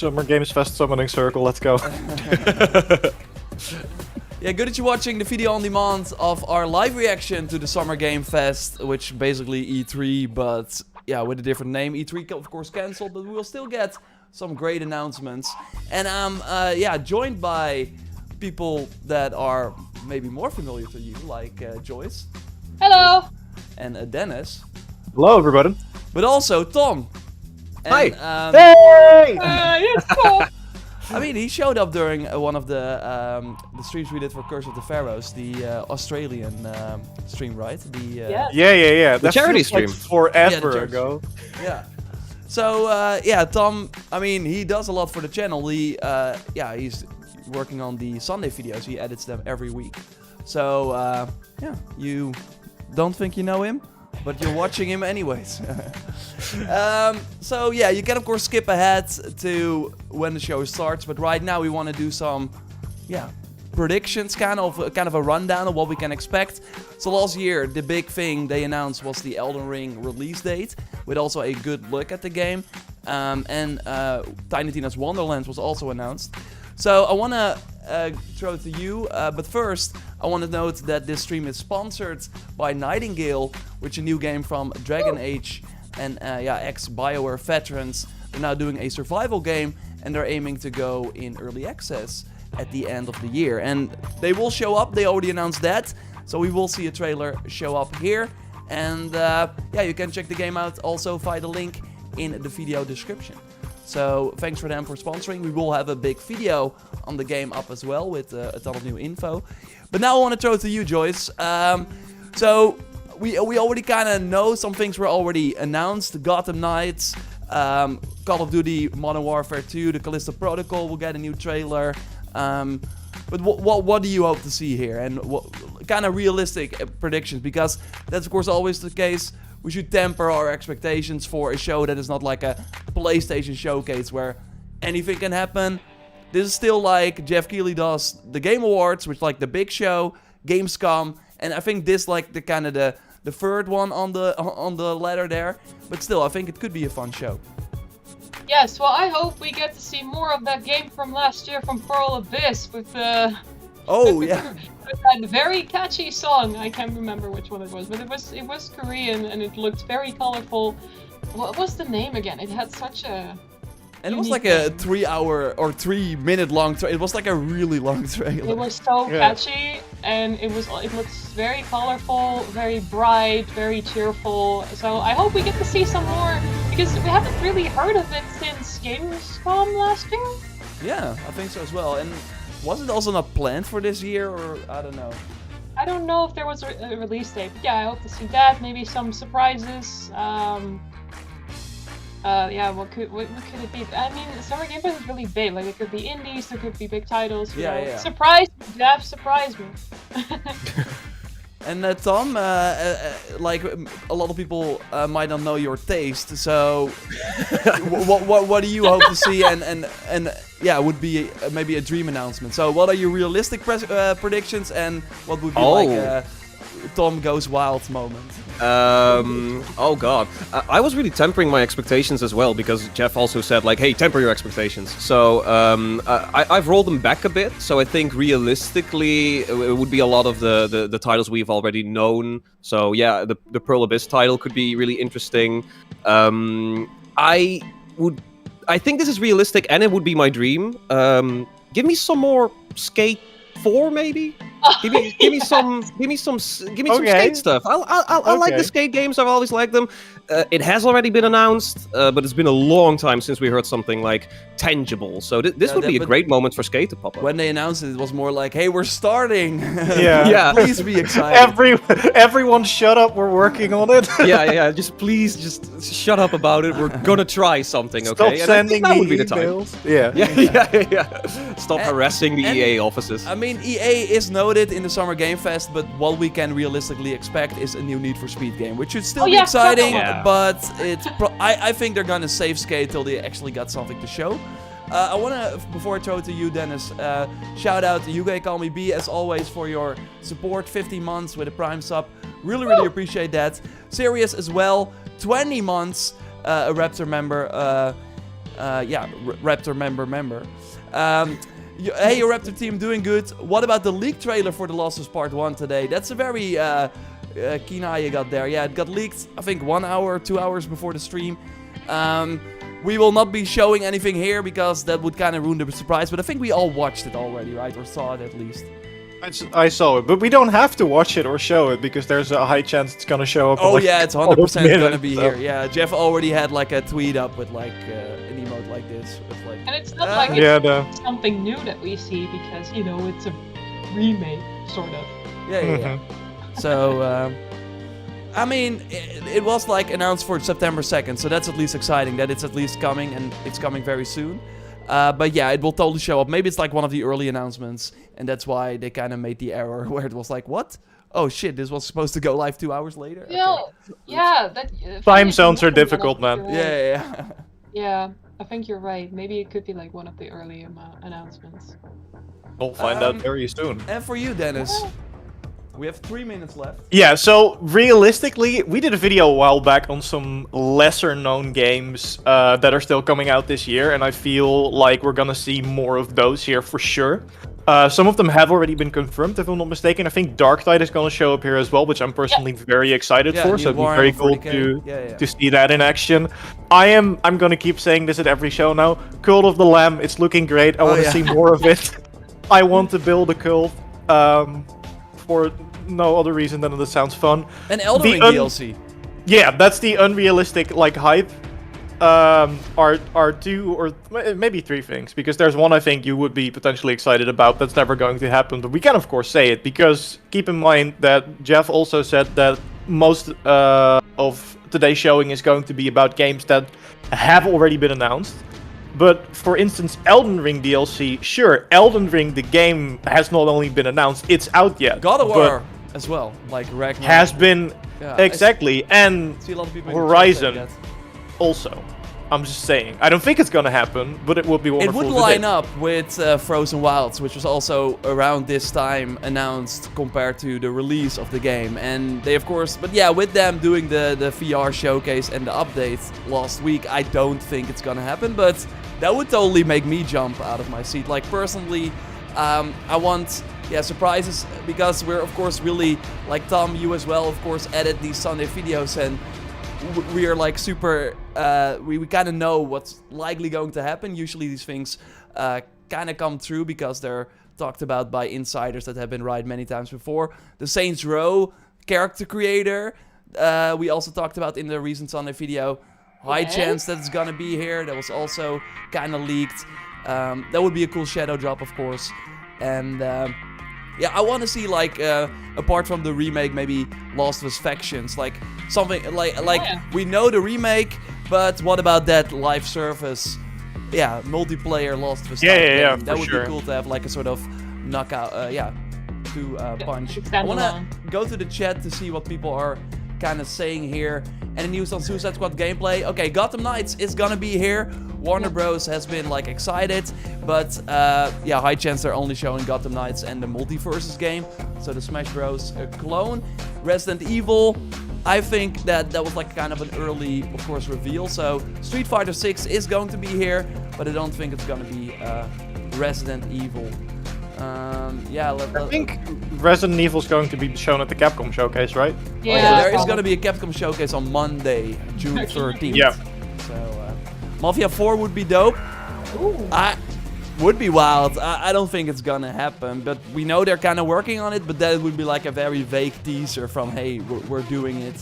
Summer Games Fest summoning circle, let's go. Yeah, good that you're watching the video on demand of our live reaction to the Summer Game Fest, which basically E3, but yeah, with a different name. E3 of course cancelled, but we will still get some great announcements. And I'm joined by people that are maybe more familiar to you, like Joyce. Hello! And Dennis. Hello, everybody. But also Tom. And, Hi! Hey! Yes, Tom! I mean, he showed up during one of the streams we did for Curse of the Pharaohs, the Australian stream, right? Yes. Yeah. The charity feels like stream. forever Yeah, ago. Yeah. So Tom. I mean, he does a lot for the channel. He's working on the Sunday videos. He edits them every week. So you don't think you know him, but you're watching him anyways. You can of course skip ahead to when the show starts, but right now we want to do some predictions, kind of a rundown of what we can expect. So last year the big thing they announced was the Elden Ring release date, with also a good look at the game, and Tiny Tina's Wonderlands was also announced. So I want to throw it to you, but first I want to note that this stream is sponsored by Nightingale, which is a new game from Dragon Age, and ex-BioWare veterans. They're now doing a survival game, and they're aiming to go in early access at the end of the year. And they will show up, they already announced that, so we will see a trailer show up here. And you can check the game out also via the link in the video description. So thanks for them for sponsoring. We will have a big video on the game up as well with a ton of new info. But now I want to throw it to you, Joyce. So we already kind of know some things were already announced. Gotham Knights, Call of Duty Modern Warfare 2, the Callisto Protocol will get a new trailer. But what do you hope to see here? And what kind of realistic predictions? Because that's of course always the case. We should temper our expectations for a show that is not like a PlayStation showcase where anything can happen. This is still like Jeff Keighley does the Game Awards, which is like the big show, Gamescom, and I think this like the kind of the third one on the ladder there. But still, I think it could be a fun show. Yes, well, I hope we get to see more of that game from last year from Pearl Abyss with the... Oh, yeah. With that very catchy song. I can't remember which one it was, but it was Korean and it looked very colorful. What was the name again? It had such a... And it was like a 3-hour or 3-minute long trailer. It was like a really long trailer. It was so catchy, and it looks very colorful, very bright, very cheerful. So I hope we get to see some more, because we haven't really heard of it since Gamescom last year. Yeah, I think so as well. And was it also not planned for this year, or I don't know? I don't know if there was a release date, but yeah, I hope to see that. Maybe some surprises. What could it be? I mean, Summer Game Fest is really big. Like, it could be indies, there could be big titles. You know. Surprise me, Jeff, surprise me. And Tom, like a lot of people might not know your taste, so what do you hope to see? And would be maybe a dream announcement. So what are your realistic predictions, and what would be like a Tom goes wild moment? Oh god. I was really tempering my expectations as well, because Jeff also said like, hey, temper your expectations. So I've rolled them back a bit, so I think realistically it would be a lot of the titles we've already known. So yeah, the Pearl Abyss title could be really interesting. I think this is realistic, and it would be my dream. Give me some more Skate 4 maybe? Give me some skate stuff. I like the skate games. I've always liked them. It has already been announced, but it's been a long time since we heard something like tangible. So this would be a great moment for Skate to pop up. When they announced it, it was more like, "Hey, we're starting." Yeah. Please be excited. Everyone, shut up. We're working on it. yeah. Please shut up about it. We're gonna try something. Okay. Stop sending that me would be the emails. time. Yeah. Stop harassing the EA offices. I mean, EA is noted in the Summer Game Fest, but what we can realistically expect is a new Need for Speed game, which should still be exciting. But I think they're gonna save Skate till they actually got something to show. I wanna, before I throw it to you, Dennis, shout out to UK Call Me B as always for your support. 15 months with a Prime sub, really appreciate that. Serious as well, 20 months, a Raptor member. Raptor member. Hey, your Raptor team, doing good. What about the leak trailer for The Last of Us Part 1 today? That's a very keen eye you got there. Yeah, it got leaked, I think, 1 hour, 2 hours before the stream. We will not be showing anything here because that would kind of ruin the surprise, but I think we all watched it already, right? Or saw it at least. I saw it, but we don't have to watch it or show it because there's a high chance it's gonna show up. Oh in, like, yeah, it's 100% gonna be so. here. Yeah, Jeff already had like a tweet up with like an emote like this. With, like, And it's not like it's no. something new that we see because, you know, it's a remake, sort of. yeah. So, I mean, it was like announced for September 2nd, so that's at least exciting that it's at least coming, and it's coming very soon. But yeah, it will totally show up. Maybe it's like one of the early announcements, and that's why they kind of made the error where it was like, what? Oh shit, this was supposed to go live 2 hours later? Yeah, that... Time zones are difficult, man. Right. Yeah. Yeah, I think you're right. Maybe it could be like one of the early announcements. We'll find out very soon. And for you, Dennis, we have 3 minutes left. Yeah, so realistically, we did a video a while back on some lesser known games that are still coming out this year, and I feel like we're gonna see more of those here for sure. Some of them have already been confirmed, if I'm not mistaken. I think Darktide is gonna show up here as well, which I'm personally very excited for, so it'd be very cool to see that in action. I'm gonna keep saying this at every show now. Cult of the Lamb, it's looking great. I want to see more of it. I want to build a cult. For no other reason than that it sounds fun. An Elden Ring DLC. Yeah, that's the unrealistic like hype. Are 2 or maybe 3 things, because there's one I think you would be potentially excited about that's never going to happen, but we can of course say it because keep in mind that Jeff also said that most of today's showing is going to be about games that have already been announced. But for instance, Elden Ring DLC, sure, Elden Ring the game has not only been announced, it's out yet. God of War as well, like Ragnarok. Has been, exactly, and see a lot of people Horizon also. I'm just saying. I don't think it's gonna happen, but it would be wonderful. It would line up with Frozen Wilds, which was also around this time announced compared to the release of the game. And they, of course, but yeah, with them doing the VR showcase and the update last week, I don't think it's gonna happen, but that would totally make me jump out of my seat. Like, personally, I want, surprises, because we're, of course, really, like Tom, you as well, of course, edit these Sunday videos, and we are like super, we kind of know what's likely going to happen. Usually these things kind of come true because they're talked about by insiders that have been right many times before. The Saints Row character creator, we also talked about in the recent Sunday video. High chance that it's gonna be here. That was also kind of leaked. That would be a cool shadow drop, of course. And I want to see, like, apart from the remake, maybe Last of Us Factions, like something like we know the remake, but what about that live service? Yeah, multiplayer Last of Us. Yeah, that would sure. be cool to have like a sort of knockout, punch. I want to go to the chat to see what people are kind of saying here. Any news on Suicide Squad gameplay? Okay, Gotham Knights is gonna be here. Warner Bros has been like excited, but high chance they're only showing Gotham Knights and the Multiverses game, so the Smash Bros clone. Resident Evil, I think that was like kind of an early, of course, reveal. So Street Fighter 6 is going to be here, but I don't think it's gonna be Resident Evil. I think Resident Evil is going to be shown at the Capcom showcase, right? Yeah, there is going to be a Capcom showcase on Monday, June 13th. Yeah. So, Mafia 4 would be dope. Would be wild. I don't think it's gonna happen, but we know they're kind of working on it, but that would be like a very vague teaser from, hey, we're doing it.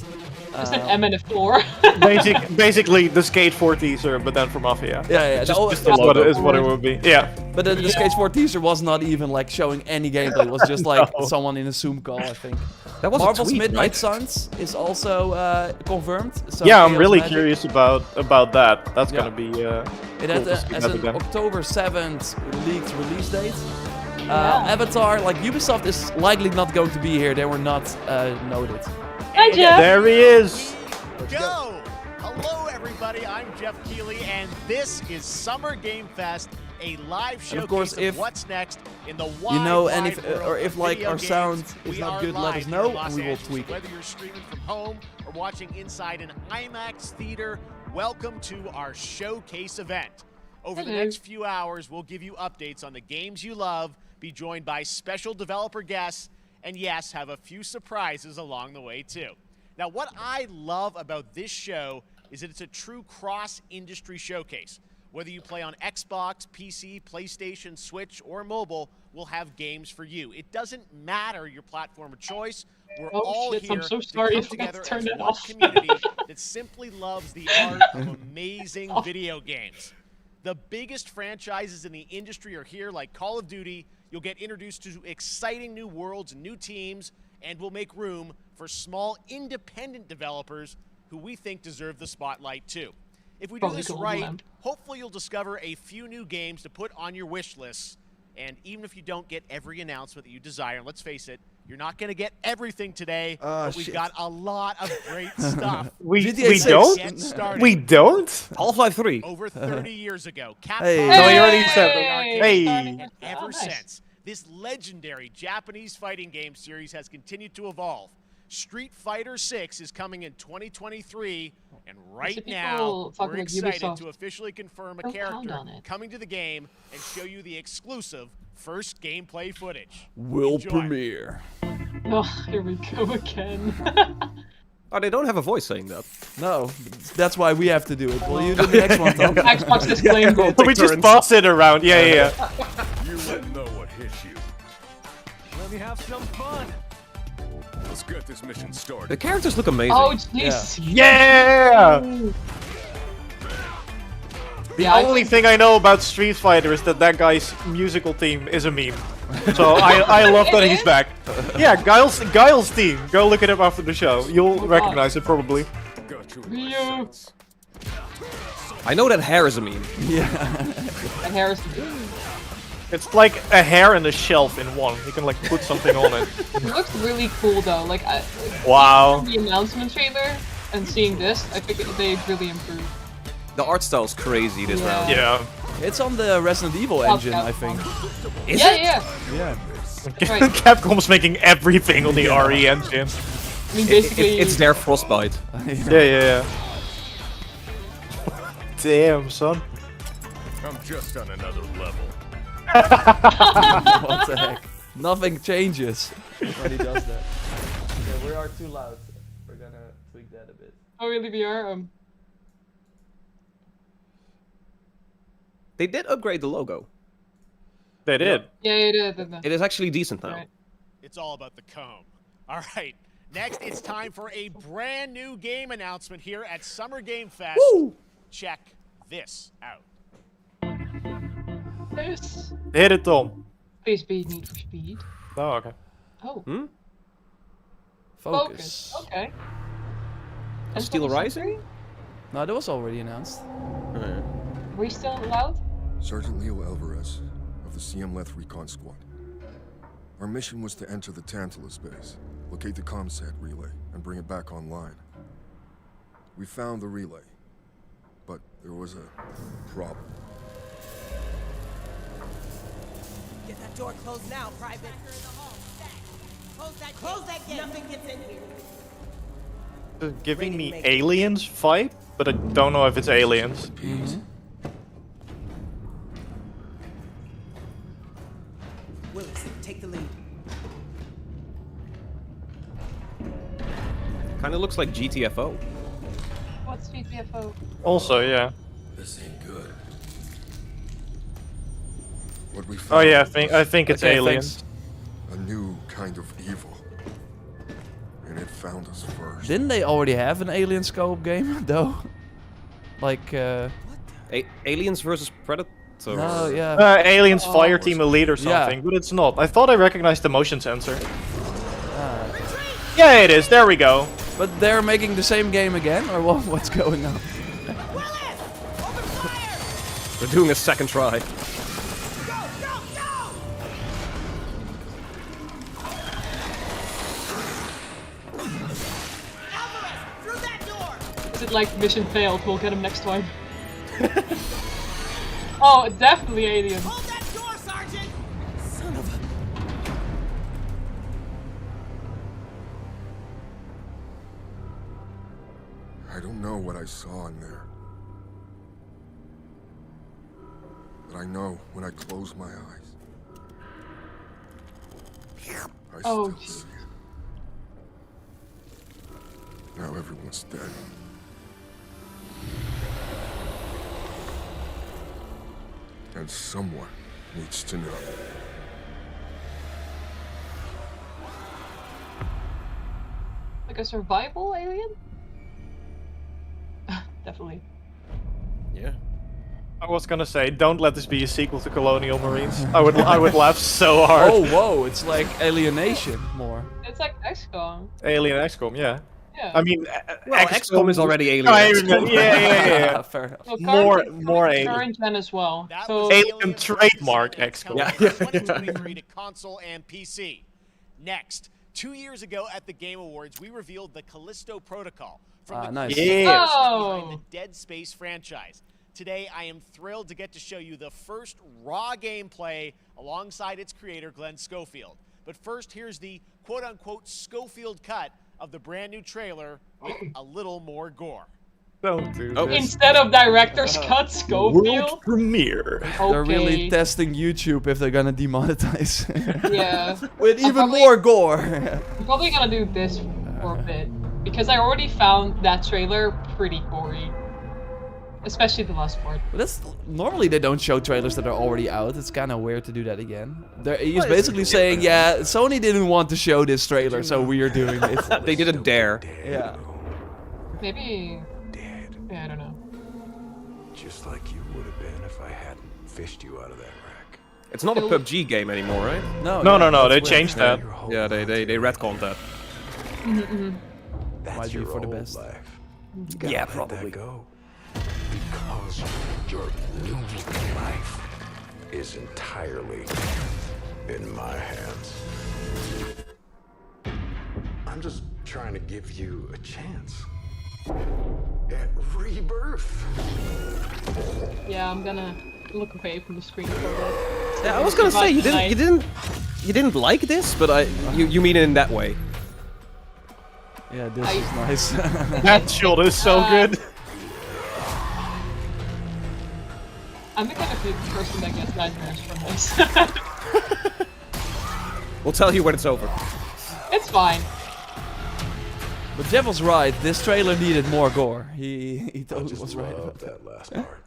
Just an M&F4. Basically the Skate 4 teaser, but then for Mafia. Yeah. Just what it would be. Yeah. But the Skate 4 teaser was not even like showing any gameplay. It was just like someone in a Zoom call, I think. That was Marvel's a tweet, Midnight right? Suns is also confirmed. So Yeah, I'm Chaos really Magic. curious about that. That's gonna be It cool to had see as that an again. October 7th leaked release date. Avatar, like Ubisoft is likely not going to be here. They were not noted. Hi, Jeff. There he is. Go! Hello, everybody. I'm Jeff Keighley, and this is Summer Game Fest, a live showcase course, if what's next in the wide, you know, and wide if world or of if like video our games. sound is We not are good, let live us here know in Los and we will Angeles. tweak it. Whether you're streaming from home or watching inside an IMAX theater, welcome to our showcase event. Over the Hello. next few hours, we'll give you updates on the games you love, be joined by special developer guests, and yes, have a few surprises along the way too. Now, what I love about this show is that it's a true cross-industry showcase. Whether you play on Xbox, PC, PlayStation, Switch, or mobile, we'll have games for you. It doesn't matter your platform of choice. We're Oh, all shit, here I'm so to sorry, come I forgot together to turn as that one off. community that simply loves the art of amazing video games. The biggest franchises in the industry are here, like Call of Duty. You'll get introduced to exciting new worlds and new teams, and we'll make room for small independent developers who we think deserve the spotlight too. If we do Probably this Gold right, Lamp. hopefully you'll discover a few new games to put on your wish lists. And even if you don't get every announcement that you desire, and let's face it, you're not going to get everything today, but we've shit. got a lot of great stuff. We GTA 6. don't? Get started. We don't? Half-Life 3. Over 30 years ago, Capcom Hey. No, you already started said the that. arcade Hey. market, and Oh, ever nice. since, this legendary Japanese fighting game series has continued to evolve. Street Fighter 6 is coming in 2023, and right people now, talking we're about excited Ubisoft. to officially confirm a Don't pound character on it. coming to the game and show you the exclusive first gameplay footage. Will Enjoy. premiere. Oh, here we go again. Oh, they don't have a voice saying that. No, that's why we have to do it. Will you do the next one, Tom? Xbox disclaimed it. We just pass it around. Yeah, yeah, yeah. You wouldn't know what hit you. Let me have some fun. Let's get this mission started. The characters look amazing. Oh, jeez. Yeah! The Yeah, I only think- thing I know about Street Fighter is that guy's musical theme is a meme. So I love that It he's is? back. Yeah, Guile's theme. Go look it up after the show. You'll Oh, recognize it probably. Got you in my Ryu. sights. I know that hair is a meme. And Harrison. It's like a hair and a shelf in one. You can like put something on it. It looks really cool though. Like Wow. the announcement trailer and seeing this, I think they really improved. The art style's crazy this Yeah. round. Yeah. It's on the Resident Evil engine, I think. Is Yeah, it? yeah. Yeah. Right. Capcom's making everything on the RE engine. I mean, basically, It's their Frostbite. Yeah. Damn, son. I'm just on another level. What the heck? Nothing changes when he does that. Okay, we are too loud. We're gonna tweak that a bit. Oh, really, VR? They did upgrade the logo. They did. Yeah, it is. It is actually decent now. Right. It's all about the comb. All right, next it's time for a brand new game announcement here at Summer Game Fest. Check this out. This. Hit it, Tom. Please be Need for Speed. Oh, okay. Oh, Hmm? Focus. Okay. And Steel Focus Rising? 3? No, that was already announced. Are we still allowed? Sergeant Leo Alvarez of the CM Leth Recon Squad. Our mission was to enter the Tantalus base, locate the comsat relay, and bring it back online. We found the relay, but there was a problem. Get that door closed now, Private. Close that gate. Nothing gets in here. Giving me aliens vibe, but I don't know if it's aliens. Willis, take the lead. Kind of looks like GTFO. What's GTFO? Also, yeah. This ain't good. What we Oh found yeah, was I think it's Okay, aliens. a new kind of evil. And it found us first. Didn't they already have an Alien Scope game, though? Like, Aliens versus Predator. no, yeah. Aliens Fire Team Elite or Yeah. something, but it's not. I thought I recognized the motion sensor. Yeah, it is. There we go. But they're making the same game again, or what? What's going on? They're doing a second try. Through that door! Is it like mission failed? We'll get him next time. Oh, definitely alien. Hold that door, Sergeant! Son of a... I don't know what I saw in there. But I know when I close my eyes, I Oh, still see it. Now everyone's dead. And someone needs to know. Like a survival alien? Definitely. Yeah. I was gonna say, don't let this be a sequel to Colonial Marines. I would laugh so hard. Oh, whoa, it's like Alienation more. It's like XCOM. Alien XCOM, yeah. Yeah. I mean, Well, XCOM is already Alien I XCOM. mean, yeah. Fair enough. Well, more current alien. gen as well. That So was Alien trademark versus XCOM. Intel's Yeah. 2023 to console and PC. Next, 2 years ago at the Game Awards, we revealed the Callisto Protocol from the nice. creators Yeah. Oh. behind the Dead Space franchise. Today, I am thrilled to get to show you the first raw gameplay alongside its creator, Glenn Schofield. But first, here's the quote-unquote Schofield cut of the brand new trailer with a little more gore. Don't do Oh. this. instead of director's cut, Schofield. World premiere. They're really Okay. testing YouTube if they're gonna demonetize. Yeah. With I'm even probably- more gore. I'm probably gonna do this for a bit because I already found that trailer pretty gory, especially the last part. But that's normally they don't show trailers that are already out. It's kind of weird to do that again. He's basically saying, yeah, Sony didn't want to show this trailer, so we are doing it. They didn't dare. Yeah. Maybe. Dead. Yeah, I don't know. Just like you would have been if I hadn't fished you out of that wreck. It's not a PUBG game anymore, right? No, No, yeah, no, no. They that's weird. changed that. Your whole Yeah, they retconned that. That's Might be your for the old best. life. You gotta Yeah, let probably. that go. Because your new life is entirely in my hands. I'm just trying to give you a chance at rebirth. Yeah, I'm gonna look away from the screen for a bit. Yeah, I was gonna say you didn't like this, but you mean it in that way. Yeah, this is nice. That shot is so good. I'm the kind of person that gets nightmares from this. We'll tell you when it's over. It's fine. But Jeff was right. This trailer needed more gore. He I totally just was right. love that last part.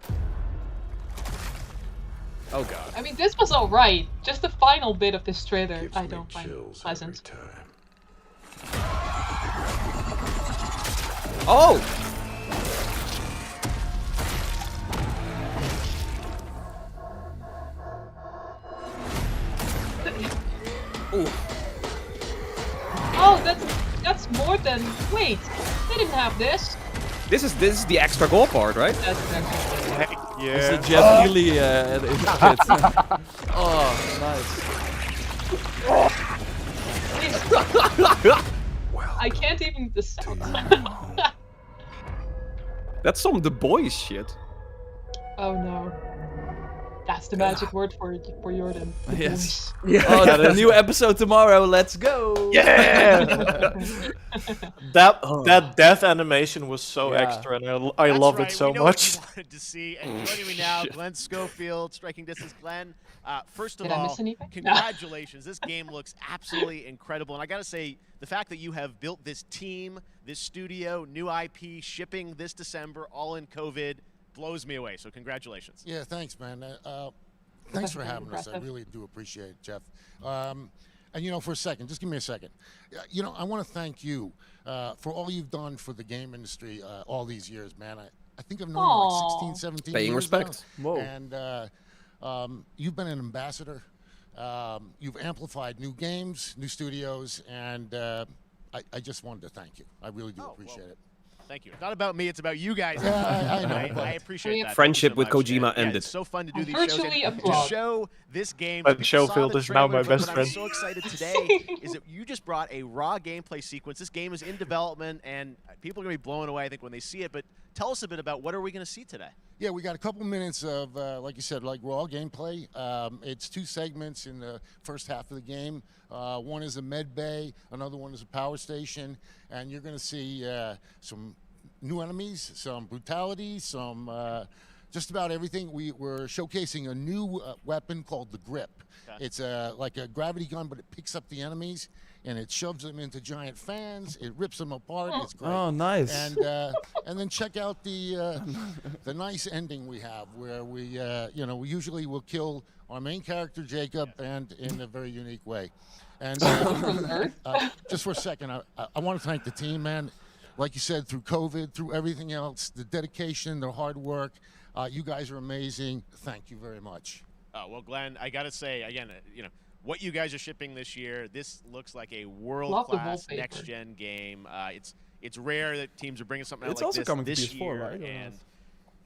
Oh god. I mean, this was alright. Just the final bit of this trailer, Gives I me don't find chills pleasant. every time. Oh! Oh, that's more than. Wait, they didn't have this. This is the extra gore part, right? That's actually. Heck It's the yeah. Jeff Healy shit. Oh, nice. I can't even decide. That's some The Boys shit. Oh no. That's the magic word for Jordan. The Yes. voice. Oh, the new episode tomorrow. Let's go. Yeah. that death animation was so Yeah. extra, and I That's love right, it so we know much. What you wanted to see, and joining me now, Glenn Schofield, striking distance. Glenn, first of Did I all, miss anything? congratulations. This game looks absolutely incredible, and I gotta say, the fact that you have built this team, this studio, new IP, shipping this December, all in COVID, blows me away. So congratulations. Yeah, thanks, man. Thanks for That's having us. I impressive. really do appreciate it, Jeff. And you know, for a second, just give me a second. You know, I want to thank you for all you've done for the game industry all these years, man. I think I've known you like 16, 17 Paying years respect. now. Whoa. And you've been an ambassador. You've amplified new games, new studios, and I just wanted to thank you. I really do appreciate it. Thank you. It's not about me, it's about you guys. Yeah, I know, I but- appreciate that. Thank you Friendship so with much. Kojima And, yeah, ended. It's so fun to do I these shows. virtually And to applaud. show this game. But we saw Schofield the is now my trailer, best but friend. I'm so excited today is that you just brought a raw gameplay sequence. This game is in development, and people are going to be blown away, I think, when they see it. But tell us a bit about what are we going to see today? Yeah, we got a couple minutes of, like you said, like raw gameplay. It's 2 segments in the first half of the game. One is a med bay, another one is a power station, and you're going to see some new enemies, some brutality, some just about everything. We're showcasing a new weapon called the Grip. Okay. It's like a gravity gun, but it picks up the enemies and it shoves them into giant fans. It rips them apart. It's great. Oh, nice. And then check out the nice ending we have, where we we usually will kill our main character Jacob, and in a very unique way. And just for a second, I want to thank the team, man. Like you said, through COVID, through everything else, the dedication, the hard work, you guys are amazing. Thank you very much. Well, Glenn, I gotta say again, what you guys are shipping this year, this looks like a world-class next-gen game. It's rare that teams are bringing something out like this coming this to PS4, year, right? and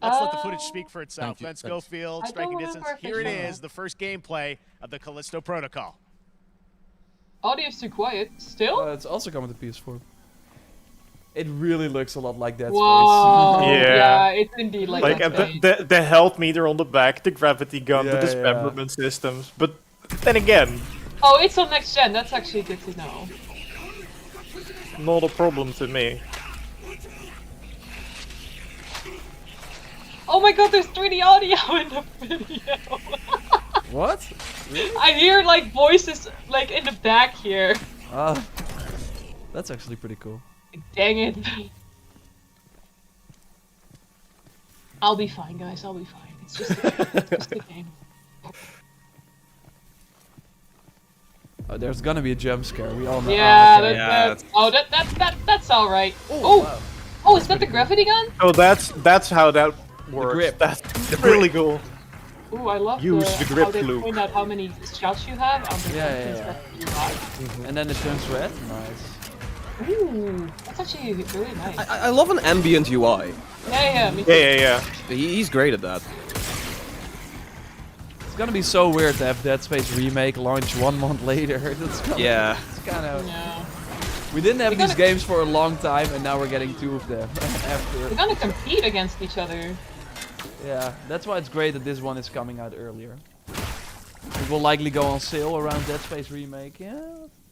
let's let the footage speak for itself. Thank you. Glenn Schofield, I striking don't distance. remember if Here it it's is, the first gameplay of the Callisto Protocol. Audio's too quiet. Still? It's also coming to PS4. It really looks a lot like Dead Whoa. Space. Yeah. It's indeed like Like that. the health meter on the back, the gravity gun, the Yeah, dismemberment systems. But then again, Oh, it's on next gen. That's actually good to know. not a problem to me. Oh my god, there's 3D audio in the video. What? Really? I hear like voices like in the back here. That's actually pretty cool. Dang it. I'll be fine, guys. I'll be fine. It's just a game. Oh, there's gonna be a jump scare. We all know. Yeah, okay. that's all right. Oh, is that the gravity gun? Oh, that's how that works. grip. That's really cool. Ooh, I love Use the grip how they loop. point out how many shots you have on the Yeah, weapons yeah. that you have. And then it turns red. Nice. Ooh, that's actually really nice. I love an ambient UI. Yeah, me too. Yeah. He's great at that. It's gonna be so weird to have Dead Space Remake launch 1 month later. It's kind of. Yeah. We didn't have these games for a long time, and now we're getting 2 of them after. We're gonna compete against each other. Yeah, that's why it's great that this one is coming out earlier. It will likely go on sale around Dead Space Remake. Yeah.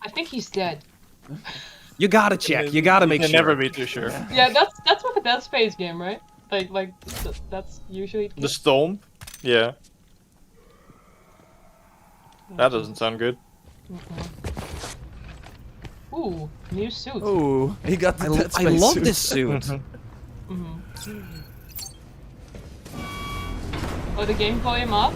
I think he's dead. You gotta check. You gotta make You sure. can never be too sure. Yeah, that's with a Dead Space game, right? That's usually The Storm? Yeah. That doesn't sound good. Ooh, new suit. Ooh, he got the Dead I Space love suit. this suit. Oh, the game volume up.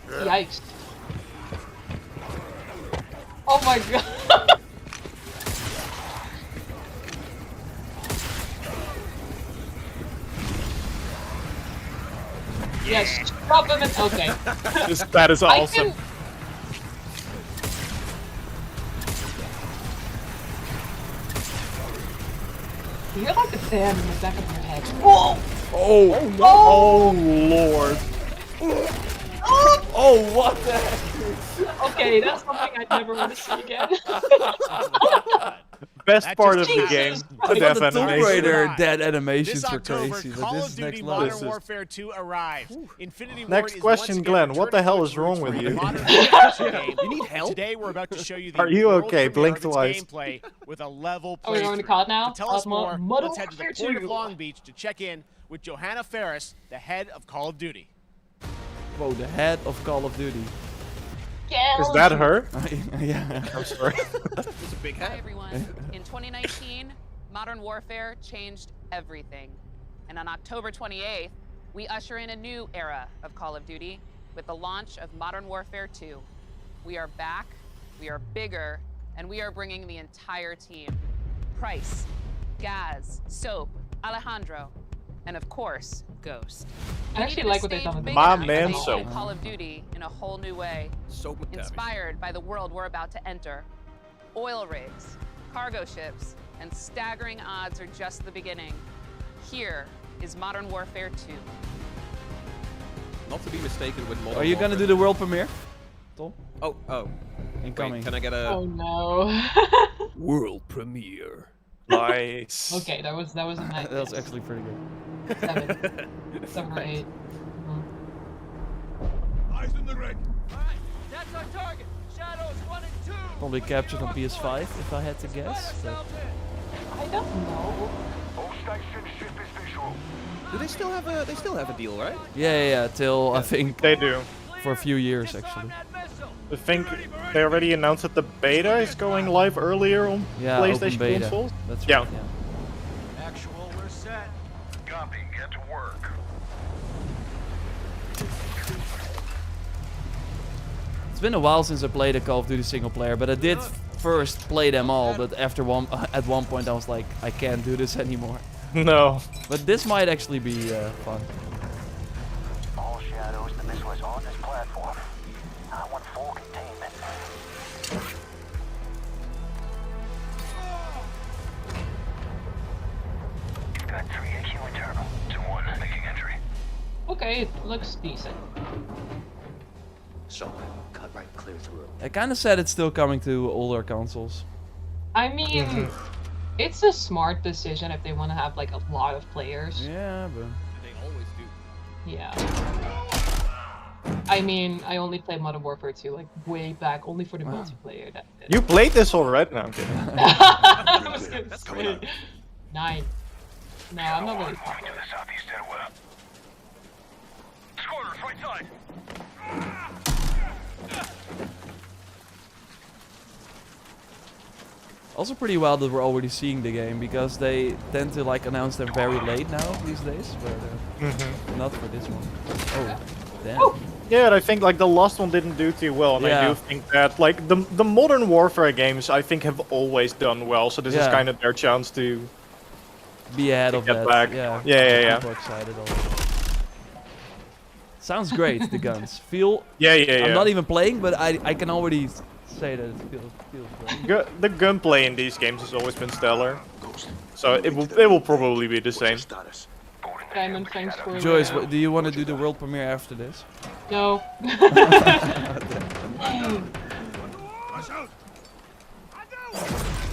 Yikes. Oh my god. Yes, drop him in. Okay. That is I awesome. can... You hear like the fan in the back of your head. Whoa! Oh, no. Oh, Lord. Oh, what the heck? Okay, that's something I'd never want to see again. Best That part of just the Jesus game. Christ. The death The Tomb animation. Raider dead This animations were October, crazy, but Call this of is Duty next Modern level. Warfare 2 arrives. Infinity Ward Next is question, once again Glenn. What the returning hell to is its wrong roots with for you? the modern action game. You need help? Today we're about to show you the Are you world okay? premiere Blink of its twice. gameplay with a level Are we going to playthrough. call it now? To tell us more, Modern let's head to the Warfare port of 2. Long Beach to check in with Johanna Ferris, the head of Call of Duty. Whoa, the head of Call of Duty. Yeah. Is that her? Yeah. I'm sorry. It's a big Hi head. everyone. In 2019, Modern Warfare changed everything. And on October 28th, we usher in a new era of Call of Duty with the launch of Modern Warfare 2. We are back, we are bigger, and we are bringing the entire team. Price, Gaz, Soap, Alejandro, and of course, Ghost. I actually like what they've done with the My game. man, They Soap. did Call of Duty in a whole new way. So McTavish. Inspired by the world we're about to enter. Oil rigs, cargo ships, and staggering odds are just the beginning. Here is Modern Warfare 2. Not to be mistaken with Modern Are you gonna do Warfare. the world premiere? Tom? Oh. Incoming. Wait, can I get a Oh no. world premiere? Nice. Okay, that was a nice. That was actually pretty good. 7 or 8. Eyes in the red. Alright, that's our target. Shadows 1 and 2. Probably captured on PS5 if I had to guess. But I don't know. Do they still have a? They still have a deal, right? yeah, till I think They do. for a few years actually. I think they already announced that the beta is going live earlier on Yeah, open PlayStation beta. consoles. That's Yeah. right. Yeah. Actual, we're set. Copy, get to work. It's been a while since I played a Call of Duty single player, but I did first play them all. But after at one point I was like, I can't do this anymore. No. But this might actually be fun. All shadows, the missile is on this platform. I want full containment. Got 3 AQ internal. 2-1 making entry. Okay, it looks decent. So, cut right clear through. I kind of said it's still coming to older consoles. I mean, it's a smart decision if they want to have like a lot of players. Yeah, but They always do. Yeah. I mean, I only played Modern Warfare 2 like way back, only for the multiplayer. That's it. You played this already? No, I'm kidding. I was gonna say 9. No, I'm not really To popular. the southeast head well. Squatters, right side. also pretty wild that we're already seeing the game because they tend to like announce them very late now these days, but not for this one. Oh, damn. Oh. Yeah, and I think like the last one didn't do too well, and I Yeah. do think that like the Modern Warfare games I think have always done well, so this is Yeah. kind of their chance to Be ahead of get that. back. Yeah, Yeah. People excited already. Sounds great, the guns. Feel. Yeah. I'm not even playing, but I can already say that it feels great. The gunplay in these games has always been stellar, so it will probably be the same. Diamond, thanks for Joyce, do you want to do the world premiere after this? No.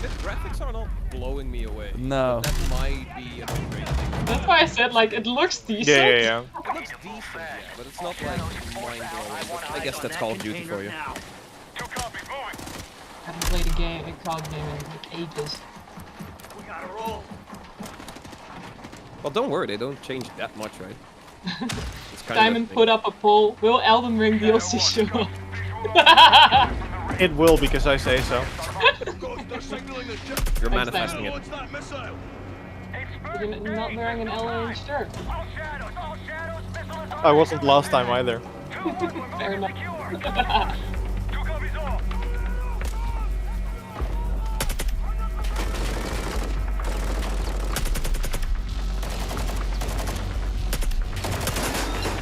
The graphics are not blowing me away. No. That might be an upgrade thing. That's why I said like it looks decent. Yeah. It looks decent, yeah, but it's not like mind-blowing. I guess that's Call of Duty for you. I haven't played a COD game in like ages. Well, don't worry, they don't change that much, right? It's kind Diamond put up a poll. Will Elden Ring DLC show up? It will because I say so. You're Thanks, manifesting it. You're not wearing an LA shirt. I wasn't last time either. Fair enough.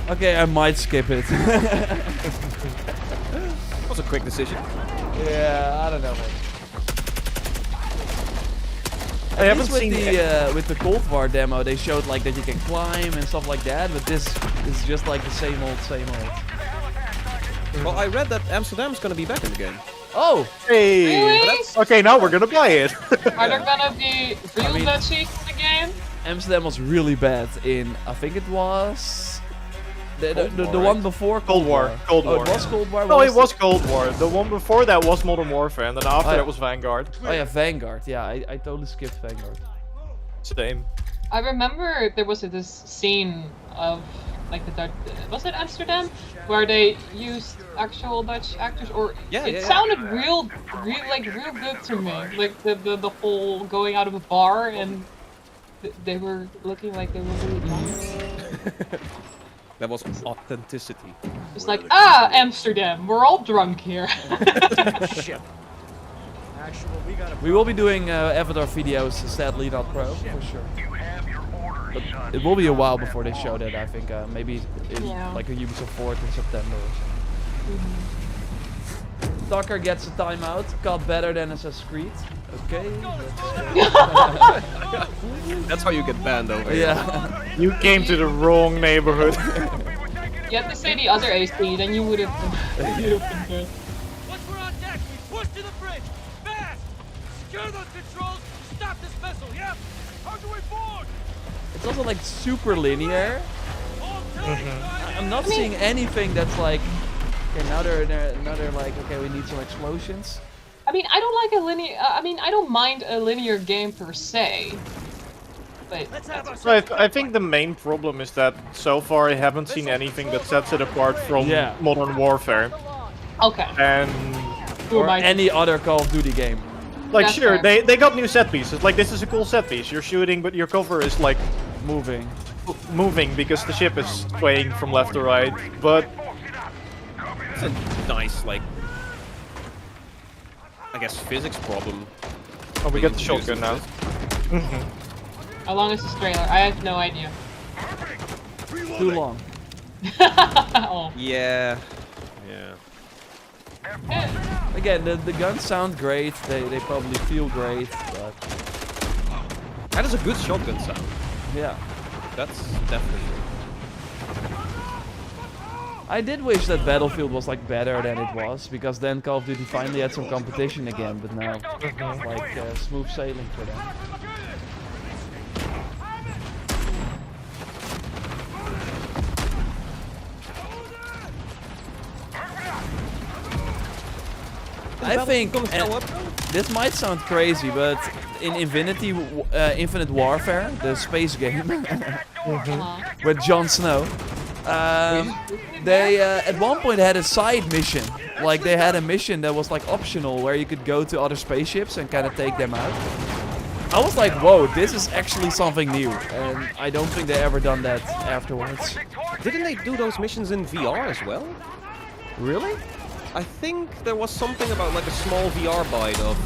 Okay, I might skip it. That was a quick decision. Yeah, I don't know. I haven't with seen the with the Cold War demo, they showed like that you can climb and stuff like that, but this is just like the same old, same old. Well, I read that Amsterdam's gonna be back in the game. Oh! Hey! Really? Okay, now we're gonna play it. Are there gonna be real Dutchies in the game? Amsterdam was really bad in, I think it was the one before Cold War. Cold War. Oh, it was Cold War? No, What it was Cold War. The one before that was Modern Warfare, and then after yeah. that was Vanguard. Oh yeah, Vanguard. Yeah, I totally skipped Vanguard. Same. I remember there was this scene of like the Dutch, was it Amsterdam, where they used actual Dutch actors, or it sounded real good to me. Like the whole going out of a bar and they were looking like they were really drunk. That was authenticity. It's like, Amsterdam, we're all drunk here. We will be doing Avatar videos, sadly not pro, for sure. But it will be a while before they show that, I think. Maybe in like a Ubisoft 4th in September or something. Tucker gets a timeout, got better than Assassin's Creed. Okay. That's how you get banned over here. Yeah. You came to the wrong neighborhood. You have to say the other AC, then you would have been good. Once we're on deck, we push to the bridge! Fast! Secure those controls! Stop this vessel, yeah? How's the way forward? It's also like super linear. I'm not seeing anything that's like, okay, now they're like, okay, we need some explosions. I mean, I don't like a linear. I mean, I don't mind a linear game per se. But I think the main problem is that so far I haven't seen anything that sets it apart from Modern Warfare. Okay. And or any other Call of Duty game. Like, sure, they got new set pieces. Like, this is a cool set piece. You're shooting, but your cover is like moving because the ship is swaying from left to right. But it's a nice, like, I guess, physics problem. Oh, we got the shotgun now. How long is this trailer? I have no idea. Too long. Oh. Yeah. Again, the guns sound great. They probably feel great, but that is a good shotgun sound. Yeah. That's definitely. I did wish that Battlefield was like better than it was, because then Call of Duty finally had some competition again. But now, it's like smooth sailing for them. I think, and this might sound crazy, but in Infinite Warfare, the space game with Jon Snow, they at one point had a side mission. Like, they had a mission that was like optional, where you could go to other spaceships and kind of take them out. I was like, whoa, this is actually something new, and I don't think they ever done that afterwards. Didn't they do those missions in VR as well? Really? I think there was something about like a small VR bite of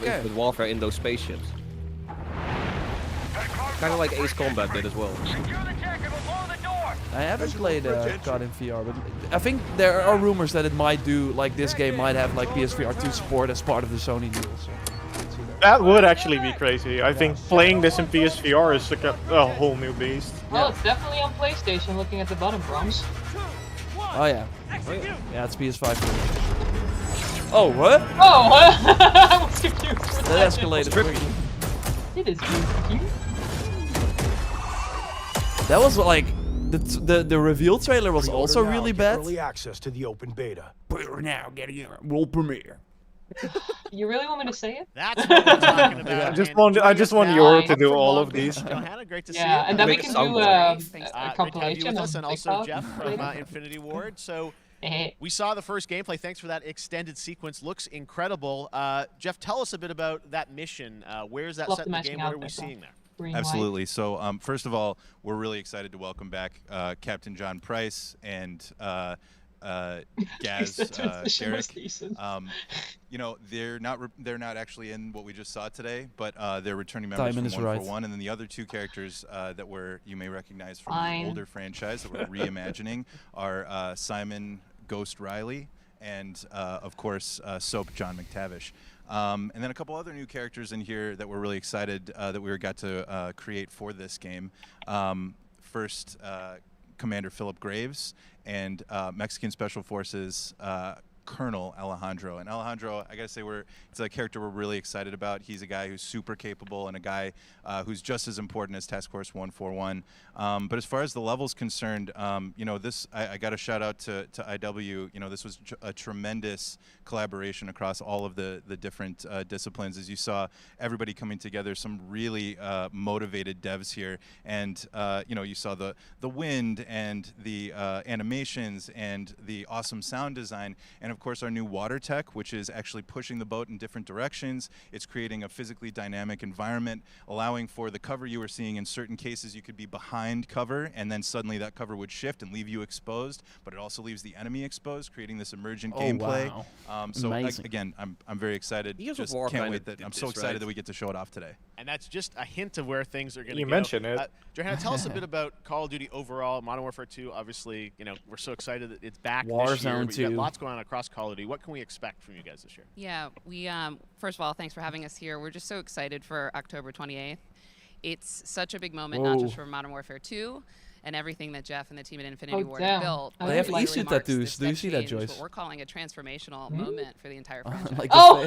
Infinite Warfare in those spaceships. Kind of like Ace Combat did as well. I haven't played COD in VR, but I think there are rumors that it might do, like, this game might have like PSVR 2 support as part of the Sony deal. So that would actually be crazy. I think playing this in PSVR is like a whole new beast. Well, it's definitely on PlayStation. Looking at the bottom, Bronze. Oh yeah. Yeah, it's PS5. Oh, what? Oh, I was confused. That escalated quickly. It is cute. That was like the reveal trailer was also really bad. Early access to the open beta. Pre-order now, get it world premiere. You really want me to say it? That's what we're talking about. Yeah, I just want Yor to do all of these. Johanna, great to see Yeah, you. and then we can do a compilation with us, and also TikTok Jeff from Infinity Ward. So we saw the first gameplay. Thanks for that extended sequence. Looks incredible. Jeff, tell us a bit about that mission. Where's that set in the game? What are we seeing there? Absolutely. So, first of all, we're really excited to welcome back Captain John Price and Gaz Derek. You know, they're not actually in what we just saw today, but they're returning members from 141, and then the other two characters that you may recognize from the older franchise that we're reimagining are Simon Ghost Riley and of course Soap John McTavish. And then a couple other new characters in here that we're really excited that we got to create for this game. First, Commander Philip Graves and Mexican Special Forces Colonel Alejandro. And Alejandro, I gotta say, it's a character we're really excited about. He's a guy who's super capable and a guy who's just as important as Task Force 141. But as far as the level's concerned, you know, I got a shout out to IW. You know, this was a tremendous collaboration across all of the different disciplines. As you saw, everybody coming together, some really motivated devs here. And, you know, you saw the wind and the animations and the awesome sound design. And of course, our new water tech, which is actually pushing the boat in different directions. It's creating a physically dynamic environment, allowing for the cover you were seeing. In certain cases, you could be behind cover, and then suddenly that cover would shift and leave you exposed, but it also leaves the enemy exposed, creating this emergent gameplay. Wow. So again, I'm very excited. Just can't wait that I'm so excited that we get to show it off today. And that's just a hint of where things are going to go. You mentioned it. Johanna, tell us a bit about Call of Duty overall. Modern Warfare 2, obviously, you know, we're so excited that it's back this year. But you got lots going on across Call of Duty. What can we expect from you guys this year? Yeah, we first of all, thanks for having us here. We're just so excited for October 28th. It's such a big moment, not just for Modern Warfare 2 and everything that Jeff and the team at Infinity Ward damn. have built. They have really issue marks tattoos. this Do you step see that, change, Joyce? What we're calling a transformational moment for the entire franchise. Like Oh!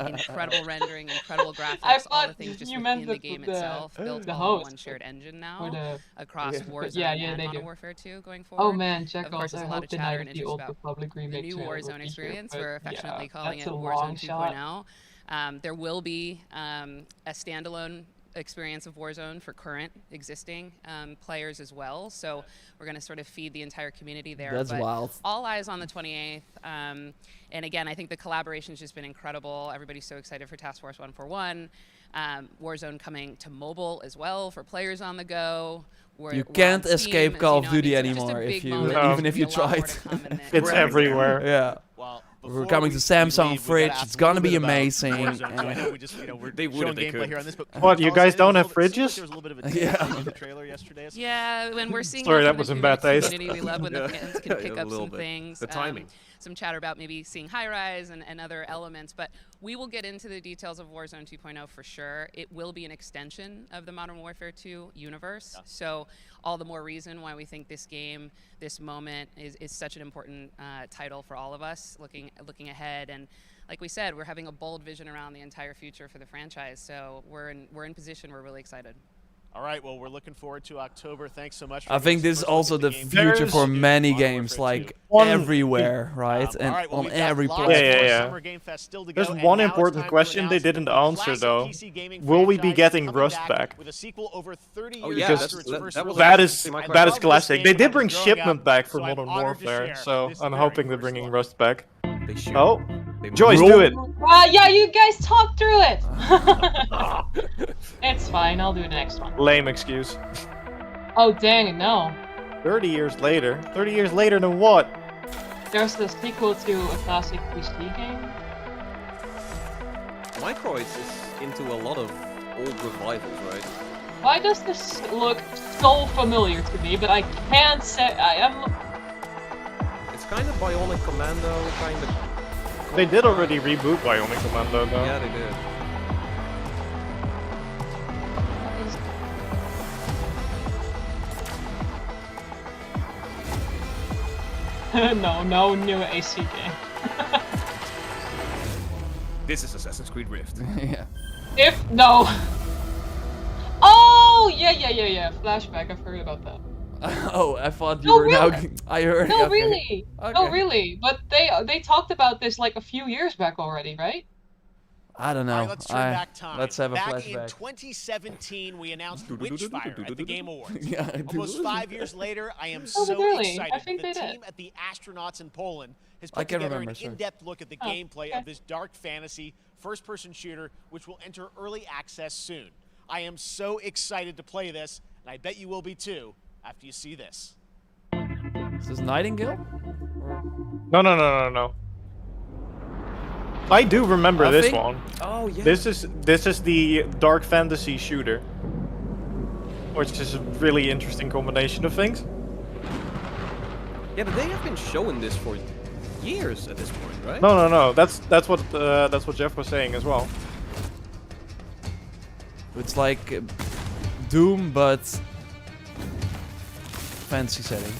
Incredible rendering, incredible graphics, I all thought the things just you within meant the game itself, built the all in host. one shared engine Or now the... across Warzone Yeah, and they Modern do. Warfare 2 going forward. Oh man, check Of course, out. there's I a lot hope of the chatter Night and of the interest Old about Republic the remake new trailer will Warzone be experience. here, We're but affectionately yeah, calling it that's a long Warzone shot. 2.0. There will be a standalone experience of Warzone for current existing players as well. So we're going to sort of feed the entire community there. That's but wild. All eyes on the 28th. And again, I think the collaboration has just been incredible. Everybody's so excited for Task Force 141. Warzone coming to mobile as well for players on the go. You can't escape Call of Duty anymore even if you tried. It's everywhere. Yeah. Well, we're coming to Samsung Fridge. It's gonna be amazing. I know we just, we're They would showing if they gameplay could. here on this, but What, you guys don't have fridges? There was a little bit of a in the trailer yesterday. Yeah, when we're seeing Sorry, that that from was the in bad taste. community, we love when the fans can pick A up little some bit. things. The timing. Some chatter about maybe seeing high-rise and other elements, but we will get into the details of Warzone 2.0 for sure. It will be an extension of the Modern Warfare 2 universe, so all the more reason why we think this game, this moment, is such an important title for all of us looking ahead. And like we said, we're having a bold vision around the entire future for the franchise, so we're in position. We're really excited. All right, well, we're looking forward to October. Thanks so much. For I think this is also the future for many games, like everywhere, right? And right, well, on we've got every lots platform. more Yeah. Summer Game Fest still to go, There's and one now it's important time to question they announce didn't the answer, classic though. PC gaming Will we be franchise getting coming Rust back? With a sequel over 30 Oh, years yeah, after its first that was release. actually my That is I love this classic. game They when I did was bring growing Shipment up, back for so I'm Modern honored to Warfare, share so this I'm very hoping they're first bringing one. Rust back. They should. Oh, They Joyce, might. do it. Yeah, you guys talk through it. It's fine. I'll do the next one. Lame excuse. Oh dang it, no. 30 years later. 30 years later than what? There's the sequel to a classic PC game. Microids is into a lot of old revivals, right? Why does this look so familiar to me? But I can't say I am. It's kind of Bionic Commando, kind of. They did already reboot Bionic Commando, though. Yeah, they did. No new AC game. This is Assassin's Creed Rift. Yeah. If no. Oh yeah. Flashback. I've heard about that. Oh, I thought you No, were now. really? I heard. No, okay. really. Okay. No, really. But they talked about this like a few years back already, right? I don't know. All right, let's turn back time. Let's have a back flashback. in 2017, we announced Witchfire at the Game Awards. Yeah, Almost 5 years later, I am Oh, so really? excited I think that the they did. team at the Astronauts in Poland has I put can together remember, an sorry. in-depth look at the Oh, gameplay okay. of this dark fantasy first-person shooter, which will enter early access soon. I am so excited to play this, and I bet you will be too after you see this. Is this Nightingale? Or... No. I do remember I this think- one. Oh yeah. This is the dark fantasy shooter, which is a really interesting combination of things. Yeah, but they have been showing this for years at this point, right? No. That's what Jeff was saying as well. It's like Doom, but fancy setting.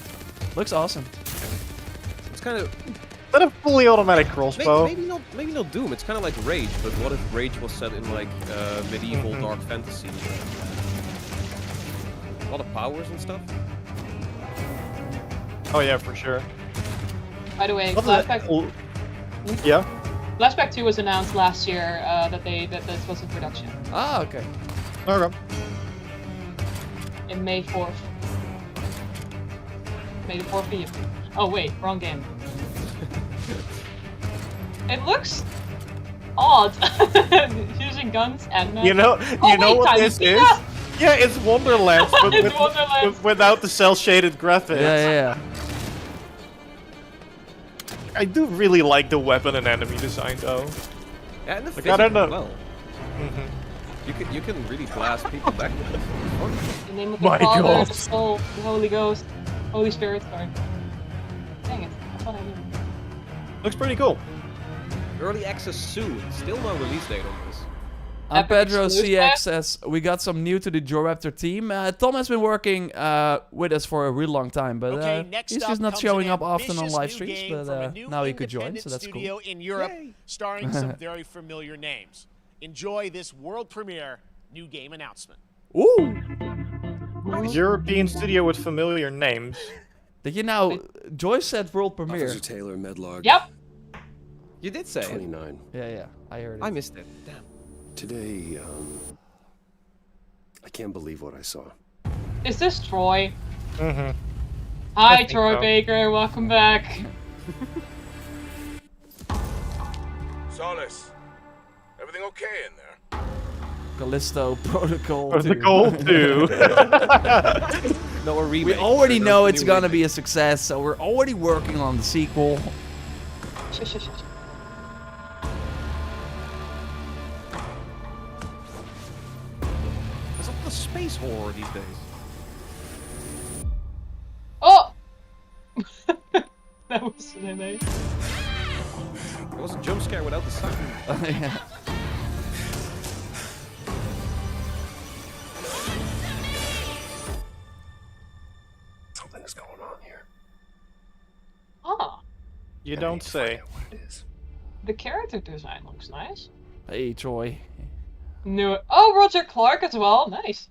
Looks awesome. It's kind of Is that a fully automatic crossbow? maybe not Doom. It's kind of like Rage, but what if Rage was set in like medieval dark fantasy? A lot of powers and stuff. Oh yeah, for sure. By the way, What Flashback. Yeah. Flashback 2 was announced last year that this was in production. Ah, okay. Okay. In May 4th. May the 4th for you. Oh wait, wrong game. It looks odd. Using guns and You know what Time, this is? yeah. Yeah, it's Wonderlands, but It's Wonderlands. without the cel-shaded graphics. Yeah. I do really like the weapon and enemy design, though. Yeah, and the Like, I don't physics know. as well. You can really blast people back with this. In the name of the My Father, God. the Soul, the Holy Ghost, Holy Spirit. Sorry. Dang it! I thought I knew. Looks pretty cool. Early access soon. Still no release date on this. I'm Epic Pedro exclusive. CX says we got some new to the JorRaptor team. Tom has been working with us for a really long time, but Okay, next he's up just not comes showing an up often on ambitious live new streams. game from a But new now he could join, independent so that's cool. studio in Europe, starring some very familiar names. Enjoy this world premiere new game announcement. Ooh! European studio with familiar names. Did you know? Joyce said world premiere. Officer Taylor, Medlog. Yep. You did say it. 29. Yeah, I heard it. I missed it. Damn. Today, I can't believe what I saw. Is this Troy? Mm-hmm. Hi, Troy Baker. Welcome back. Solace, everything okay in there? Callisto Protocol. Protocol 2. No, a remake. We already know New it's gonna remake. be a success, so we're already working on the sequel. Shush. What's up with the space horror these days? Oh! That was nice. It was a jump scare without the sun. Yeah. Something is going on here. Oh, You don't say. What it is. the character design looks nice. Hey, Troy. Knew it. Oh, Roger Clark as well. Nice.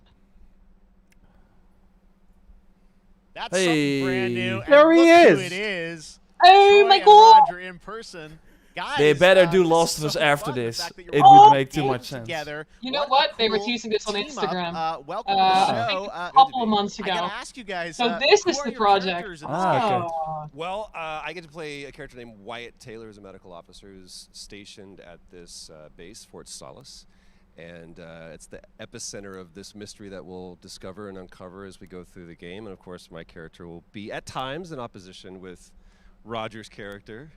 That's Hey. something brand new. And There he look who is. it is. Oh Troy my and god! Roger in person. Guys, They better do this Last is of Us so after fun, the this. fact that you're It all would make too games much sense. Together. You know What a what? They were cool teasing this on team up. Instagram. Welcome to the I show. think a couple of months I ago. gotta ask you guys. So this who is are the your project. characters in this Ah, game? okay. Well, I get to play a character named Wyatt Taylor, who's a medical officer who's stationed at this base, Fort Solace. And it's the epicenter of this mystery that we'll discover and uncover as we go through the game. And of course, my character will be at times in opposition with Roger's character.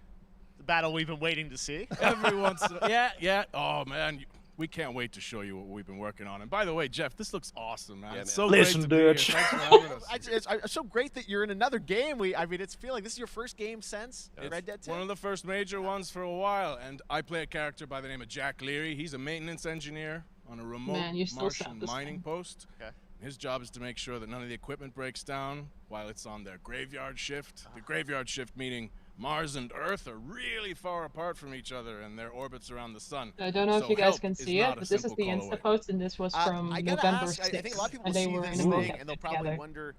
The battle we've been waiting to see. Every once in a yeah. Oh, man. We can't wait to show you what we've been working on. And by the way, Jeff, this looks awesome, man. Yeah, It's man. so Listen, great to be Dutch. here. Thanks for having us. It's so great that you're in another game. I mean, it's feeling like this is your first game since Red Dead 2. One of the first major ones for a while, and I play a character by the name of Jack Leary. He's a maintenance engineer on a remote Man, you still Martian sound the mining same. post. Okay. His job is to make sure that none of the equipment breaks down while it's on their graveyard shift. The graveyard shift meaning Mars and Earth are really far apart from each other and their orbits around the sun. I don't know So if you guys help can is see not it, a but this is simple the call Insta away. post, and this was from I gotta November ask, 6th. I think a lot of people and will they see were this in a thing mocap and they'll probably together. wonder,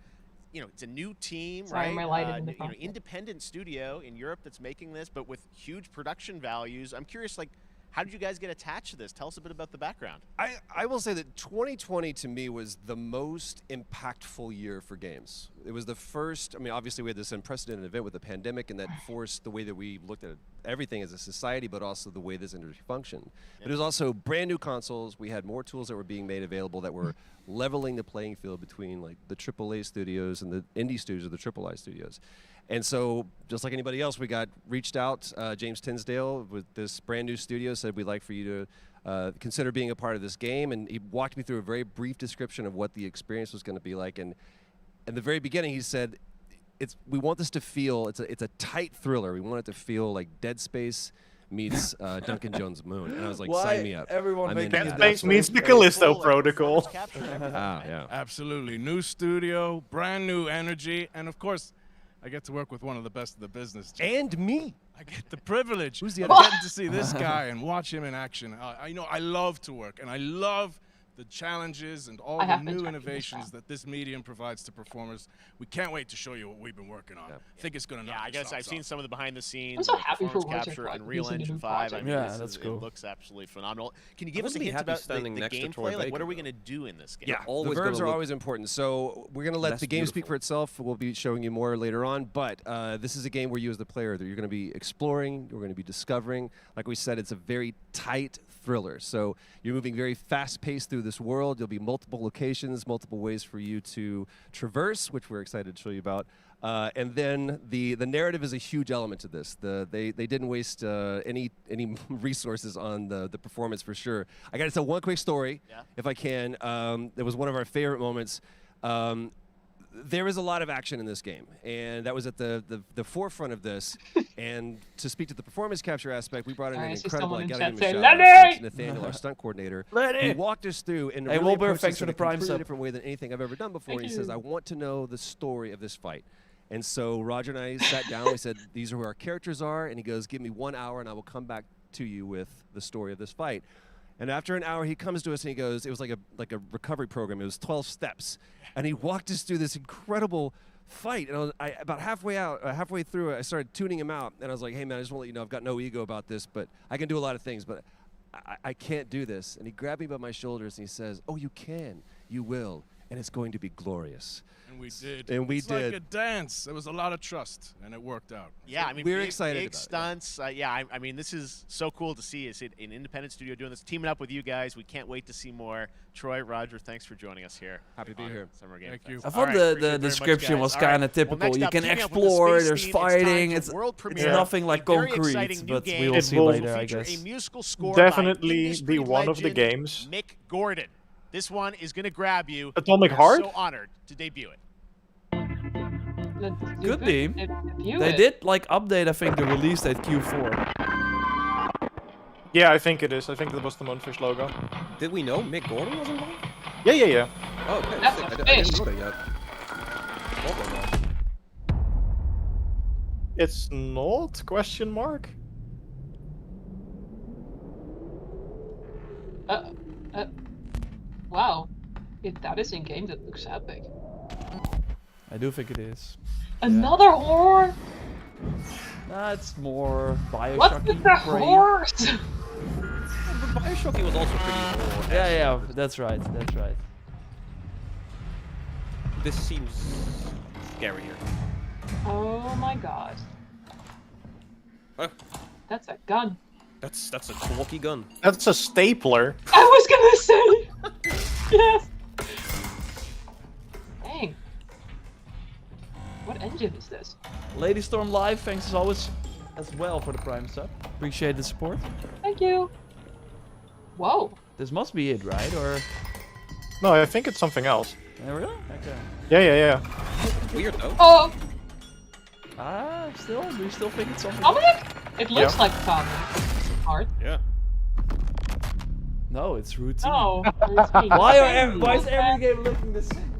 it's a new team, Sorry, right? my lighting in the front. Independent studio in Europe that's making this, but with huge production values. I'm curious, how did you guys get attached to this? Tell us a bit about the background. I will say that 2020 to me was the most impactful year for games. It was the first, obviously we had this unprecedented event with the pandemic, and that forced the way that we looked at everything as a society, but also the way this industry functioned. But it was also brand new consoles. We had more tools that were being made available that were leveling the playing field between the AAA studios and the indie studios or the AAA studios. And so, just like anybody else, we got reached out. James Tinsdale with this brand new studio said, we'd like for you to consider being a part of this game. And he walked me through a very brief description of what the experience was going to be like. And in the very beginning, he said, we want this to feel, it's a tight thriller. We want it to feel like Dead Space meets Duncan Jones' Moon. And I was like, sign me up. Everyone making Dead Space meets the Callisto Protocol. Yeah. Absolutely. New studio, brand new energy, and of course, I get to work with one of the best of the business. And me. I get the privilege Who's the of other? getting to see this guy and watch him in action. I love to work, and I love the challenges and all I the have been new tracking this innovations down. that this medium provides to performers. We can't wait to show you what we've been working on. I think it's going to knock I your guess socks I've seen off. some of the behind the scenes. I'm so happy for performance Roger capture, Clark Unreal using the Engine new 5. project. Yeah, that's cool. It looks absolutely phenomenal. Can you give I us a wouldn't be hint happy about standing the next to Troy gameplay? What Baker, are we though. going to do in this game? Yeah, always the verbs gonna are look always important. So we're going to let less the game speak beautiful. for itself. We'll be showing you more later on. But this is a game where you as the player, that you're going to be exploring, you're going to be discovering. Like we said, it's a very tight thriller. So you're moving very fast-paced through this world. There'll be multiple locations, multiple ways for you to traverse, which we're excited to show you about. And then the narrative is a huge element to this. They didn't waste any resources on the performance for sure. I got to tell one quick story, if I can. It was one of our favorite moments. there is a lot of action in this game, and that was at the forefront of this. And to speak to the performance capture aspect, we brought in an incredible, I gotta give him a shout out, that's Nathaniel, our stunt coordinator. He walked us through in a really approached this in a completely different way than anything I've ever done before. And he says, I want to know the story of this fight. And so Roger and I sat down, we said, these are who our characters are, and he goes, give me 1 hour and I will come back to you with the story of this fight. And after an hour, he comes to us and he goes, it was like a recovery program. It was 12 steps. And he walked us through this incredible fight. And about halfway through it, I started tuning him out. And I was like, hey, man, I just want to let you know I've got no ego about this, but I can do a lot of things, but I can't do this. And he grabbed me by my shoulders and he says, oh, you can. You will. And it's going to be glorious. And we did. And we it's did. Like a dance. There was a lot of trust, and it worked out. Yeah, I mean, we're excited big about stunts. Yeah, I mean, this is so cool to see. It's an independent studio doing this, teaming up with you guys. We can't wait to see more. Troy, Roger, thanks for joining us here. Happy to be here. Summer Game Thank Fest. you. I thought the description was kind of typical. You can explore, there's fighting, it's nothing like concrete, but we will see later, I guess. A musical score Definitely be one of the games. Mick Gordon. This one is going to grab you. Atomic We're Heart? so honored to debut it. Could be. They did like update, I think, the release date Q4. Yeah, I think it is. I think that was the Moonfish logo. Did we know Mick Gordon was involved? Yeah. Oh, okay. That's sick. a I didn't fish. know that yet. Well done, It's not? Question mark? Wow. If that is in game, that looks epic. I do think it is. Another horn? Nah, it's more Bioshock. What's with the horse? But Bioshock was also pretty horror. Yeah, that's right. This seems scarier. Oh my god. Huh? That's a gun. That's a talkie gun. That's a stapler. I was gonna say! Yes! Dang. What engine is this? Lady Storm Live, thanks as always as well for the Prime sub. Appreciate the support. Thank you. Whoa. This must be it, right? Or No, I think it's something else. yeah, really? Okay. Yeah. Weird though. Oh! Do you still think it's something? Dominic? It looks Yeah. like Dominic. Hard. Yeah. No, it's routine. No. routine. Why is every game looking the same?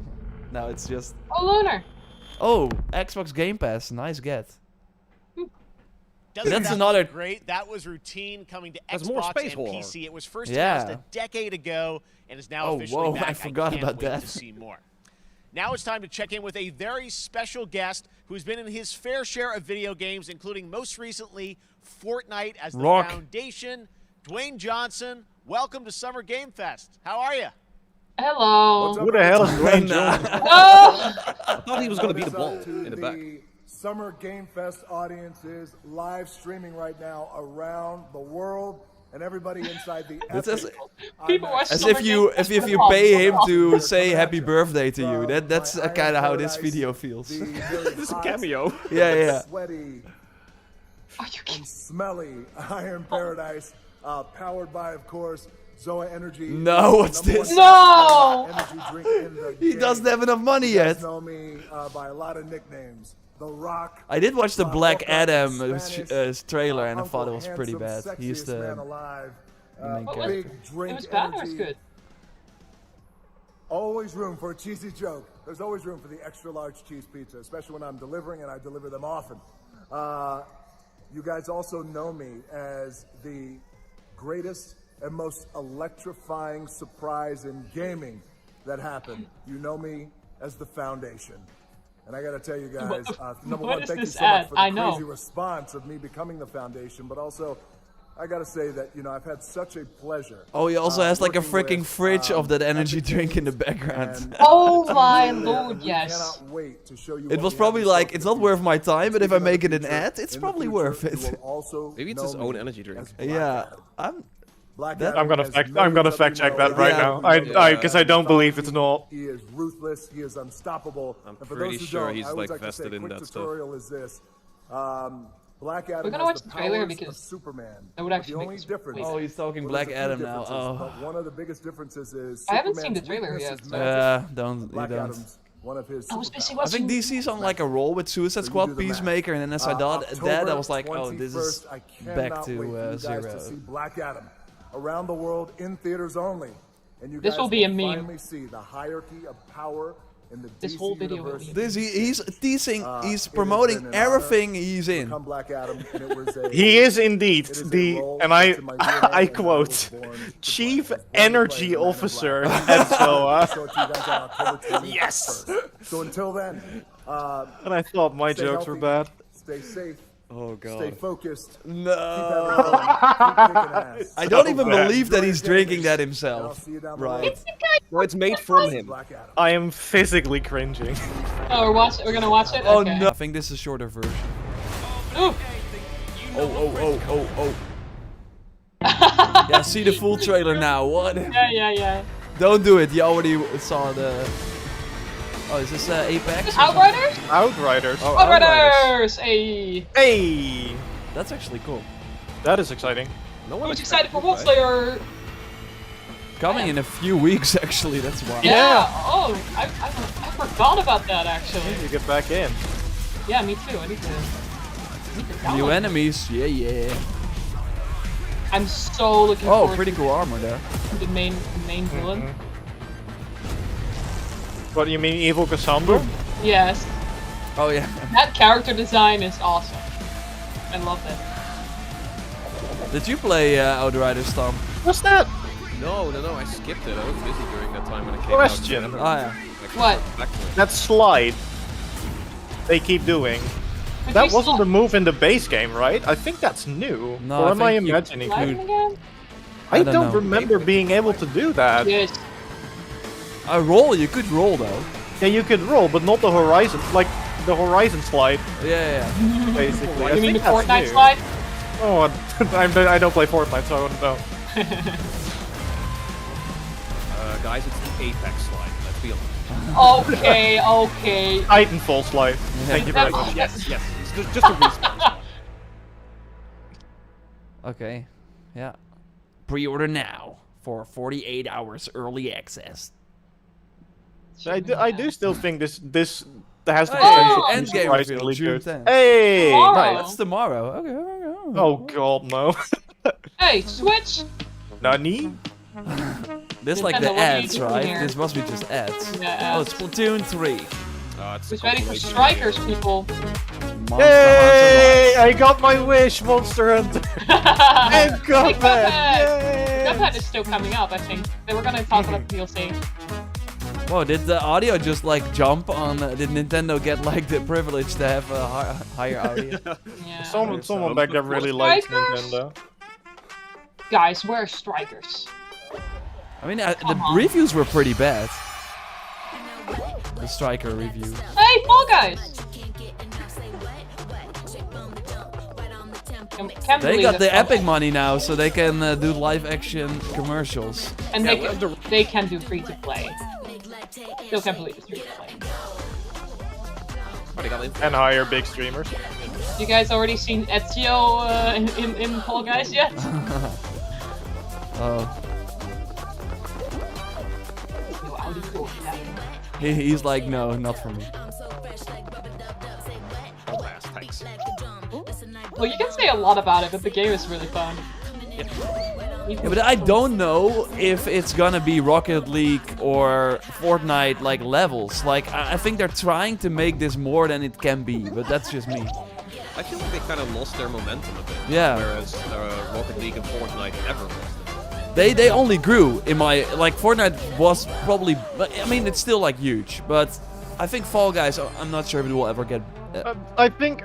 No, it's just. Oh, Lunar. Oh, Xbox Game Pass. Nice get. Doesn't That's that another- look great. That was routine coming to That's Xbox more space and horror. PC. It was first Yeah. announced a decade ago and is now Oh, officially whoa, back. I forgot can't about wait that. to see more. Now it's time to check in with a very special guest who's been in his fair share of video games, including most recently Fortnite as the Rock. foundation. Dwayne Johnson, welcome to Summer Game Fest. How are you? Hello. Who the hell is Dwayne Johnson? Oh! I thought he was going to be the ball To in the back. Summer Game Fest audiences live streaming right now around the world and everybody inside the It's as, People watch as Summer if you Game Fest if you from pay him home. to say happy birthday to you. That's kind of how this video feels. This is a cameo. Yeah. Sweaty Are you kidding? and smelly Iron Paradise, powered by, of course, Zoa Energy. No, what's Number this? one No! energy drink in the He game. doesn't have enough money You guys yet. know me by a lot of nicknames. The Rock. I did watch the Black Hawkeye, Adam Spanish, trailer and I Uncle thought it was pretty Handsome, bad. He used sexiest man to. alive. main What character. was, Big drink it was bad or it was energy. good? Always room for a cheesy joke. There's always room for the extra large cheese pizza, especially when I'm delivering, and I deliver them often. You guys also know me as the greatest and most electrifying surprise in gaming that happened. You know me as the Foundation. And I gotta tell you guys, number What one, is thank you this so much ad? for the I know. crazy response of me becoming the Foundation, but also, I gotta say that, I've had such a pleasure. Oh, he also has like a working freaking with, fridge of that energy Epic drink in the Games background. and Oh my and lord, we yes. cannot wait to show you It what was we probably have in store like, for it's the not worth future. my time, but if I Speaking of make the it an future, ad, it's in the probably future, worth you it. will also Maybe it's know his me own energy drink. as Black Yeah, Adam. Black That- Adam I'm gonna has fact millions of check you that know, right Yeah. now. Because I don't believe it's not. He is ruthless. He is unstoppable. I'm And for pretty those who sure don't, he's, I always like, to say, vested in quick that stuff. tutorial is this. Black Adam We're gonna has watch the the trailer powers because of Superman. that would But actually the make only us difference. wait. Oh, he's talking well, there's Black a few Adam now. differences, Oh. But one of the biggest differences is I haven't seen the Superman's trailer weakness yet, is so- magic. Don't, you Black don't. Adam's one of his I was busy superpowers. I think watching. DC's on like a roll with Suicide So you Squad, do the math. Peacemaker, and then as I thought that, I was like, October oh, this is 21st, I back cannot wait for to you guys Zero. to see Black Adam around the world in theaters only. And you This guys will be a meme. finally see the hierarchy of power in the This DC whole video will universe. be. This he's teasing, It he's has promoting been an honor everything he's to in. become Black Adam, and it was a, He is indeed it is a the, role and that's in my DNA, I and I quote, was born to play. Chief I was born to play Energy the Man in Officer Black. at SOA. Show it to you guys on October 21st. Yes! So until then, And I thought my stay jokes were healthy, bad. Stay safe. Oh Stay god. focused. No. Keep having fun. Keep kicking ass. I don't even bad. believe that he's drinking that And I'll himself. see you down the Right. road. No, it's made from him. Black Adam. I am physically cringing. Oh, we're gonna watch it. Oh Okay. no. I think this is a shorter version. Ooh. Oh. Yeah, see the full trailer now. What? Yeah. Don't do it. You already saw the. Oh, is this Apex? Outriders? Outriders. Oh, Outriders! Hey! Hey! That's actually cool. That is exciting. No one Who's excited for Wolf Slayer? Coming in a few weeks, actually. That's wild. Yeah! Oh, I forgot about that actually. You get back in. Yeah, me too. I need to New download it. enemies. Yeah. I'm so looking Oh, forward pretty cool armor there. to the main villain. What, you mean Evil Cassandra? Yes. Oh yeah. That character design is awesome. I love it. Did you play Outriders, Tom? What's that? No, I skipped it. I was busy during that time when it came Question. out. Oh yeah. What? That slide they keep doing. Could That you wasn't stop the move in the base game, right? I think that's new. No, or I am I think you imagining? sliding again? I don't don't know. remember being able to do that. Yes. A roll, you could roll though. Yeah, you could roll, but not the horizon, like the horizon slide, Yeah. basically. I You mean the think that's Fortnite new. slide? Oh, I don't play Fortnite, so I wouldn't know. Guys, it's the Apex slide. Let's be honest. Okay. Titanfall slide. Thank you very much. Yes. It's just a respawn slide. Okay. Yeah. Pre-order now for 48 hours early access. I do still think this has the Hey, potential to be Endgame surprisingly reveal, June good. 10th. Hey, Tomorrow. nice. That's tomorrow. Okay. Oh god, no. Hey, Switch! Nani? This like Nintendo, the what are you ads, doing right? here? This must be just ads. Yeah, Oh, it's Splatoon 3. It's Who's a ready for compilation strikers, video. people? Monster Yay! I got my wish, Monster Hunter. And Cuphead! Yay! Cuphead is still coming up, I think. They were gonna talk about the DLC. Hunter. Whoa, did the audio just like jump on? Did Nintendo get like the privilege to have a higher audio? Yeah. Someone back there really likes Strikers? Nintendo. Guys, where are strikers? I mean, the reviews were pretty bad. The Striker review. Hey, Fall Guys! Can't They believe got the that's Epic money now, so they can do live action commercials. And they can do free to play. Still can't believe it's free to play. And hire big streamers. You guys already seen Ezio in Fall Guys yet? Oh. He's like, no, not for me. Well, you can say a lot about it, but the game is really fun. Yeah, but I don't know if it's gonna be Rocket League or Fortnite like levels. Like, I think they're trying to make this more than it can be, but that's just me. I feel like they kind of lost their momentum a bit. Yeah. Whereas Rocket League and Fortnite never lost it. They only grew in my like Fortnite was probably, I mean it's still like huge, but I think Fall Guys, I'm not sure if it will ever get. I think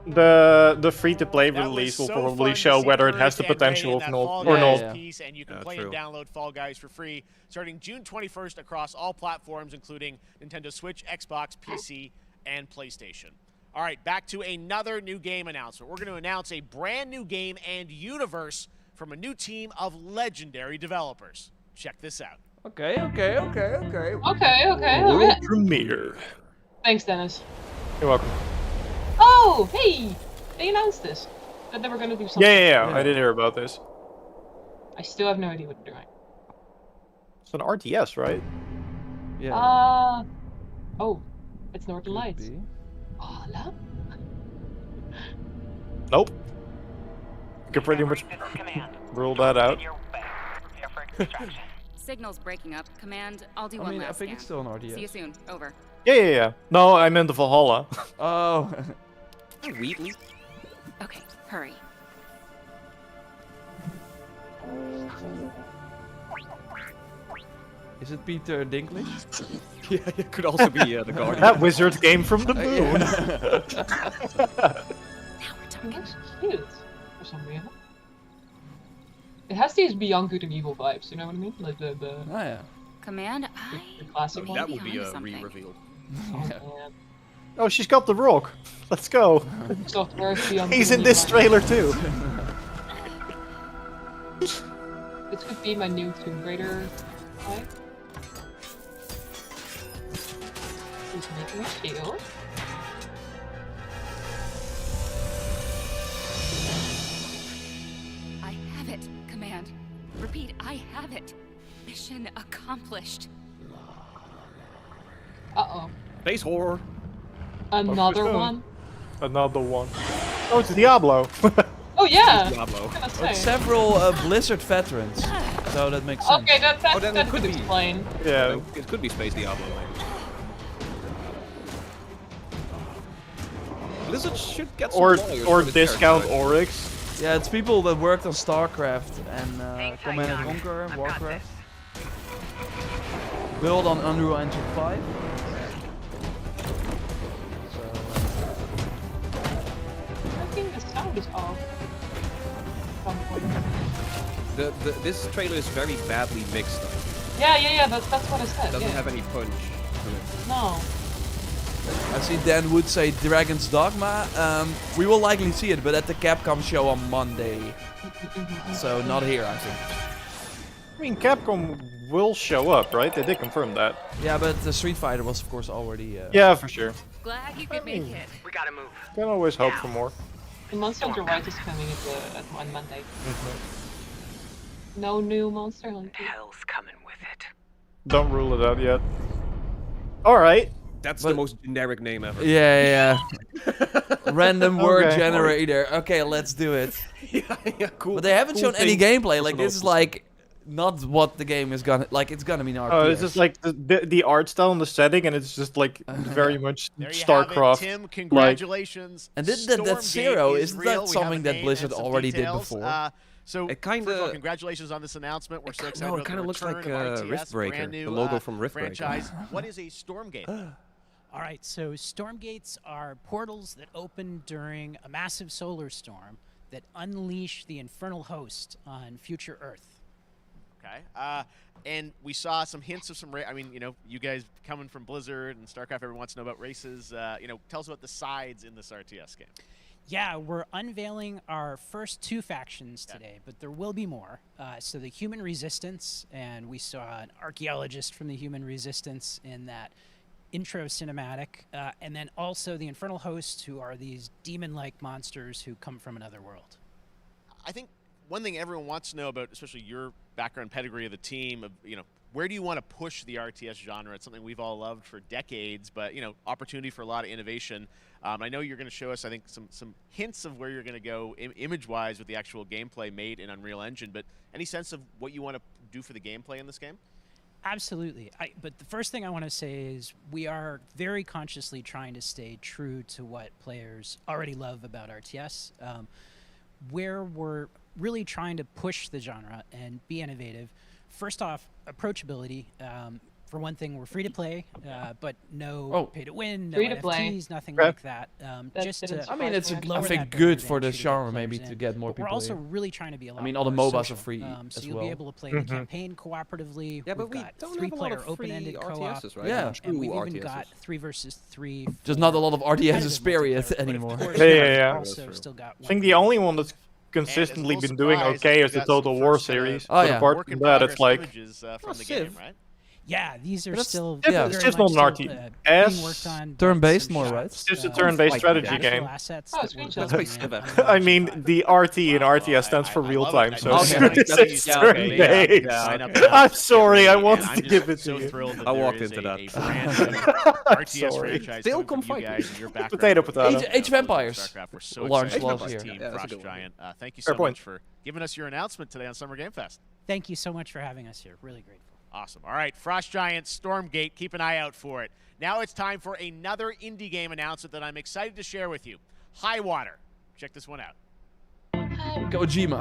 the free-to-play release will probably show whether it has the potential of not or not. And you can play and download Fall Guys for free starting June 21st across all platforms, including Nintendo Switch, Xbox, PC, and PlayStation. All right, back to another new game announcement. We're going to announce a brand new game and universe from a new team of legendary developers. Check this out. Okay. Okay. World premiere. Thanks, Dennis. You're welcome. Oh, hey! They announced this. That they were gonna do something. Yeah. I did hear about this. I still have no idea what they're doing. It's an RTS, right? Yeah. Oh, it's Northern Lights. Be. Oh, no. Nope. You can pretty much rule that out. Signal's breaking up. Command, I'll do one last I think scan. it's still an RTS. See you soon. Over. Yeah. No, I meant the Valhalla. Oh. Wheatley. Okay, hurry. Is it Peter Dinklage? Yeah, it could also be the Guardian. That wizard came from the moon. Now we're talking. That's cute for some reason. It has these Beyond Good and Evil vibes, you know what I mean? Like the Oh yeah. Command, the classic one. That would be onto a something. re-reveal. Oh, man. Oh, she's got the rock. Let's go. Software's Beyond He's Good in and this Evil. trailer too. This could be my new Tomb Raider vibe. He's making a shield. I have it, Command. Repeat, I have it. Mission accomplished. Uh-oh. Space horror. Another one? Another one. Oh, it's Diablo. Oh yeah! Diablo. I was gonna It's say. several Blizzard veterans, so that makes sense. Okay, that then that it could could be. explain. Yeah. It could be Space Diablo. Blizzard should get some lawyers Or for this discount character. Oryx. Yeah, it's people that worked on StarCraft and Command and Conquer and Warcraft. Built on Unreal Engine 5. I think the sound is off. Some point. This trailer is very badly mixed. Yeah, that's what I said. It doesn't yeah. have any punch to it. No. I see Dan Wood say Dragon's Dogma. We will likely see it, but at the Capcom show on Monday. So not here, I think. I mean, Capcom will show up, right? They did confirm that. Yeah, but the Street Fighter was of course already. Yeah, for sure. Glad you could make it. We gotta move. Can always hope for more. The Monster Hunter White is coming on Monday. No new Monster Hunter. Hell's coming with it. Don't rule it out yet. Alright. That's the most generic name ever. Yeah. Random word Okay. generator. Okay, let's do it. yeah, cool. But they haven't cool shown any thing. gameplay. Like this is like not what the game is gonna like. It's gonna be an RPG. Oh, it's just like the art style and the setting, and it's just like very much There you StarCraft. have it, Tim. Congratulations. And did that Stormgate Zero? is Isn't real. that We have a something that name Blizzard and some already did details. before? So, It kinda- first of all, congratulations on this announcement. We're so excited No, it about kinda the looks return like of RTS, Riftbreaker, brand new, the logo from Riftbreaker. franchise. What is a Stormgate? All right, so Stormgates are portals that open during a massive solar storm that unleash the infernal host on future Earth. Okay. And we saw some hints of some. I mean, you know, you guys coming from Blizzard and StarCraft, everyone wants to know about races. You know, tell us about the sides in this RTS game. Yeah, we're unveiling our first 2 factions today, but there will be more. So the Human Resistance, and we saw an archaeologist from the Human Resistance in that intro cinematic, and then also the Infernal Hosts, who are these demon-like monsters who come from another world. I think one thing everyone wants to know about, especially your background pedigree of the team, of where do you want to push the RTS genre? It's something we've all loved for decades, but opportunity for a lot of innovation. I know you're going to show us, I think, some hints of where you're going to go image-wise with the actual gameplay made in Unreal Engine. But any sense of what you want to do for the gameplay in this game? Absolutely. But the first thing I want to say is we are very consciously trying to stay true to what players already love about RTS. Where we're really trying to push the genre and be innovative. First off, approachability. For one thing, we're free to play, but no pay to win, no Free to play. NFTs, nothing Okay. like that. Just to I mean, it's lower I think that good barrier for to the entry to get genre maybe players to in. get more But people. We're also here. really trying to be a lot I mean, all the more MOBAs social. are free So as you'll well. be able to play the campaign cooperatively. Yeah, but We've we got don't have a lot 3-player of free open-ended co-op. RTSs, right? Yeah. And True we've even RTSs. got 3 versus 3. Just not a lot of RTSs competitive period multiplayer, but of anymore. course, Yeah. also still got I think the only one that's consistently little been doing surprise, okay we is the got some Total War first, series. Oh, but yeah. apart work from in that, progress it's like images from the Civ. game, right? Yeah, these are But that's- still yeah. It's very just much not still, an being worked on. Turn-based some more, shots, right? It's just a turn-based strategy visual game. assets Oh, that we're screenshots. building in I mean, the RT in RTS stands for real time, so Okay, as soon as okay, it's yeah, turn-based. yeah, okay. I'm sorry, I And wanted I'm to just give it to so you. thrilled that I there walked is into a that. brand new RTS Sorry. franchise Still coming from you conflicted. guys and your background. Potato, with potato. the Age of Empires. StarCraft. We're so Large excited love about this here. team, Yeah, that's a Frost good one. Giant. Thank you Fair so point. much for giving us your announcement today on Summer Game Fest. Thank you so much for having us here. Really grateful. Awesome. All right, Frost Giant, Stormgate, keep an eye out for it. Now it's time for another indie game announcement that I'm excited to share with you. High Water. Check this one out. Kojima.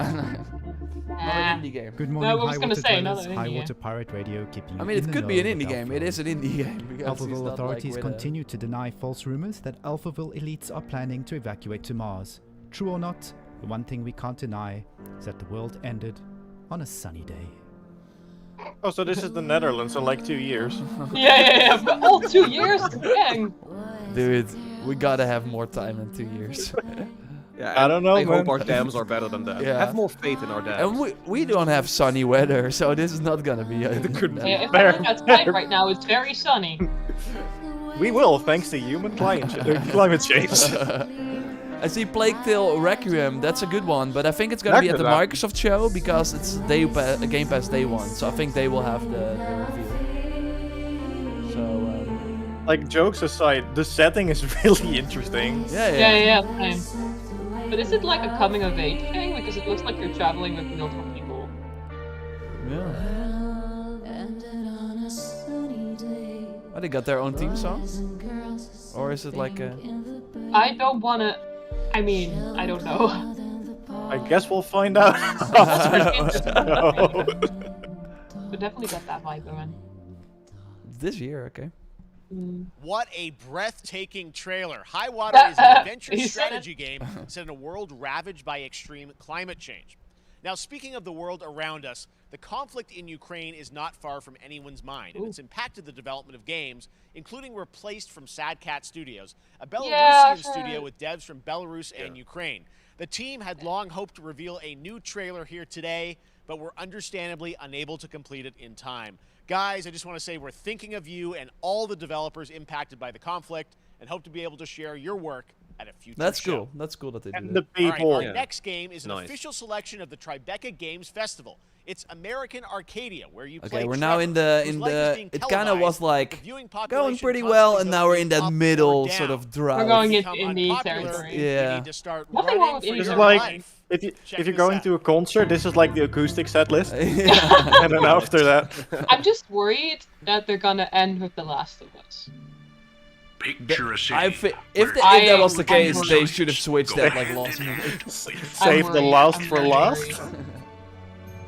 Not an indie game. Good No, morning, I was High gonna Water say, not dwellers. an indie High game. Water Pirate Radio keeping you I mean, in it the could be an know indie with game. It is an indie game. Because he's Alphaville not authorities like with continue to deny false rumors that Alphaville elites are planning to evacuate to Mars. True or not, the one thing we can't deny is that the world ended on a sunny day. Oh, so this is the Netherlands in like 2 years. Yeah. But all 2 years? Dang. Dude, we gotta have more time than 2 years. Yeah, I don't know, I hope man. our dams are better than that. Yeah. Have more faith in our dams. And we don't have sunny weather, so this is not gonna be. Yeah, if I look outside right now, it's very sunny. We will, thanks to human climate change. I see Plague Tale Requiem. That's a good one, but I think it's gonna be at the Ragnarok. Microsoft show because it's Game Pass Day 1. So I think they will have the reveal. So. Like, jokes aside, the setting is really interesting. Yeah, same. But is it like a coming of age thing? Because it looks like you're traveling with multiple people. Oh, they got their own theme song? Or is it like a... I don't wanna... I mean, I don't know. I guess we'll find out after this show. But definitely got that vibe going. This year, okay. What a breathtaking trailer. High Water is an adventure You said strategy game set in a world ravaged by extreme climate change. Now, speaking of the world around us, the conflict in Ukraine is not far from anyone's mind, and it's impacted the development of games, including Replaced from Sad Cat Studios, a Belarusian studio with devs from Belarus and Ukraine. The team had long hoped to reveal a new trailer here today, but were understandably unable to complete it in time. Guys, I just want to say we're thinking of you and all the developers impacted by the conflict, and hope to be able to share your work at a future That's show. cool. That's cool that they do And that. the people. All right, our next game is an Nice. official selection of the Tribeca Games Festival. It's American Arcadia, where you play Okay, we're Trevor, now in the whose life is being it kind of televised, was the like viewing going population pretty well, and now we're in that constantly goes middle up or sort down. of drought. We're going Become into indie unpopular, territory. you Yeah. need to start Nothing running wrong with for indie This is your like, life. if Check you're this going out. to a concert, this is like the acoustic set list. Yeah. And then after that. I'm just worried that they're gonna end with The Last of Us. Picture a city. if I that was the am case, they worried. should have switched that like last minute. Save the worried. last I'm for very last. worried.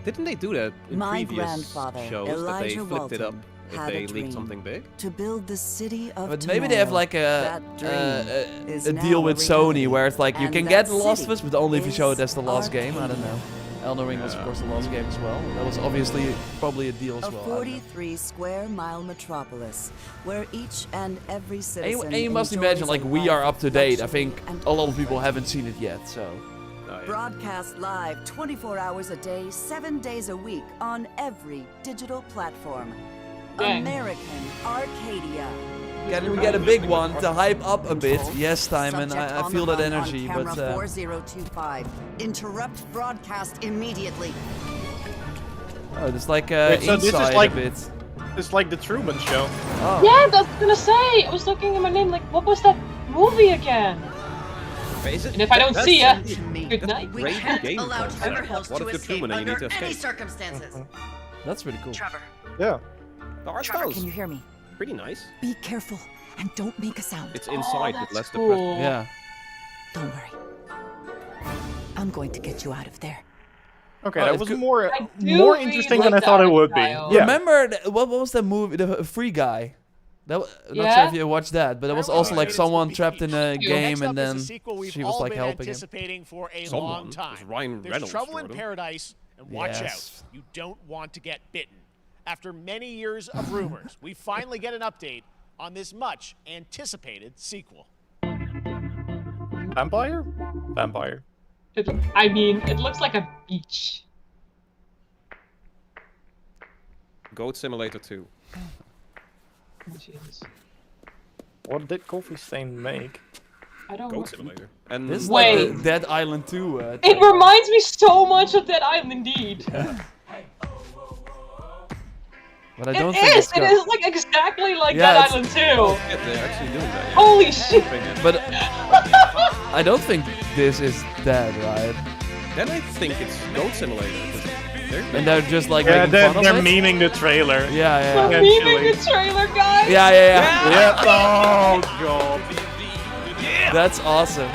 Didn't they do that in My previous grandfather, shows that they Elijah flipped it up Walton, if had a they leaked dream something big? to build the city of But maybe they have tomorrow. like a That dream is a now deal with reality, Sony where it's like you and can that get The Last of city Us, but only if you show it as the is last game. I don't Arcadia. know. Elden Ring was of course the last game as well. That was obviously probably a deal as A well. I don't know. 43-square-mile metropolis where each and every citizen And you must enjoys imagine, a like, we life are of up to date. I luxury think and a lot of people opportunity. haven't seen it yet, so. Broadcast live 24 hours a day, 7 days a week on every digital platform. Dang. American Arcadia. Can we get a big one to hype up a bit? Yes, Timon, Subject I on feel the that run on energy, camera but 4025. Interrupt broadcast immediately. oh, it's like Wait, so this is inside like- a bit. It's like the Truman Show. Oh. Yeah, that's what I was gonna say. I was looking at my name like, what was that movie again? And if I don't see ya, good night. We Great can't game allow concept. Trevor Hills What to if you're escape Truman and you need under to any escape? circumstances. That's pretty cool. Trevor, Yeah. The art Trevor, style's can you hear me? pretty nice. Be careful and don't make a sound. It's inside with that's less cool. depressing. Yeah. Don't worry. I'm going to get you out of there. Okay, Oh, that it's was good. more I do more really interesting like than I the thought it art would be. style. Yeah. Remember, what was that movie, The Free Guy? That, I'm not sure Yeah? if you watched that, but it was Well, also like it's someone be trapped in a huge. game Next and up then is a sequel we've she was all like been helping him. anticipating for a Someone. long It time. was Ryan There's Reynolds trouble wrote in him. paradise, and watch Yes. out. You don't want to get bitten. After many years of rumors, we finally get an update on this much anticipated sequel. Vampire? Vampire. I mean, it looks like a beach. Goat Simulator 2. Oh, Jesus. What did Coffee Stain make? I don't Goat know. Simulator. And This is Wait. like the Dead Island 2. It reminds me so much of Dead Island, indeed. But I It don't think is! it's It got- is like exactly like Yeah, Dead it's- Island 2! Yeah, they're actually doing that. Yeah. Holy shit! But I don't think this is Dead, right? Then I think it's Goat Simulator. And they're just like Yeah, making they're fun of it? memeing the trailer. Yeah, We're yeah. memeing the trailer, guys! Yeah. Yeah. Oh god. That's awesome.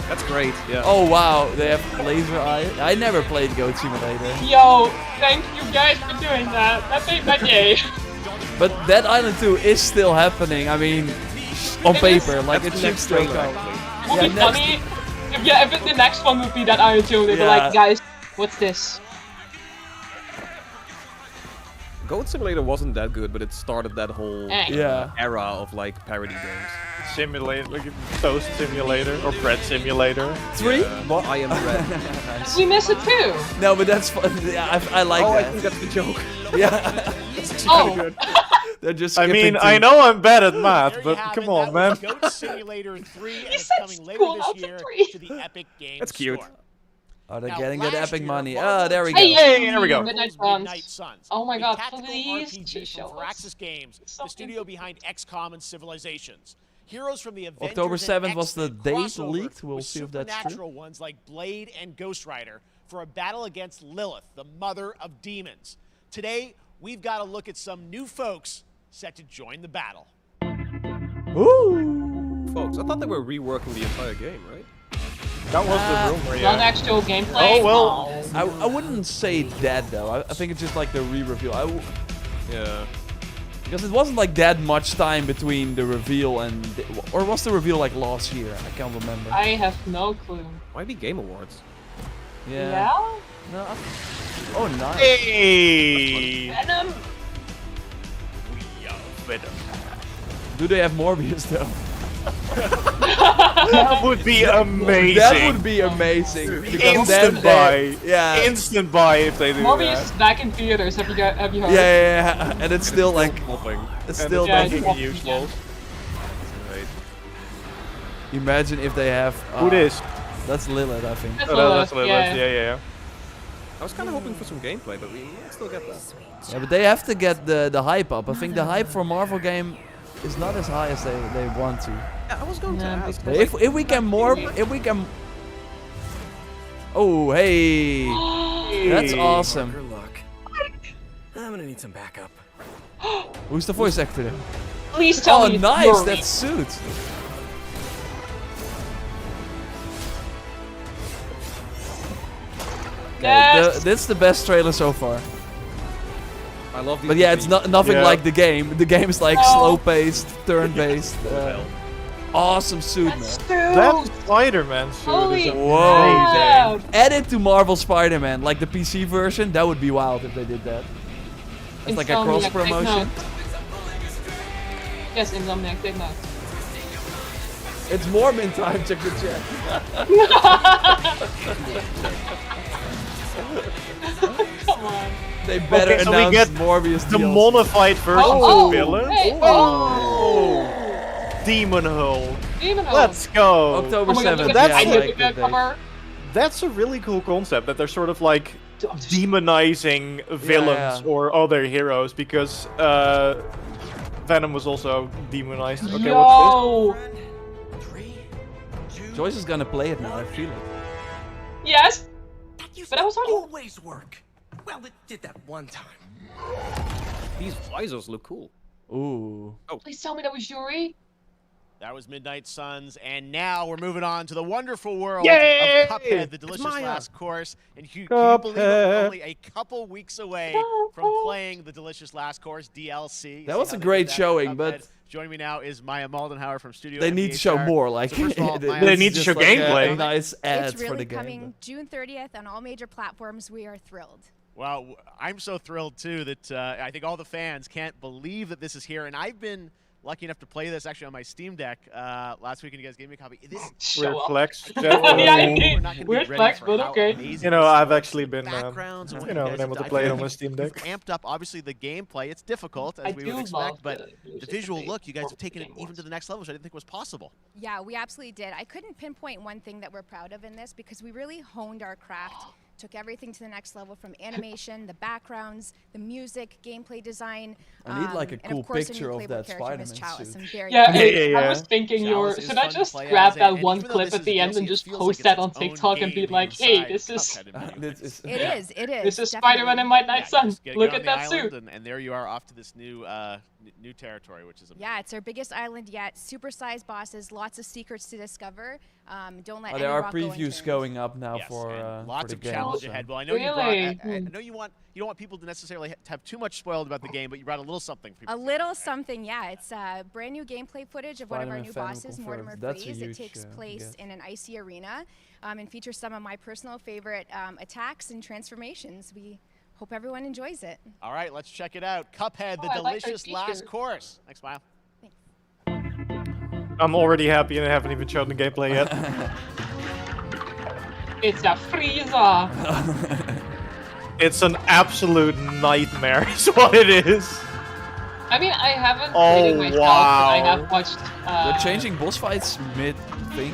That's great. Yeah. Oh wow, they have laser eye. I never played Goat Simulator. Yo, thank you guys for doing that. That made my day. But Dead Island 2 is still happening. I mean, on paper, like it That's the should next still trailer, come. Would Yeah, be next- funny if the next one would be Dead Island 2. They'd be Yeah. like, guys, what's this? Goat Simulator wasn't that good, but it started that whole Yeah. era of like parody games. Simulator, like Toast Simulator or Bread Simulator. 3? What? I am red. Nice. We miss it too. No, but that's fun. Yeah, I like Oh, I that. think that's the joke. Yeah. Oh. They're just I skipping mean, to- I know I'm bad at math, There you but have come it. on, That man. was Goat Simulator 3, and it's said coming later school this out year for 3. to the Epic Games That's cute. Store. Oh, they're Now, getting that last epic year, money. Marvel Oh, there we go. Hey, There we go. Midnight Midnight Suns. Suns. Oh my a god, tactical please RPG just show from us. Firaxis Games, the Something. studio behind XCOM and Civilizations. Heroes from the Avengers October and 7th was the X-Men date crossover leaked. We'll with see if that's true. supernatural ones like Blade and Ghost Rider for a battle against Lilith, the mother of demons. Today, we've got to look at some new folks set to join the battle. Ooh. Folks, I thought they were reworking the entire game, right? That was the rumor, yeah. Non-actual gameplay. Oh, well. I wouldn't say that though. I think it's just like the re-reveal. Yeah. Because it wasn't like that much time between the reveal and... or was the reveal like last year? I can't remember. I have no clue. Might be Game Awards. Yeah. No, oh, nice. Hey! Venom. We are Venom. Do they have Morbius though? That would be amazing. That would be amazing. Because then Instant buy. yeah. Instant buy if they do Morbius that. is back in theaters. Have you heard? Yeah. And it's still like... It's And still it's Yeah, making it's a huge popping, yeah. loss. Right. Imagine if they have... Who this? That's Lilith, I think. That's Oh, Lilith, that's Lilith. yeah. Yeah. I was kind of hoping for some gameplay, but we might still get that. Yeah, but they have to get the hype up. I think the hype for Marvel game is not as high as they want to. Yeah, I was going to ask. But if we can more... If we can... Oh, hey! That's awesome. Good luck. I'm gonna need some backup. Who's the voice actor then? Please tell Oh, me it's nice! Yuri. That suit! Yes. That's the best trailer so far. I love these. But yeah, it's not nothing Yeah. like the game. The game is like No. slow-paced, turn-based. Awesome suit, man. That Spider-Man suit Holy is Whoa. amazing. Add it to Marvel Spider-Man, like the PC version. That would be wild if they did that. It's like a Insomniac, cross take promotion. note. Yes, Insomniac, take note. It's Mormon time, check the chat. Come on. They better Okay, so we announce get Morbius the DLC. modified version Oh, of the villain. hey, Demon Hole. Demon Hole. Let's go. October Oh my god, 7th. look at yeah, I I look like at that that date. cover. That's a really cool concept that they're sort of like demonizing villains yeah. or other heroes because Venom was also demonized. Okay, Yo! what's Joyce is gonna play it now, I feel it. Yes! But I was already... Always work. Well, it did that one time. These visors look cool. Ooh. Please tell me that was Yuri. That was Midnight Suns, and now we're moving on to the wonderful world Yay! of Cuphead, the delicious Maya. last course. And can you believe it? We're Cuphead. only a couple weeks away from playing the delicious last course DLC. You That see was how a they great did that showing, for but- Cuphead? Joining me now is Maya Moldenhauer from Studio They need to show MDHR. more, like, So first of all, they Maya, need to just show like gameplay. A nice ad It's for really the game. coming June 30th on all major platforms. We are thrilled. Well, I'm so thrilled too that I think all the fans can't believe that this is here, and I've been lucky enough to play this actually on my Steam Deck last weekend. You guys gave me a copy. This Weird flex. Yeah, indeed. Weird flex, but okay. You know, I've actually been, backgrounds and what you you know, guys been able have to done. play I it feel on my like Steam you've Deck. amped up, obviously, the gameplay. It's difficult, as we would expect, but the visual look, you guys have taken it even to the next level, which I didn't think was possible. Yeah, we absolutely did. I couldn't pinpoint one thing that we're proud of in this because we really honed our craft, took everything to the next level from animation, the backgrounds, the music, gameplay design. I need like a and cool of course, picture a new of playable that character, Miss Spider-Man Chalice. suit. I'm very I was thinking should I just grab that one clip at the end and just post that on TikTok and be like, hey, this is It is. This is Spider-Man and My Night Sun. Look at that suit. And there you are off to this new new territory, which is amazing. Yeah, it's our biggest island yet. Supersized bosses, lots of secrets to discover. Don't let There are any rock go previews unturned. going up now Yes, for and lots for the of game, challenge so. ahead. Well, I know you brought. I know you don't want people to necessarily have too much spoiled about the game, but you brought a little something for people. A little something, yeah. It's brand new gameplay footage of one of our Spider-Man new Phantom bosses, confirmed. Mortimer That's a Freeze. It huge, takes place guess. in an icy arena and features some of my personal favorite attacks and transformations. We hope everyone enjoys it. All right, let's check it out. Cuphead, the I like our delicious last t-shirt. course. Thanks, Smile. I'm already happy and I haven't even shown the gameplay yet. It's a freezer. It's an absolute nightmare, is what it is. I mean, I haven't played it myself, but I have watched. They're changing boss fights mid-thing?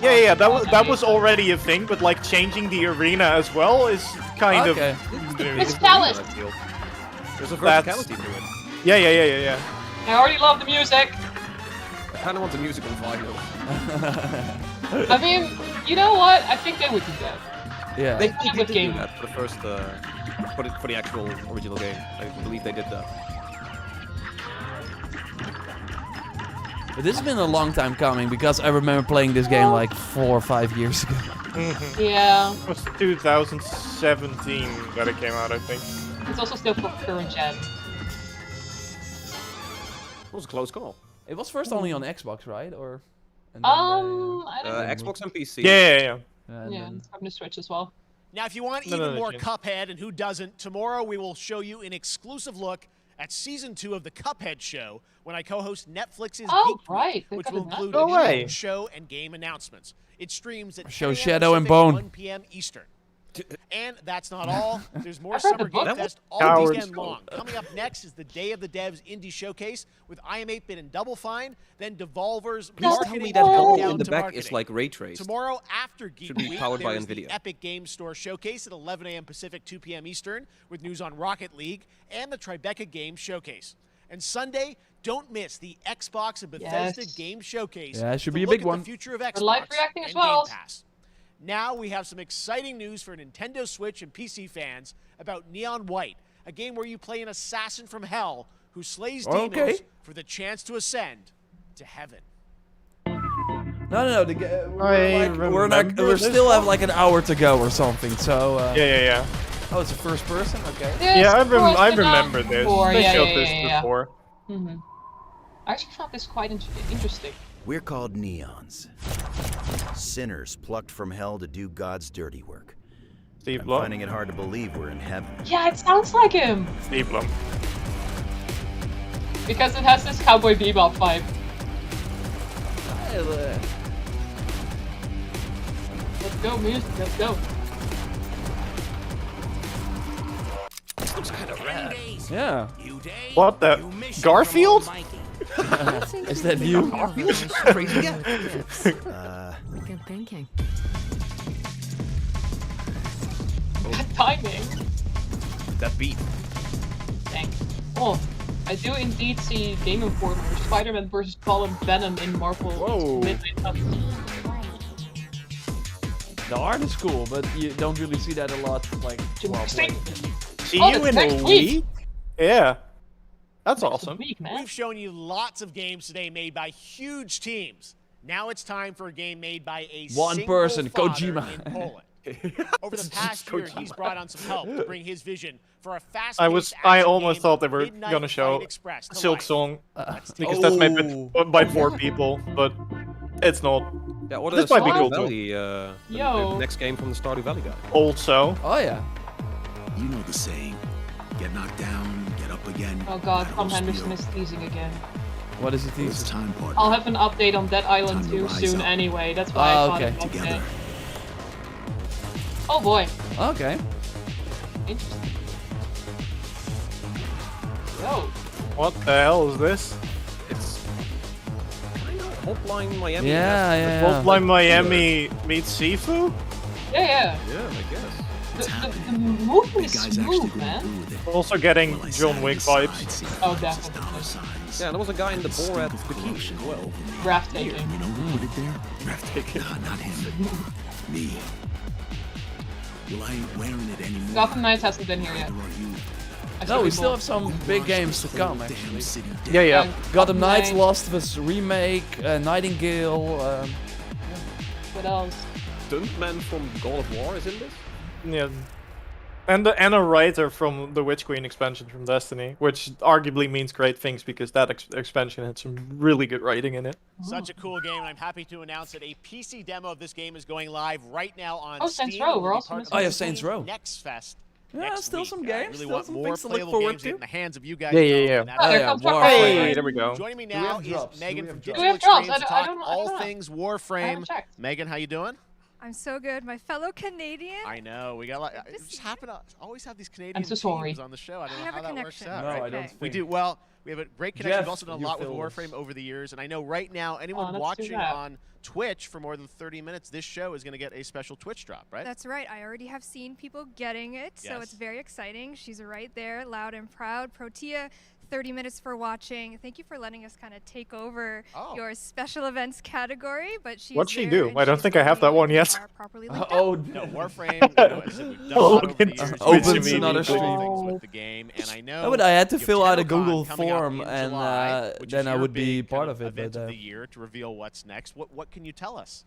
Yeah, that was already a thing, but like changing the arena as well is kind Okay. of. It's Palace. There's a That's- verticality to it. Yeah. I already love the music. I kind of want the music on vinyl. I mean, you know what? I think they would do that. Yeah. They Good did do game. that for the first, for the actual original game. I believe they did that. But this has been a long time coming because I remember playing this game like 4 or 5 years ago. Yeah. It was 2017 that it came out, I think. It's also still for current gen. It was a close call. It was first only on Xbox, right? Or and I don't know. Xbox and PC. Yeah. Yeah, it's coming to Switch as well. Now, if you want even more Cuphead, and who doesn't, tomorrow we will show you an exclusive look at Season 2 of the Cuphead Show when I co-host Netflix's Geek Week, which will include new show and game announcements. It streams at Show 10 Shadow and Pacific, Bone. 1 p.m. Eastern. And that's not all. There's more I've read Summer the Game book. Fest all Cowards. weekend long. Coming up next is the Day of the Devs Indie Showcase with I Am 8-Bit and Double Fine, then Devolver's Please tell Marketing me that helmet Countdown in the to back Marketing. is like ray traced. Tomorrow after Geek Should be Week, powered by there's the NVIDIA. Epic Games Store Showcase at 11 a.m. Pacific, 2 p.m. Eastern, with news on Rocket League and the Tribeca Games Showcase. And Sunday, don't miss the Xbox and Bethesda Game Showcase. Yeah, it should to be a look big at one. The future of We're Xbox live reacting as and well. Game Pass. Now we have some exciting news for Nintendo Switch and PC fans about Neon White, a game where you play an assassin from hell who slays demons for the chance to ascend to heaven. No. We still have like an hour to go or something. So. Yeah. Oh, it's a first person. Okay. Yeah, I remember this. They Yeah, showed yeah, this yeah. before. Mm-hmm. I actually found this quite interesting. We're called Neons. Sinners plucked from hell to do God's dirty work. Steve I'm Blum. finding it hard to believe we're in heaven. Yeah, it sounds like him. Steve Blum. Because it has this Cowboy Bebop vibe. Let's go, music. Let's go. This looks kind of rad. Yeah. What the? Garfield? Is that you? Crazy guy. Good thinking. Good timing. That beat. Thanks. Oh, I do indeed see Game Informer, Spider-Man vs. Colin Venom in Marvel Midnight Suns. The art is cool, but you don't really see that a lot. Like, while playing. See Oh, you that's in next a week. week? Yeah. That's awesome. We've shown you lots of games today made by huge teams. Now it's time for a game made by a One single person, father Kojima. in Poland. Over the past year, he's brought on some help to bring his vision for a fast. I almost thought they were gonna show Silk Song because that's made by 4 people, but it's not. Yeah, or This the might be cool Stardew too. Valley, Yo. the next game from the Stardew Valley guy. Also. Oh yeah. You know the saying, get knocked down, get up again. Oh god, Tom battle Henderson steel. is teasing again. What is it? It's time, partner. I'll have an update on Dead Island 2 soon anyway. That's why I thought okay. about it. Oh boy. Okay. Interesting. Yo. What the hell is this? It's kind of Hotline Miami. Yeah. Hotline Miami meets Sifu? Yeah. Yeah, I guess. The movement is smooth, man. Also getting John Wick vibes. Oh, definitely. Yeah, there was a guy in the Borat bikini as well. Breathtaking. You know who put it there? Breathtaking. Not him. Me. Well, I ain't wearing it anymore. Gotham Knights hasn't been here yet. No, we still have some big games to come, actually. Yeah. Gotham Knights, Last of Us Remake, Nightingale. What else? Stuntman from God of War is in this? Yeah. And a writer from the Witch Queen expansion from Destiny, which arguably means great things because that expansion had some really good writing in it. Such a cool game, and I'm happy to announce that a PC demo of this game is going live right now on Saints Steam. Row, we're also missing. Oh yeah, Saints Row. Next Fest. Yeah, still some games. I really Still want some more things to look playable forward games to. in the hands of you guys. Yeah. Warframe. There we go. Joining me we now have is drops? Megan Do we from have Digital drops? We have Extremes to drops. I talk don't know. all things I Warframe. haven't checked. Megan, how you doing? I'm so good, my fellow Canadian. I know we got. I just happen to always have these Canadian I'm so sorry. teams on the show. I don't We know have how a that works connection. out. No, right? I don't think. We do well. We have a great connection. Jeff, We've also done a you lot with feel Warframe over the years, and I know right now anyone let's do watching that. on Twitch for more than 30 minutes, this show is going to get a special Twitch drop, right? That's right. I already have seen people getting it, so Yes. it's very exciting. She's right there, loud and proud. Protea, 30 minutes for watching. Thank you for letting us kind of take over your special events category. But she's What'd she there do? and I don't she's think I have that one yet. are properly linked Oh, up. No, Warframe. You know, as I said, we've done a lot over the years. Opens We've another done stream. things with the game, and I know. No, but I had to you have fill out a TennoCon Google coming up form, in and July, which is then I your would be big part kind of it. event But of the year to reveal what's next. What can you tell us?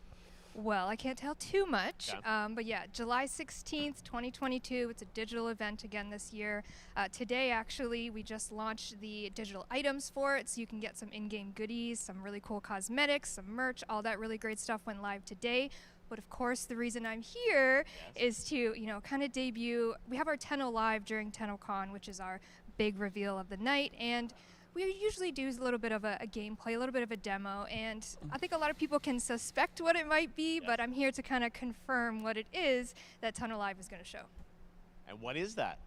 Well, I can't tell too much, Okay. but yeah, July 16th, 2022. It's a digital event again this year. Today, actually, we just launched the digital items for it, so you can get some in-game goodies, some really cool cosmetics, some merch, all that really great stuff went live today. But of course, the reason I'm here is to, kind of debut. We have our Tenno Live during TennoCon, which is our big reveal of the night, and we usually do a little bit of a gameplay, a little bit of a demo, and I think a lot of people can suspect what it might be, but I'm here to kind of confirm what it is that Tenno Live is going to show. And what is that?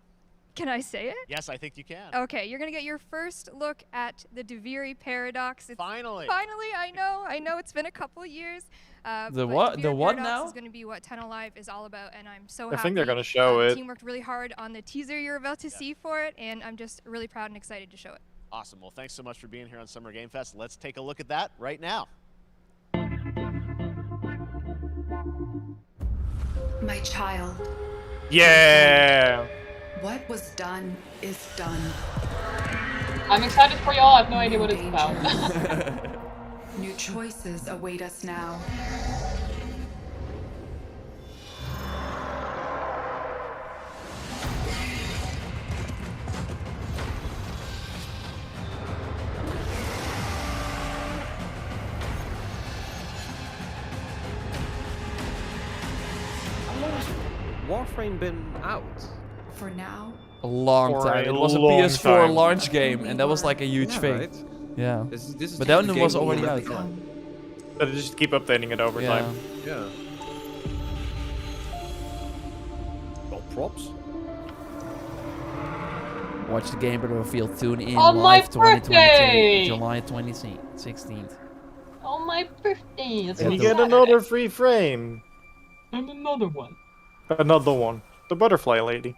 Can I say it? Yes, I think you can. Okay, you're going to get your first look at the Deviri Paradox. Finally! Finally, I know it's been a couple years. The but what? Deviri The what Paradox now? is going to be what Tenno Live is all about, and I'm so I happy. think they're gonna show The it. team worked really hard on the teaser you're about to see for it, and I'm just really proud and excited to show it. Awesome. Well, thanks so much for being here on Summer Game Fest. Let's take a look at that right now. My child, Yeah. what was done is done. I'm excited for y'all. I have no idea what it's about. New choices await us now. How long has Warframe been out? For now, a long For time. a It was a long PS4 time. launch game, and that was like a huge Yeah, thing. right? Yeah. This is But just then the it was game already we out. have. But just keep updating it over Yeah. time. Yeah. Well, props. Watch the game reveal tune in On my live 2022, birthday! July 16th. On my birthday. That's And you on get Saturday. another free frame. And another one. Another one. The butterfly lady.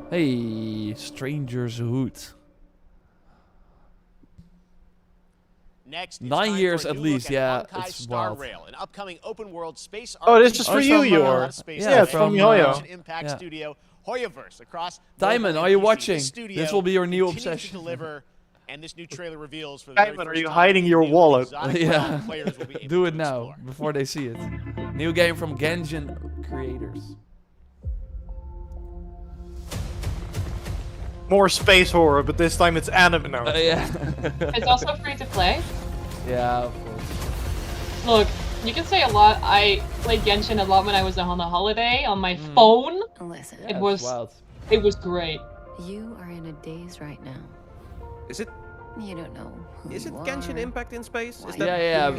Hey, Stranger's Hood. Next, it's 9 time years for a at new least, look at yeah, Honkai it's Star wild. Rail, an upcoming open-world space Oh, this is Oh, for it's you, from, Yor. space Yeah, it's from Yoyo. Impact yeah. Studio, Hoyoverse, across Diamond, mobile are you and PC. watching? This studio This will be your new continues to obsession. deliver, and this new trailer reveals for the Diamond, very are first you time hiding your the wallet? exotic Yeah. realm players will be able Do to it now, explore. before they see it. New game from Genshin creators. More space horror, but this time it's anime now. Yeah. It's also free to play. Yeah, of course. Look, you can say a lot. I played Genshin a lot when I was on a holiday on my phone. Listen. It was wild. it was great. You are in a daze right now. Is it? You don't know who Is it you Genshin are. Impact in space? Is Yeah.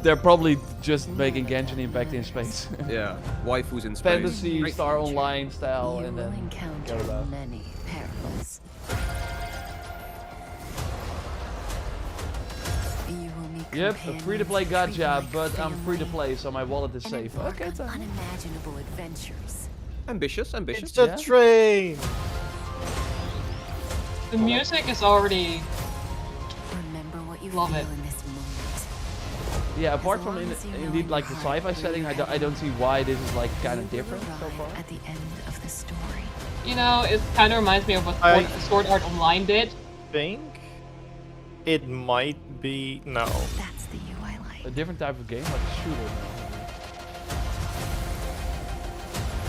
They're probably just making Genshin Impact in space. Yeah, waifus in space. Fantasy, Star Online style, You and will then encounter go back. many perils. You will meet Yep, a free-to-play gacha, but I'm free-to-play, so my wallet is safe. Okay, it's unimaginable adventures. Ambitious. It's a train. The music is already. Remember what you Love feel it. in this moment. Yeah, apart from long as you know indeed in like the your heart sci-fi who setting, you I don't see why this is like kind of different so far. At the end of the story. You know, it kind of reminds me of what I- Sword Art Online did. Think it might be no. That's the you I like. A different type of game, like a shooter.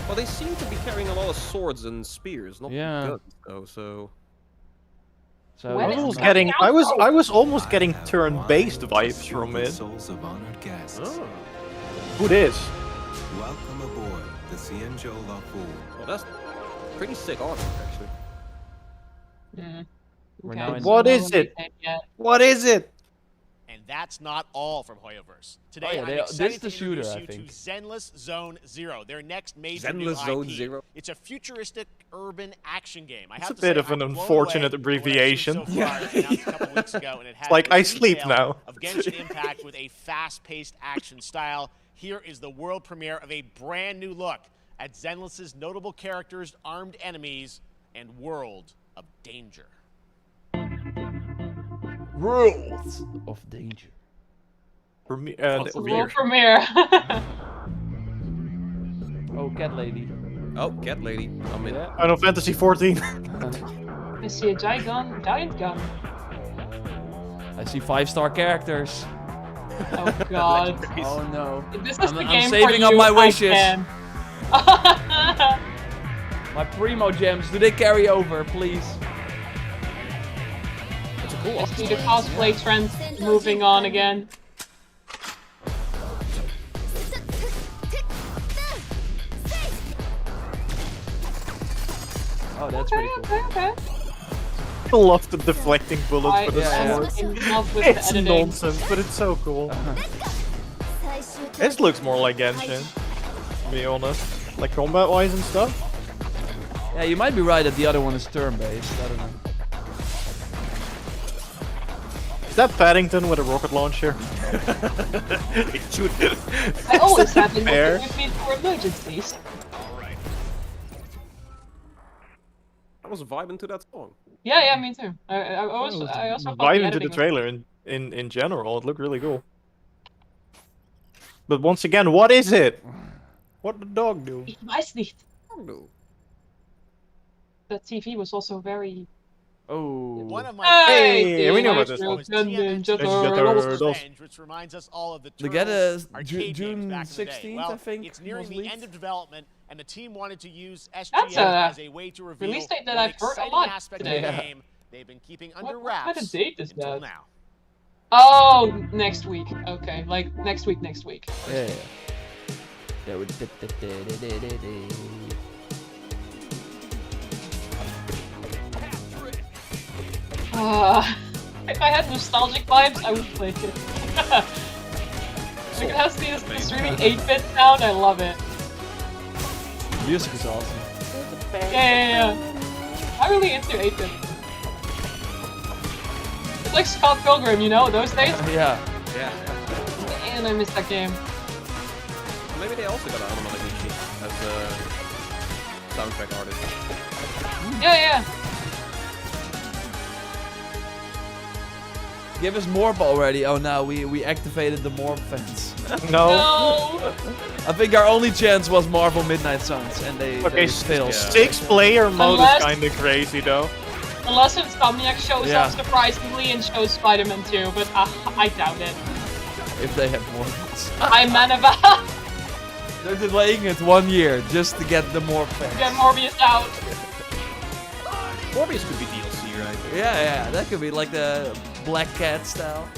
Well, they seem to be carrying a lot of swords and spears, not Yeah. guns though. So. So I was almost getting turn-based vibes from it. Souls of honored guests. Oh. Who this? Welcome aboard the Cienjo La Fool. Well, that's pretty sick art, actually. We're Okay, now in- so What no is one it? made yet. What is it? And that's not all from Hoyoverse. Today, yeah, I'm this excited is the to shooter, introduce I you think. to Zenless Zone Zero, their next major new Zenless Zone IP. Zero? It's a futuristic urban action game. I It's have a to say, bit of an I'm blown unfortunate away by what I've seen abbreviation. So far. It announced a couple weeks ago, and it has like, the I sleep detail now. Of Genshin Impact with a fast-paced action style. Here is the world premiere of a brand new look at Zenless's notable characters, armed enemies, and world of danger. Worlds of danger. The world premiere. Oh, cat lady. Oh, cat lady. I'm in. Final Fantasy 14. I see a giant gun. I see 5-star characters. Oh god. Oh no. This is the I'm game saving for up you, my I wishes. can. My primo gems, do they carry over, please? That's a cool I see the cosplay trend moving on again. Oh, that's pretty cool. Okay. I love the deflecting bullets for the am sword. in love with It's the editing. nonsense, but it's so cool. This looks more like Genshin, to be honest. Like combat-wise and stuff. Yeah, you might be right that the other one is turn-based. I don't know. Is that Paddington with a rocket launcher? I always have it Fair. with me for emergencies. I was vibing to that song. Yeah, me too. I also thought Right the into the editing was trailer in general, it looked really cool. But once again, what is it? What did the dog do? Ich weiß nicht. The TV was also very. Oh. One of my Hey, we know about this one. was TMNT Revenge, which reminds us all of the They get Turtles a arcade June games back in the day. 16th, Well, I think, it's nearing was the leaked. end of development, and the team wanted to use That's SGM a as a way to reveal release date that one I've heard a exciting lot aspect today. of the Yeah. game they've been keeping under What kind wraps of date is until that? now. Oh, next week. Okay, like next week. Yeah. If I had nostalgic vibes, I would play it. Like, it has this really 8-bit sound. I love it. Music is awesome. Yeah. I'm really into 8-bit. It's like Scott Pilgrim, you know, those days? Yeah. And I missed that game. Maybe they also got Anima Legacy as a soundtrack artist. Yeah. Give us Morb already. Oh no, we activated the Morb fence. No. I think our only chance was Marvel Midnight Suns, and they failed. 6-player mode Unless- is kinda crazy though. Unless Insomniac shows Yeah. up surprisingly and shows Spider-Man 2, but I doubt it. If they have Morbius. I'm Manava. They're delaying it 1 year just to get the Morb fence. Get Morbius out. Morbius could be DLC, right? Yeah, that could be like the Black Cat style.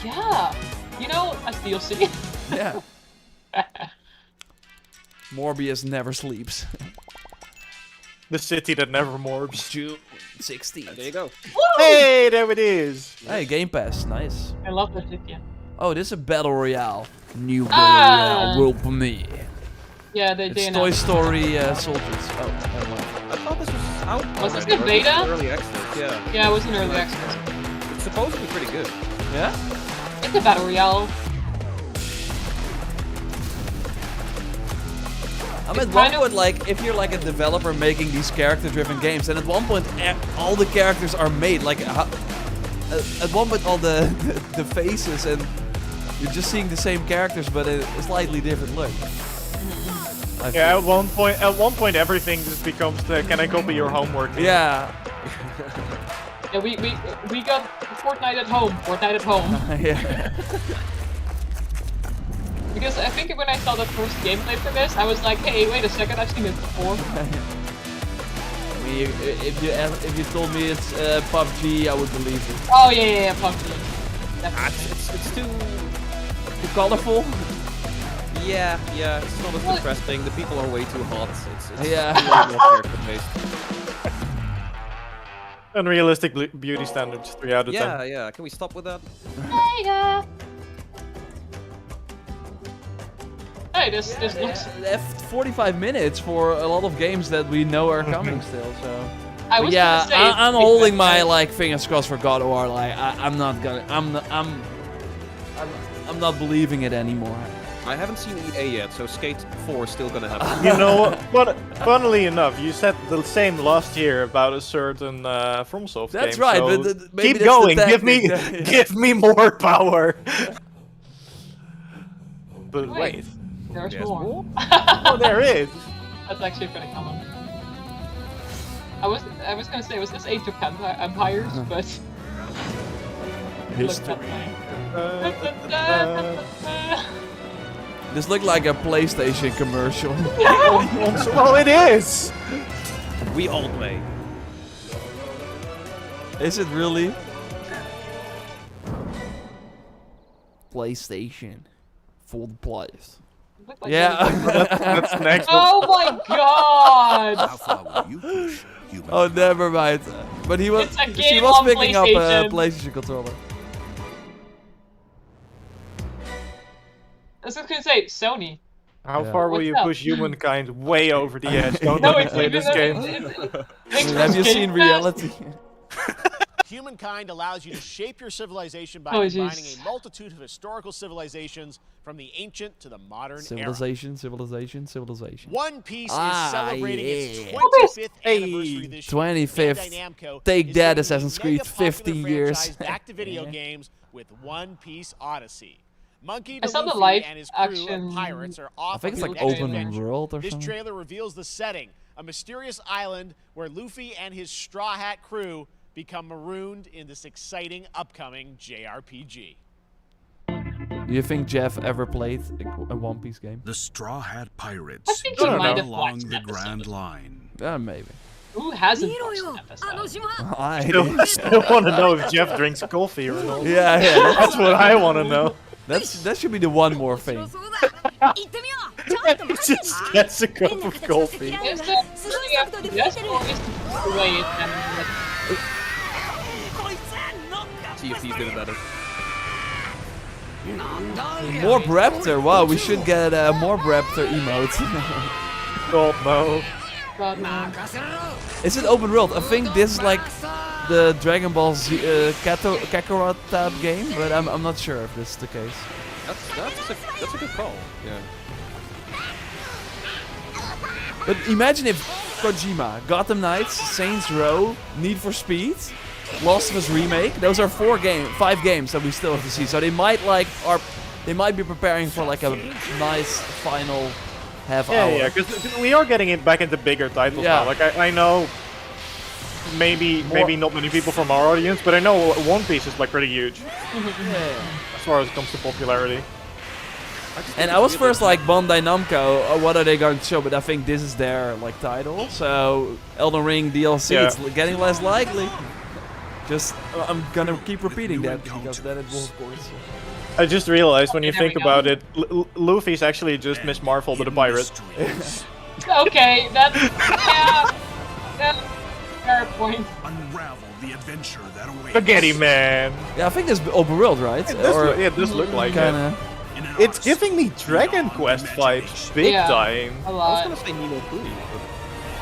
Yeah. You know, as DLC. Yeah. Morbius never sleeps. The city that never morbs. June 16th. There you go. Hey, there it is. Hey, Game Pass, nice. I love that shit, yeah. Oh, this is a battle royale. New battle royale world premiere. Yeah, they It's did. Toy Story soldiers. Oh, never mind. I thought this was out. Was this already, the or at least beta? Early access, yeah. Yeah, it was an early access. It's supposed to be pretty good. Yeah? It's a battle royale. I'm at one point, like, if you're like a developer making these character-driven games, and at one point all the characters are made, like, at one point all the faces, and you're just seeing the same characters, but a slightly different look. Yeah, at one point everything just becomes the can I copy your homework? Yeah. Yeah, we got Fortnite at home. Fortnite at home. Yeah. Because I think when I saw the first gameplay for this, I was like, hey, wait a second, I've seen it before. I mean, if you told me it's PUBG, I would believe it. Oh yeah, PUBG. It's too colorful. Yeah, it's not as interesting. The people are way too hot. It's yeah. way more character-based. Unrealistic beauty standards, 3 out of 10. Yeah. Can we stop with that? Hey, this looks... Left 45 minutes for a lot of games that we know are coming still, so... I was yeah, gonna say, I'm holding my, like, fingers crossed for God of War, like, I'm not believing it anymore. I haven't seen EA yet, so Skate 4 is still gonna happen. You know, but funnily enough, you said the same last year about a certain FromSoft game. That's right, so but maybe keep that's going. the Give me more power. But wait, there's more. Oh, there is. That's actually pretty common. I was gonna say, was this Age of Empires, but History. This looked like a PlayStation commercial. Oh, it is. We all play. Is it really? PlayStation for the players. Like Yeah. That's next. Oh my god! How far will you push? Oh, never mind. But he was. It's a She game was on picking up a PlayStation. PlayStation controller. I was just gonna say, Sony. How Yeah. far will What's you up? push humankind way over the edge? Don't No, let me it's play even this game. Have you seen Reality? Humankind allows you to shape your civilization by Oh, combining jeez. a multitude of historical civilizations from the ancient to the modern era. Civilization. One Piece Ah, is celebrating yeah. its 25th anniversary this year. 25th. Bandai Namco Take is that, bringing Assassin's the Creed, mega-popular 50 years. franchise back to video games with One Piece Odyssey. Monkey I D. saw the Luffy live and his crew action- of pirates are I off think it's on like their next open adventure. world or This something. trailer reveals the setting, a mysterious island where Luffy and his Straw Hat crew become marooned in this exciting upcoming JRPG. Do you think Jeff ever played a One Piece game? The Straw Hat Pirates I think he journey might have along watched the an Grand episode. Line. Maybe. Who hasn't watched an episode? I Still want to know if Jeff drinks coffee or not. Yeah. That's what I want to know. That should be the one more thing. Just gets a cup of coffee. Is it really after this, or is it the way it's done? TFT did it better. More Raptor. Wow, we should get more Raptor emotes. God no. God, no. Is it open world? I think this is like the Dragon Ball Z Kakarot type game, but I'm not sure if this is the case. That's a good call. Yeah. But imagine if Kojima, Gotham Knights, Saints Row, Need for Speed, Last of Us Remake, those are 5 games that we still have to see. So they might they might be preparing for like a nice final half hour. Yeah, because we are getting it back into bigger titles Yeah. now. Like I know, maybe not many people from our audience, but I know One Piece is like pretty huge as far as it comes to popularity. And I was first like Bandai Namco, what are they going to show? But I think this is their like title. So Elden Ring DLC, it's getting less likely. Just I'm gonna keep repeating that because then it will of course. I just realized when you There we think go. about it, Luffy's actually just Miss Marvel but a pirate. Okay, that's... Yeah. point. Unravel the adventure that awaits. Spaghetti Man. Yeah, I think it's open world, right? It does look like kinda. it. It's giving me Dragon Quest vibes big time. A I lot. was gonna say Nino Kuni.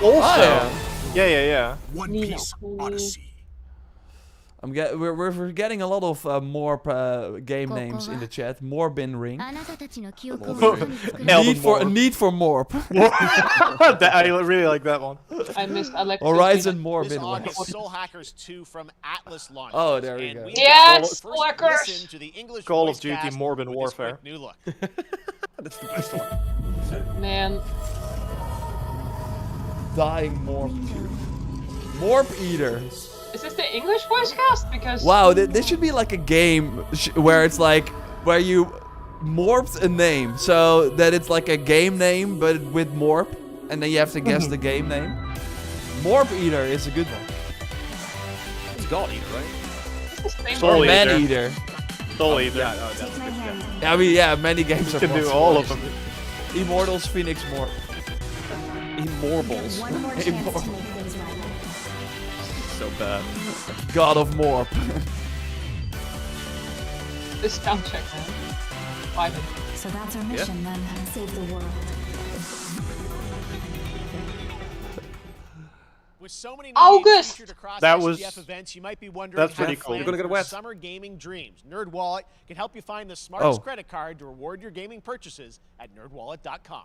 Also, yeah. One Piece Odyssey. We're getting a lot of Morp game names in the chat. Morbin Ring. Need for Morp. I really like that one. I missed Alexis. Horizon This Morbin. August, Soul Hackers 2 from Atlas launches. Oh, there we go. We Yes, first Hackers! listen to the English Call voice of Duty cast Morbin with this Warfare. quick New look. That's the best one. Man. Dying Morp. Morp Eater. Is this the English voice cast? Because Wow, this should be like a game where it's like where you morphed a name, so that it's like a game name but with Morp, and then you have to guess the game name. Morp Eater is a good one. It's God Eater, right? Soul Or Man Eater. Eater. Soul Eater. Yeah, that's good. Yeah. I mean, yeah, many games are You can do possible, all of them. actually. Immortals, Phoenix Morp. Immortals. So bad. God of Morp. this soundtrack, man. Why? So that's our mission then. Save the world. With so many August! featured across That was- SGF events, you might be wondering that's how pretty to cool. plan You're gonna get your wet. summer gaming dreams. NerdWallet can help you find the smartest Oh. credit card to reward your gaming purchases at nerdwallet.com.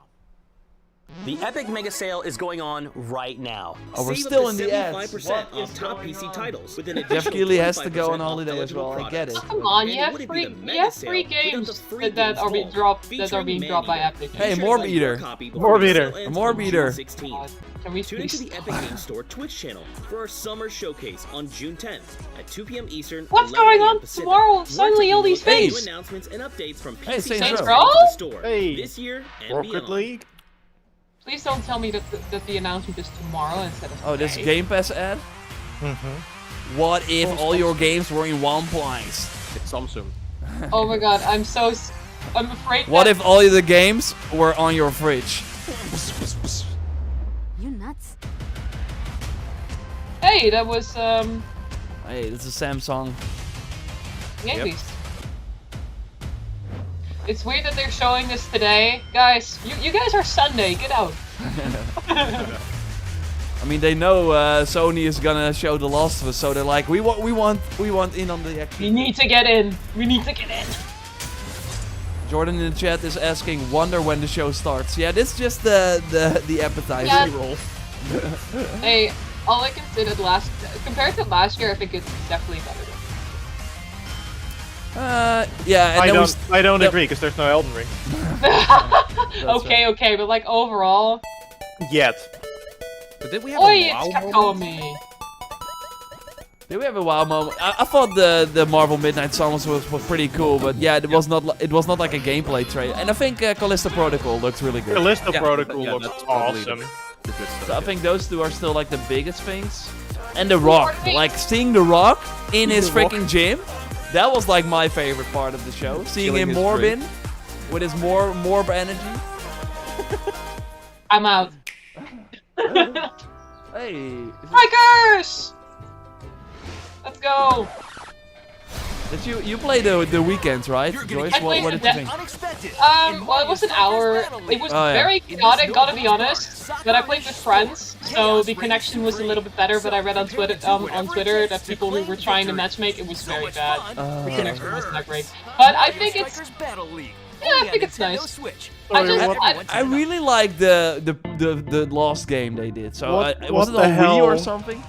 The Epic Mega Sale is going on right now. Oh, we're Save still up in to the ads. 75% What off is top going PC on? titles with an Jeff additional Keighley has to go on 25% off holiday as eligible well, I get products. it. Come on, And you it have wouldn't free, be the you Mega have Sale free without the games free that are being games dropped vault that are being featuring dropped by Man Epic. Eater. Hey, Be sure to Morb buy your Eater. copy before Morb the Eater. sale ends Morb on June Eater. 16th. Can we Tune into please? the Epic Games Store Twitch channel for our summer showcase on June 10th at 2 p.m. Eastern. What's 11 going a.m. on Pacific. tomorrow? We're Suddenly all taking these a look at things. new announcements and updates from Hey, PC Saints to Row. the store Hey. this year and Rocket beyond. League. Please don't tell me that the announcement is tomorrow instead of Oh, this today. Game Pass ad? What if all your games were in one place? It's Samsung. Oh my god, I'm afraid. What that if all the games were on your fridge? You nuts? Hey, that was Hey, this is Samsung. Game Beast. It's weird that they're showing this today, guys. You guys are Sunday. Get out. I mean, they know Sony is gonna show The Last of Us, so they're like, we want in on the action. We need to get in. We need to get in. Jordan in the chat is asking, wonder when the show starts. Yeah, this is just the appetizer Yeah. roll. Hey, all I can say that compared to last year, I think it's definitely better. Yeah, and I don't agree because there's no Elden Ring Okay, but like overall. yet. But did we have Oi, a it's WoW Capcom moment? me. Did we have a WoW moment? I thought the Marvel Midnight Summers was pretty cool, but yeah, it was not like a gameplay trailer. And I think Callisto Protocol looks really good. Callisto Yeah, Protocol yeah, looks that's probably awesome. the good stuff, So I yeah. think those two are still like the biggest things. And The Rock, like seeing The Rock in his The Rock. freaking gym, that was like my favorite part of the show. Seeing Killing him his Morbin with his Morb energy. I'm out. Hey, Strikers! Let's go. did you play the weekends, right, Joyce? I played What the did you think? Well, it was an hour. It was Oh, yeah. very chaotic, gotta be honest. But I played with friends, so the connection was a little bit better. But I read on Twitter that people who were trying to matchmake, it was very bad. The connection wasn't that great. But I think it's. Yeah, I think it's nice. I really like the last game they did. So What was it the on Wii or hell? something?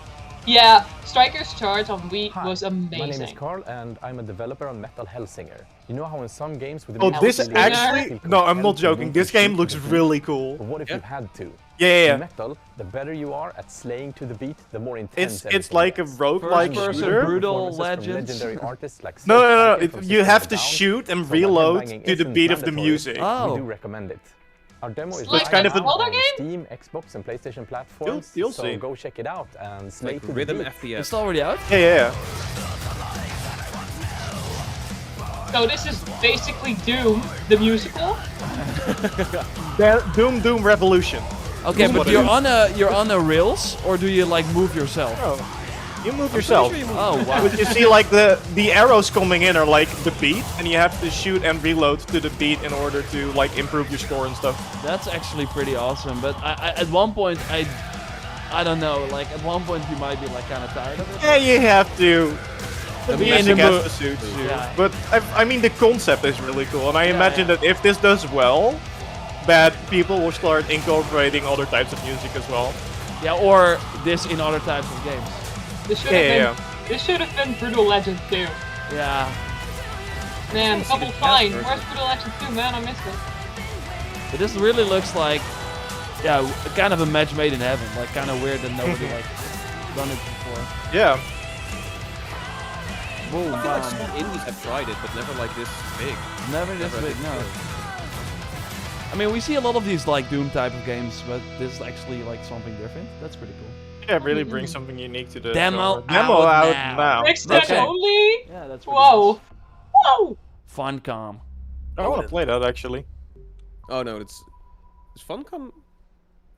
Yeah, Strikers Charge on Wii was My name is amazing. Carl and I'm a developer on Metal Hellsinger. You know how in some games with Oh, this actually... No, I'm not joking. This game looks really cool. But what if you had to? Yeah. In Metal, the better you are at slaying to the beat, the more intense It's like a roguelike First-person shooter. brutal Performances from legends. legendary artists like No. Patrick from You System have of to a Down. shoot and So while reload headbanging to the isn't beat of the mandatory, music. We do recommend it. Our demo is Like live kind of now a- Zelda on game? Steam, Xbox, and PlayStation platforms. You'll so see. go check it out and slay Like to the rhythm beat. FPS. It's already out. Yeah. So this is basically Doom, the musical. Doom Revolution. Okay, but what it you're is. on a rails, or do you like move yourself? You move yourself. Oh wow. But you see, like the arrows coming in are like the beat, and you have to shoot and reload to the beat in order to like improve your score and stuff. That's actually pretty awesome. But I at one point I don't know. Like at one point you might be like kind of tired of it. Yeah, you have to. The be music in the has mood. to suit you. Yeah. But I mean, the concept is really cool, and I Yeah, imagine yeah. that if this does well, that people will start incorporating other types of music as well. Yeah, or this in other types of games. This should Yeah, have been. This should have been Brutal Legend 2. Yeah. Man, see Double the Fine. test Where's Brutal Legend 2, man? I missed it. But this really looks like, yeah, kind of a match made in heaven. Like kind of weird that nobody like done it before. Yeah. Boom, I feel like some bam. indies have tried it, but never like this big. Never this Never big, no. big. I mean, we see a lot of these like Doom type of games, but this is actually like something different. That's pretty cool. Yeah, it really brings something unique to the Demo genre. Demo out out now. Next time Okay. only? Yeah, that's really Whoa. Whoa! Funcom. I want to play that actually. Oh no, it's Funcom.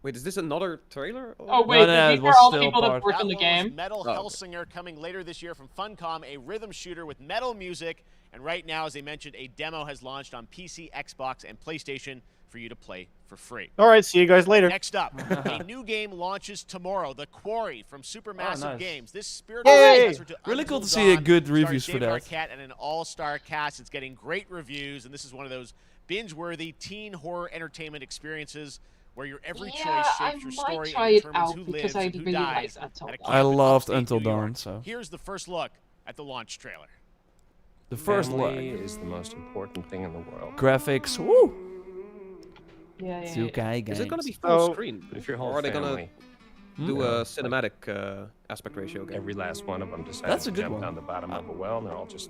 Wait, is this another trailer? Oh wait, no, these it are was all the still people that part- worked on the That one was game. Metal Oh, okay. Hellsinger coming later this year from Funcom, a rhythm shooter with metal music. And right now, as I mentioned, a demo has launched on PC, Xbox, and PlayStation for you to play for free. All right, see you guys later. Next up, a new game launches tomorrow, The Quarry from Supermassive nice. Games. This spiritual Yay! successor to Really Until cool to see a Dawn good stars reviews for David that. Arquette and an all-star cast. It's getting great reviews, and this is one of those binge-worthy teen horror entertainment experiences where your every Yeah, choice I shapes your might story try and it determines out who because lives I and who really dies like Until at a Dawn. I camp in loved upstate Until New York. Dawn, so. Here's the first look at the launch trailer. The first Family look. is the most important thing in the world. Graphics. Woo! Yeah, yeah, yeah. Zukai games. Is it gonna be full Oh. screen? But if your Or whole are they gonna family, do a cinematic aspect ratio game? every last one of them decided That's a to good jump one. down the bottom of a well, and they're all just.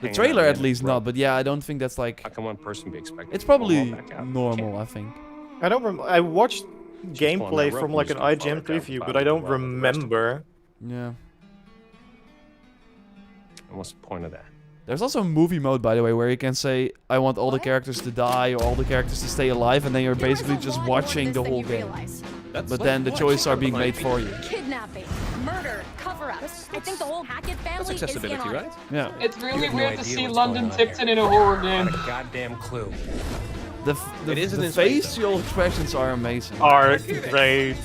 The hanging trailer out at in least the not, rope. but yeah, I don't think that's like. How can one person be expected? It's to pull probably all back out? normal, I think. I don't. I watched Just pulling gameplay that rope from and like just an gonna IGN fall right down preview, the but I bottom don't of the well with the rest of them. remember. Yeah. And what's the point of that? There's also a movie mode, by the way, where you can say, I want all the characters to die or all the characters to stay alive, and then you're basically just watching the whole game. But then the choices are being made for you. Kidnapping, murder, cover-up. I think the whole Hackett family That's accessibility, is in on right? Yeah. It's really have no weird to idea see what's London going on Tipton here. in a horror Not game. a goddamn clue. The It isn't the in space, facial expressions are amazing. Are great.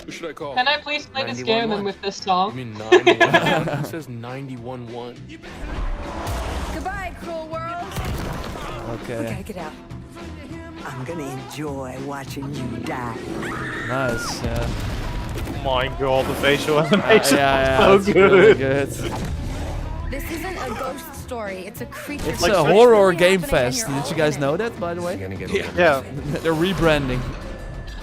Who should I call? Can I please play this game and with this song? I mean 911. It says 91-1. Goodbye, cruel world. Okay. Get out. I'm gonna enjoy watching you die. Nice. Yeah. My god, the facial animation Yeah, so it's good. really good. This isn't a ghost story. It's a creature. It's like a such horror really game happening and fest. you're Did you all guys in know that, by the way? You're gonna get Yeah. They're rebranding.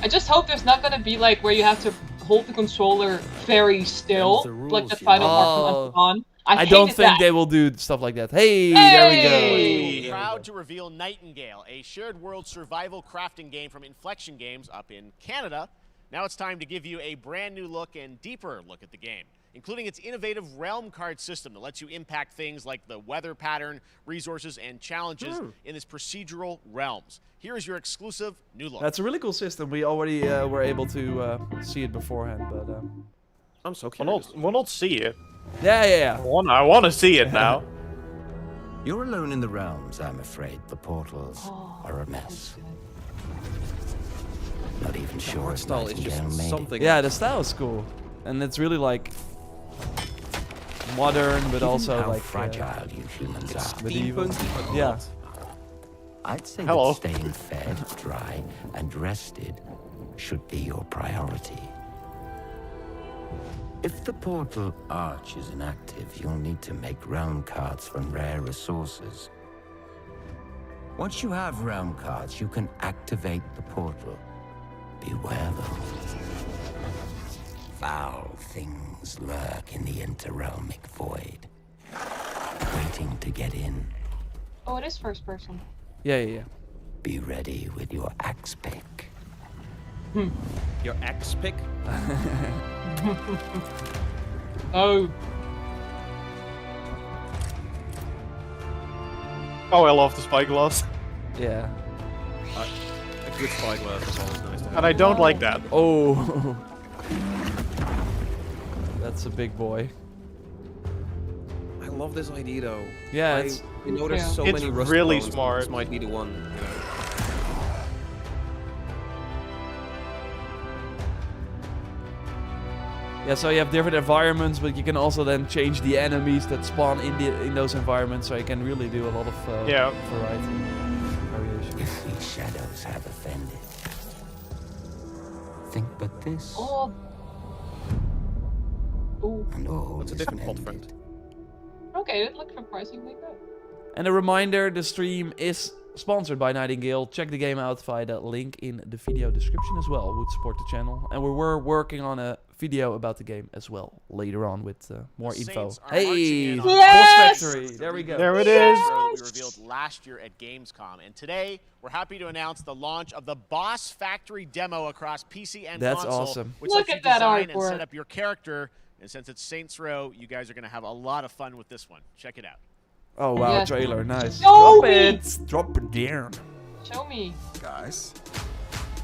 I just hope there's not gonna be like where you have to hold the controller very still, the like rules, the you final know. part from Until Dawn. I don't hated think that. they will do stuff like that. Hey, there we Hey! go. Proud to reveal Nightingale, a shared world survival crafting game from Inflection Games up in Canada. Now it's time to give you a brand new look and deeper look at the game, including its innovative realm card system that lets you impact things like the weather pattern, resources, and challenges in its procedural realms. Here is your exclusive new look. That's a really cool system. We already were able to see it beforehand, but I'm so We'll curious. not see it. yeah. I want to see it now. You're alone in the realms, I'm afraid. The portals are a mess. Not even sure art if style is Nightingale just made something. Yeah, the style is cool, and it's really like modern, but it. also Given how like fragile you humans are. medieval. Steampunk, but Yeah. not. I'd say Hello. that staying fed, dry, and rested should be your priority. If the portal arch is inactive, you'll need to make realm cards from rare resources. Once you have realm cards, you can activate the portal. Beware though. Foul things lurk in the interrealmic void, waiting to get in. Oh, it is first person. Yeah. Be ready with your axe pick. Your axe pick? Oh. Oh, I love the spyglass. Yeah. A good spyglass is always nice to have. And I don't like that. Oh. That's a big boy. I love this idea though. Yeah, you know, there's so it's many rust really bones, smart. This might be the one. You know. Yeah, so you have different environments, but you can also then change the enemies that spawn in those environments, so you can really do a lot of variety. Variation. If these shadows have offended, think but this. Oh. Ooh. And all It's a is different plot mended. friend. Okay, it looked surprisingly good. And a reminder, the stream is sponsored by Nightingale. Check the game out via the link in the video description as well. Would support the channel. And we were working on a video about the game as well later on with more info. Hey, Yes! Boss Factory. There we go. There it is. We revealed last year at Gamescom, and today we're happy to announce the launch of the Boss Factory demo across PC and That's console, awesome. which Look lets you at that design and artwork. set up your character. And since it's Saints Row, you guys are going to have a lot of fun with this one. Check it out. Oh wow, Yes. trailer, nice. Show Drop me. it. Drop it down. Show me. Guys.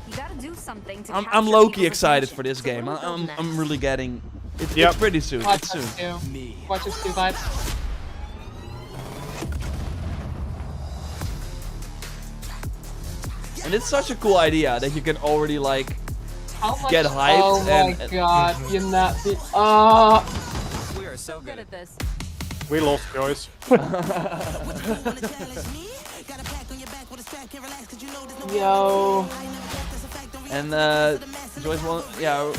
You gotta do something to I'm capture low-key people's excited attention. for this It's a game. little I'm mess. really getting. It's Yep. pretty soon. Watch It's soon. us too. Watch us too, vibes. And it's such a cool idea that you can already like How much? get hyped. Oh my god, you're not. We are so good at this. We lost Joyce. Yo. And Joyce won. Yeah,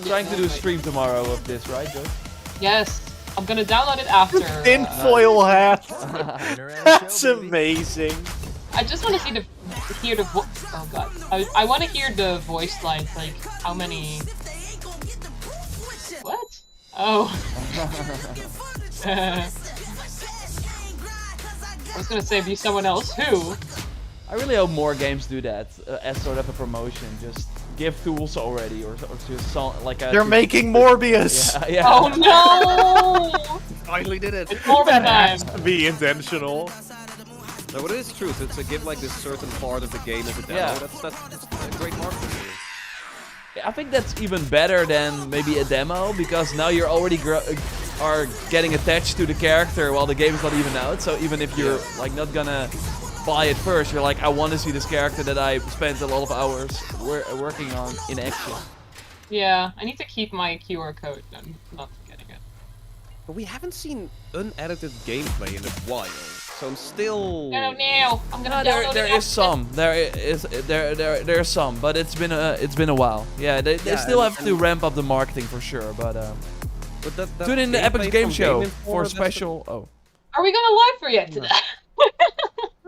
trying to do a stream tomorrow of this, right, Joyce? Yes. I'm gonna download it after. Tinfoil hat. That's amazing. I just want to see hear the oh god. I want to hear the voice lines, like how many. What? Oh. I was gonna say be someone else who. I really hope more games do that as sort of a promotion. Just give tools already, or just like a. They're making Morbius. Yeah, yeah. Oh no! Finally did it. It's Morbid That time. has to be intentional. No, but it is true. To give like this certain part of the game as a demo, Yeah. that's a great marketing tool. I think that's even better than maybe a demo, because now you're already are getting attached to the character while the game is not even out. So even if you're like not gonna buy it first, you're like, I want to see this character that I spent a lot of hours working on in action. Yeah, I need to keep my QR code. I'm not forgetting it. But we haven't seen unedited gameplay in a while, so I'm still. No, I'm gonna download There it is some. There is some, but it's been a while. Yeah, they still have to ramp up the marketing for sure, but that tune in the gameplay Epic Game from Show Game for Informer, special. Oh, Are we gonna live react to that?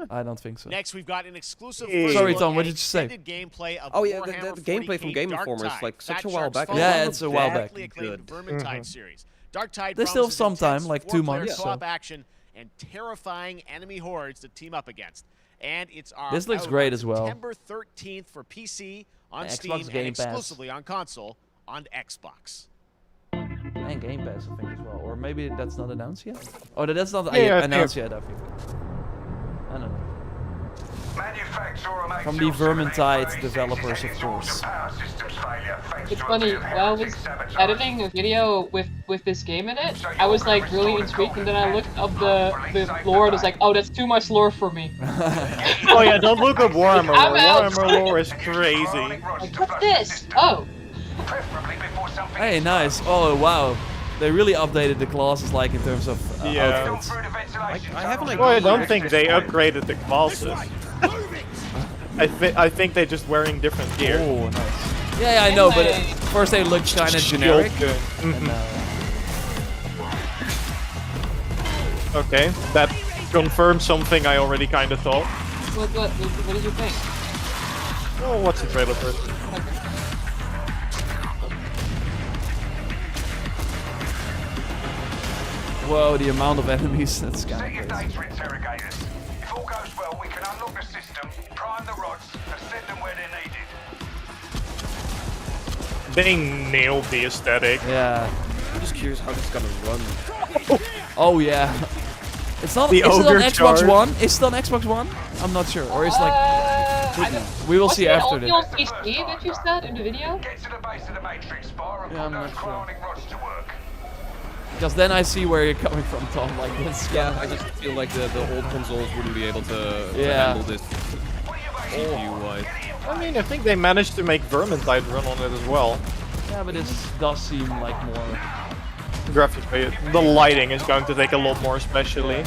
I don't think so. Next, we've got an exclusive. Sorry, first Tom, look what at did you say? extended gameplay of Oh yeah, Warhammer the gameplay from 40K Game Dark Informer is Tide, like such Fat a while Shark's back. follow-up Yeah, to it's a while the back. critically acclaimed Vermintide series. Dark Tide There's still promises some time, intense like 2 four-player months, co-op so. action and terrifying enemy hordes to team up against. And it's This looks out great on as well. September 13th for PC, on And Steam, Xbox and Game Pass. exclusively on console on Xbox. And Game Pass, I think, as well. Or maybe that's not announced yet? Oh, that's not Yeah, announced yet, I think. I don't know. From the Vermintide developers, of course. It's funny, while I was editing a video with this game in it, I was like really intrigued, and then I looked up the lore, and was like, oh, that's too much lore for me. Oh yeah, don't look up Warhammer I'm lore. out. Warhammer lore is crazy. Like, what's this? Oh. Hey, nice. Oh, wow. They really updated the classes, like, in terms of outfits. I haven't like. Well, I don't think they upgraded the classes. I think they're just wearing different gear. Oh, nice. Yeah, I know, but first they looked kind of generic. And, okay, that confirms something I already kind of thought. What did you think? Oh, what's the trailer first? Whoa, the amount of enemies, that's kind of crazy. If all goes well, we can unlock the system, prime the rods, and send them where they're needed. They nailed the aesthetic. Yeah. I'm just curious how this is gonna run. Oh, yeah. It's not. The Is it on ogre Xbox chart. One? Is it on Xbox One? I'm not sure. Or is it like? We will see after this. this. On PC that you said in the video? Yeah, I'm not sure. Because then I see where you're coming from, Tom. Like this. Yeah, I just feel like the old consoles wouldn't be able to handle this CPU-wise. I mean, I think they managed to make Vermintide run on it as well. Yeah, but this does seem like more... Graphically, the lighting is going to take a lot more, especially.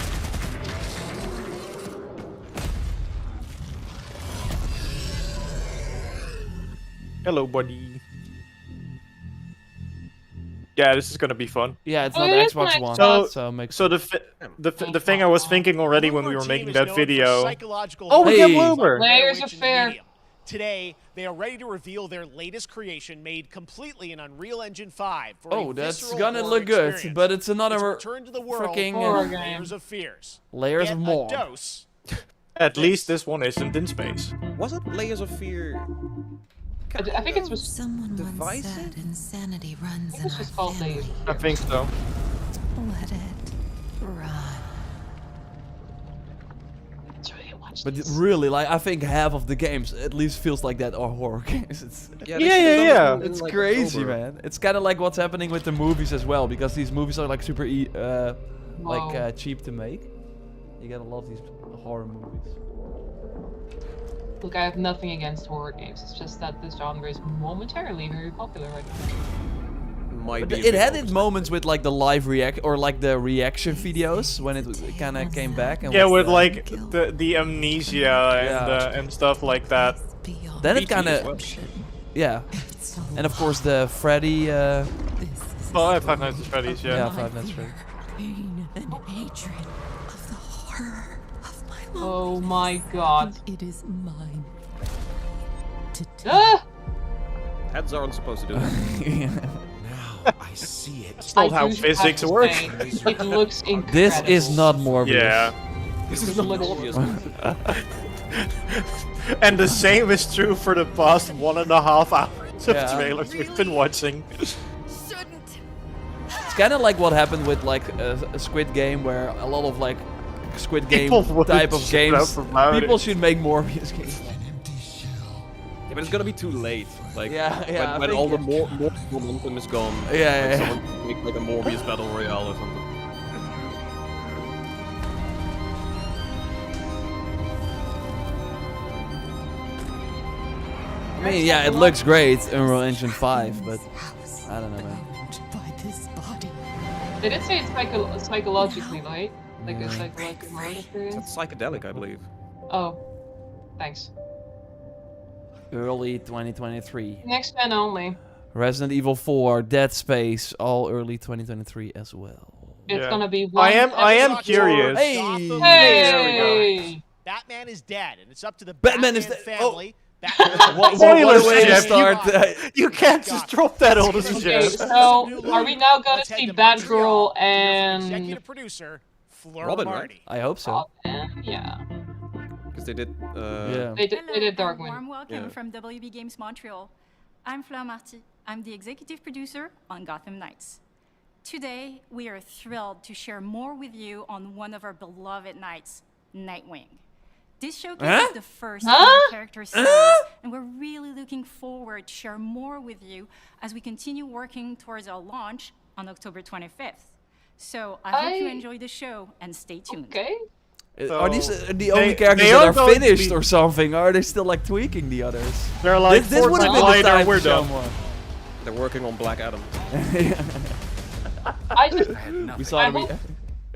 Hello, buddy. Yeah, this is gonna be fun. Yeah, it's not Xbox One, so makes so the thing I was thinking already when we were making that video. Oh, we get Bloober. Layers of fear. Today, they are ready to reveal their latest creation made completely in Unreal Engine 5. For Oh, a that's visceral gonna horror look good, experience. but it's another Return to the world freaking of Layers of Fears. Layers Get of a more. dose. At least this one isn't in space. Was it Layers of Fear? I think it was Someone once said insanity runs in our family. I think so. Let it run. But really, like I think half of the games at least feels like that are horror games. It's, yeah. It's like crazy, October. man. It's kind of like what's happening with the movies as well, because these movies are like super cheap to make. You gotta love these horror movies. Look, I have nothing against horror games. It's just that this genre is momentarily very popular right now. But it had its moments with like the live react or like the reaction videos when it kind of came back. And Yeah, with like the amnesia and stuff like that. Then it kind of, yeah, and of course the Freddy. Oh, Five Nights at Freddy's, yeah. Yeah, Five Nights at Freddy's. Pain and hatred of the horror of my life. Oh my god. It is mine. Heads aren't supposed to do that. I see it. That's not how physics work. It looks incredible. This is not Morbius. Yeah. This is not Morbius. And the same is true for the past 1.5 hours of Yeah. trailers we've been watching. It's kind of like what happened with like a Squid Game, where a lot of like Squid Game People would type of shut games. up about People it. should make Morbius games. Yeah, but it's gonna be too late. Like Yeah, when I all the think- more momentum is gone. Yeah, like someone can make like a Morbius battle royale or something. I mean, yeah, it looks great, Unreal Engine 5, but I don't know, man. They did say it's psychologically, right? Like a psychological horror experience. That's psychedelic, I believe. Oh, thanks. Early 2023. Next gen only. Resident Evil 4, Dead Space, all early 2023 as well. It's gonna be one. I am curious. Hey! Hey! Batman is dead, and it's up to the Batman Batman is dead. family. What Spoilers, a way to Jeff, start. You can't just drop that on us, Okay, Jeff. so are we now gonna Let's head see to Montreal Batgirl to hear from and executive producer Fleur Robin, Marty. I hope so. yeah? Because they did. Yeah. They did Hello, Darkwind. warm welcome Yeah. from WB Games Montreal. I'm Fleur Marty. I'm the executive producer on Gotham Knights. Today, we are thrilled to share more with you on one of our beloved knights, Nightwing. This showcase is the first in our character series, and we're really looking forward to share more with you as we continue working towards our launch on October 25th. So I hope you enjoy the show and stay tuned. Okay. Are these the they- only characters they that are are going to finished be- or something? Or are they still like tweaking the others? They're like, this would have Fortnite been the later, time we're to show done. more. They're working on Black Adam. I just. We saw I the hope, I hope And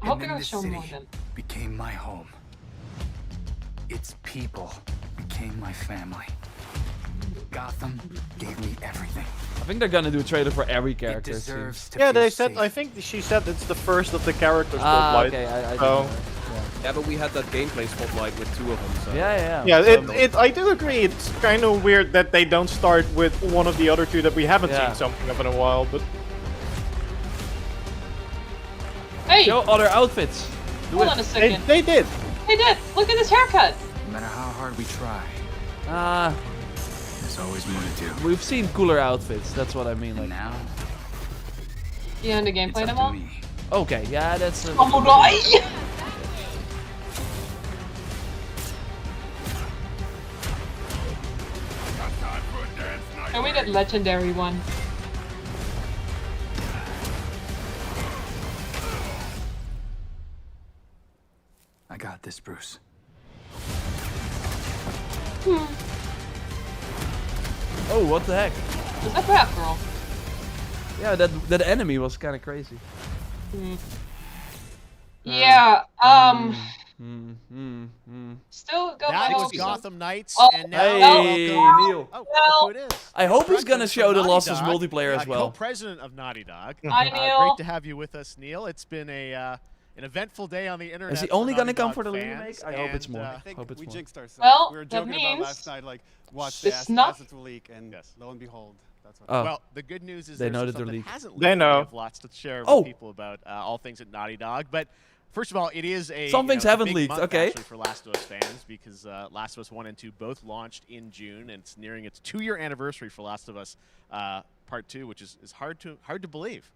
they're then gonna the show city more then. became my home. Its people became my family. Gotham gave me everything. I think they're gonna do a trailer for every It character. it deserves seems. to Yeah, feel they said. safe. I think she said it's the first of the character Ah, spotlight. okay, I so. didn't know. Yeah, but we had that gameplay spotlight with 2 of them. So. Yeah. Yeah, I do agree. It's kind of weird that they don't start with one of the other 2 that we haven't Yeah. seen something of in a while. But Hey! Show other outfits. Do Hold it. on a second. they did. They did! Look at this haircut! No matter how hard we try, Ah, there's always more to do. we've seen cooler outfits. That's what I mean. Like, Now, You in the it's gameplay up demo? to me. okay, yeah, that's. Samurai! Can we get legendary one? I got this, Bruce. Oh, what the heck? Is that Batgirl? Yeah, that enemy was kind of crazy. Yeah, still go That by was hopes. Gotham Knights, Oh, and now Hey, welcome. Neil. Oh, look who it is. I hope he's Director gonna from show the Naughty Lost Us Dog, multiplayer as well. Co-president of Naughty Dog. Hi, Neil. Great to have you with us, Neil. It's been an eventful day on the internet. Is he for only gonna Naughty come Dog for the fans, remake? I hope it's more. and, I think hope it's we more. jinxed ourselves. Well, we were that joking about means last night, like, watch the it's not- assets will leak, and lo and behold, that's what Oh. Well, the good news is They know there's that they're stuff that leaked. hasn't leaked. They know. We have lots to share with Oh. people about all things at Naughty Dog. But first of all, it is Some things it's a haven't big leaked, month, okay. actually, for Last of Us fans, because Last of Us 1 and 2 both launched in June, and it's nearing its 2-year anniversary for Last of Us Part 2, which is hard to believe.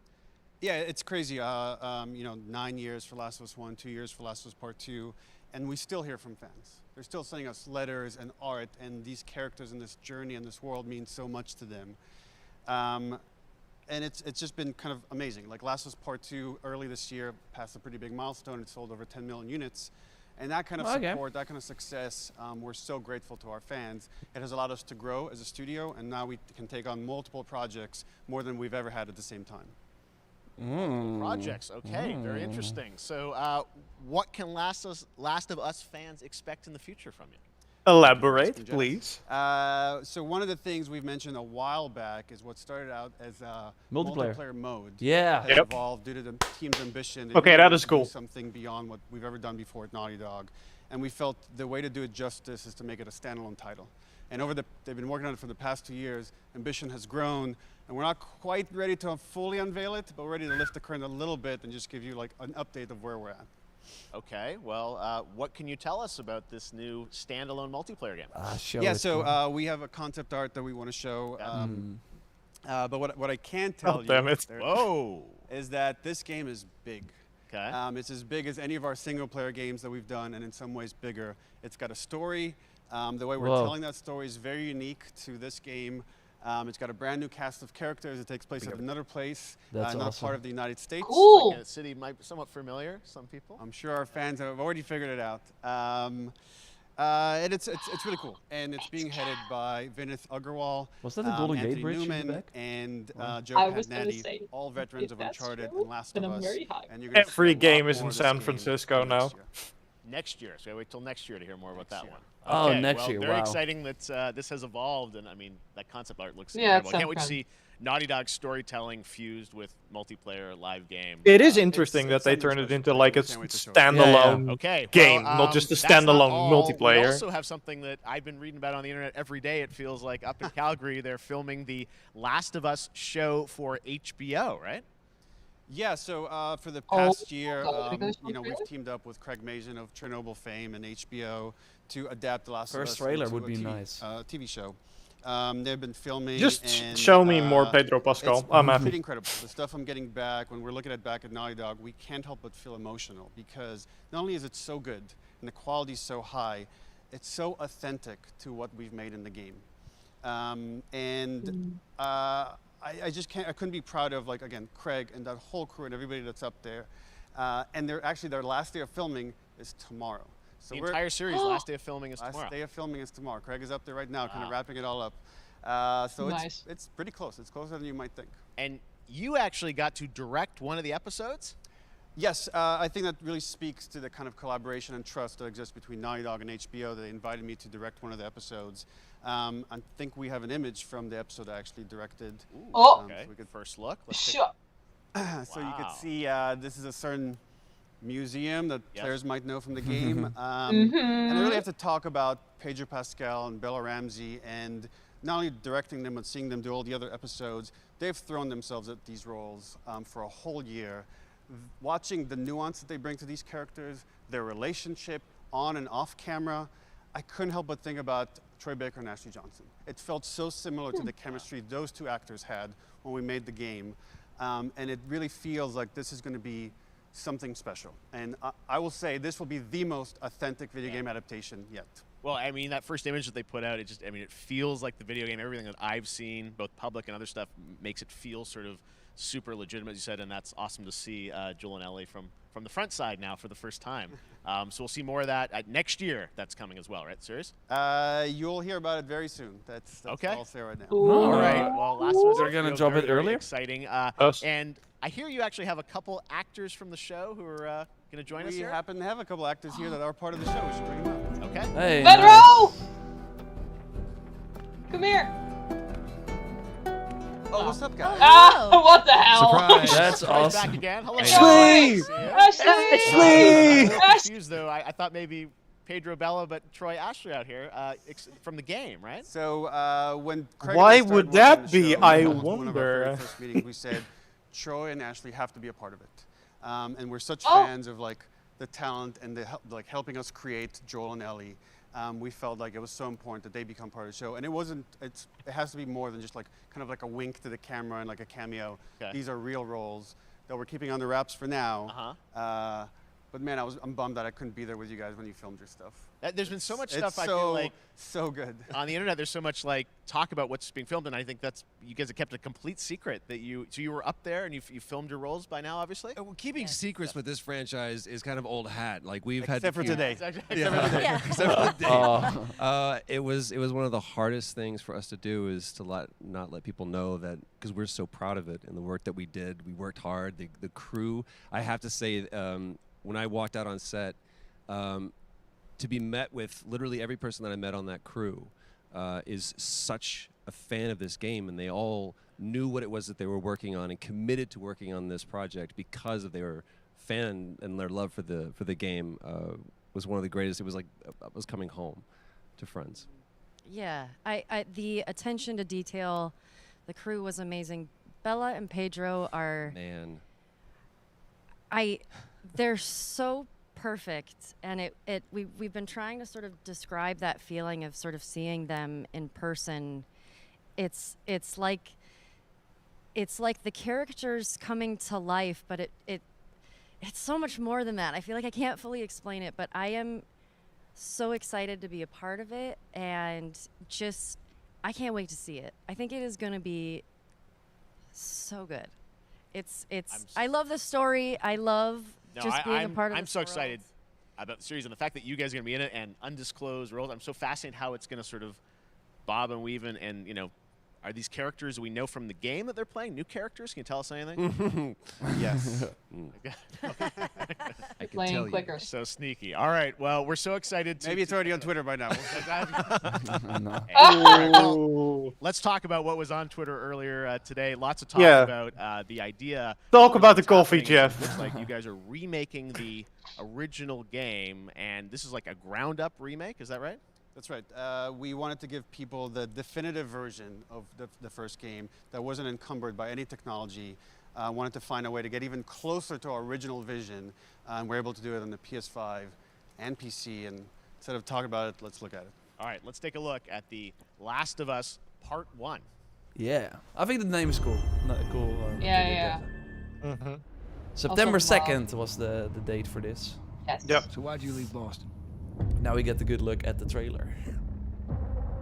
Yeah, it's crazy. 9 years for Last of Us 1, 2 years for Last of Us Part 2, and we still hear from fans. They're still sending us letters and art, and these characters in this journey and this world mean so much to them. And it's just been kind of amazing. Like Last of Us Part 2 early this year passed a pretty big milestone. It sold over 10 million units. And that kind of support, that kind of success, we're so grateful to our fans. It has allowed us to grow as a studio, and now we can take on multiple projects, more than we've ever had at the same time. Projects, okay, very interesting. So what can Last of Us fans expect in the future from you? Elaborate, please. So one of the things we've mentioned a while back is what started out as a Multiplayer. multiplayer mode. Yeah. Has evolved due to the team's ambition. They Okay, really that wanted is to do cool. Something beyond what we've ever done before at Naughty Dog, and we felt the way to do it justice is to make it a standalone title. And they've been working on it for the past 2 years. Ambition has grown, and we're not quite ready to fully unveil it, but we're ready to lift the curtain a little bit and just give you like an update of where we're at. Okay, well, what can you tell us about this new standalone multiplayer game? Yeah, so we have a concept art that we want to show. But what I can tell damn it. is that this game is big. Okay. It's as big as any of our single-player games that we've done, and in some ways bigger. It's got a story. The way we're telling that story is very unique to this game. It's got a brand new cast of characters. It takes place at another place, That's another awesome. part of the United States. Cool. Like a city might be somewhat familiar, some people. I'm sure our fans have already figured it out. And it's really cool. And it's being headed by Vinith Agarwal, Was that the Golden Gate Anthony Bridge in the Newman, back? and Joe I was gonna Padnatti, say, all veterans if of that's Uncharted true, and Last then of I'm Us. very hyped. And you're gonna Every see a lot game is more in of this San game Francisco now. next year. Next year, so wait till next year to hear more about that one. Oh, Okay, next well, year, Very wow. exciting that this has evolved, and I mean that concept art looks Yeah, incredible. it's I can't wait to fun. see Naughty Dog storytelling fused with multiplayer live game. It is interesting that they something turn it special. into like a Can't wait to show it. standalone Okay, game, well, not just a that's not standalone all. We multiplayer. also have something that I've been reading about on the internet every day. It feels like up in Calgary, they're filming the Last of Us show for HBO, right? Yeah, so for the Oh, past year, English we've trailer? teamed up with Craig Mazin of Chernobyl fame and HBO to adapt The Last First of Us trailer into would a be TV, nice. TV show. They've been filming. Just and, show me more Pedro Pascal. It's I'm happy. pretty incredible. The stuff I'm getting back, when we're looking at back at Naughty Dog, we can't help but feel emotional because not only is it so good and the quality is so high, it's so authentic to what we've made in the game. I just can't. I couldn't be proud of, like, again, Craig and that whole crew and everybody that's up there. And their last day of filming is tomorrow. So The entire series, last day of filming is tomorrow. Last day of filming is tomorrow. Craig is up there right now, kind of Wow. wrapping it all up. So Nice. it's pretty close. It's closer than you might think. And you actually got to direct one of the episodes? Yes, I think that really speaks to the kind of collaboration and trust that exists between Naughty Dog and HBO. They invited me to direct one of the episodes. I think we have an image from the episode I actually directed. Oh. Okay, So we could first look. Let's Sure. So you could Wow. see this is a certain museum that Yes. players might know from the game. And I really have to talk about Pedro Pascal and Bella Ramsey, and not only directing them but seeing them do all the other episodes. They've thrown themselves at these roles for a whole year. Watching the nuance that they bring to these characters, their relationship on and off camera, I couldn't help but think about Troy Baker and Ashley Johnson. It felt so similar to the chemistry those two actors had when we made the game. And it really feels like this is going to be something special. And I will say this will be the most authentic video game adaptation yet. Well, I mean, that first image that they put out, it feels like the video game. Everything that I've seen, both public and other stuff, makes it feel sort of super legitimate, as you said, and that's awesome to see Joel and Ellie from the front side now for the first time. So we'll see more of that next year. That's coming as well, right? Serious? You'll hear about it very soon. That's okay. all I'll say right now. All right. Well, Last of Us They're gonna drop very, it very earlier? Exciting. And I hear you actually have a couple actors from the show who are going to join us We here. happen to have a couple actors here that are part of the show. We should bring them up. Okay. Hey. Pedro! Come here. Oh, what's up, guys? Ah, what the hell? Surprise. That's Back awesome. again. Hello. Ashley! I was confused though. I thought maybe Pedro Bella, but Troy Ashley out here from the game, right? So when Craig Why and I started would working that on the be? show, I one of our wonder. very first meetings, we said Troy and Ashley have to be a part of it, and we're such fans of like the talent and the helping us create Joel and Ellie. We felt like it was so important that they become part of the show, and it has to be more than just like kind of like a wink to the camera and like a cameo. Okay. These are real roles that we're keeping under wraps for now. But man, I'm bummed that I couldn't be there with you guys when you filmed your stuff. There's been so much It's stuff I feel like so good on the internet. There's so much like talk about what's being filmed, and I think that's you guys have kept a complete secret that you were up there and you filmed your roles by now, obviously. Well, keeping secrets with this franchise is kind of old hat. Like we've had Except for today. Except for Yeah. Except for the day. It was one of the hardest things for us to do is to not let people know that, because we're so proud of it and the work that we did. We worked hard. The crew. I have to say, when I walked out on set, to be met with literally every person that I met on that crew is such a fan of this game, and they all knew what it was that they were working on and committed to working on this project because of their fan and their love for the game was one of the greatest. It was like I was coming home to friends. Yeah, I the attention to detail, the crew was amazing. Bella and Pedro are they're so perfect, and we've been trying to sort of describe that feeling of sort of seeing them in person. It's like the characters coming to life, but it's so much more than that. I feel like I can't fully explain it, but I am so excited to be a part of it, and just I can't wait to see it. I think it is going to be so good. I love the story. I love being a part of I'm this so world. excited about the series and the fact that you guys are going to be in it and undisclosed roles. I'm so fascinated how it's going to sort of bob and weave and you know, are these characters we know from the game that they're playing? New characters? Can you tell us anything? Yes. I can Playing tell you. clickers. So sneaky. All right. Well, we're so excited. Maybe it's already on Twitter by now. All right, well, let's talk about what was on Twitter earlier today. Lots of talk about the idea. Talk about the coffee, happening. Jeff. It looks like you guys are remaking the original game, and this is like a ground-up remake. Is that right? That's right. We wanted to give people the definitive version of the first game that wasn't encumbered by any technology. Wanted to find a way to get even closer to our original vision, and we're able to do it on the PS5 and PC. And instead of talking about it, let's look at it. All right, let's take a look at The Last of Us Part 1. Yeah, I think the name is cool. Cool. Yeah. September Also, 2nd was the date for this. Yes. Yep. So why'd you leave Boston? Now we get the good look at the trailer.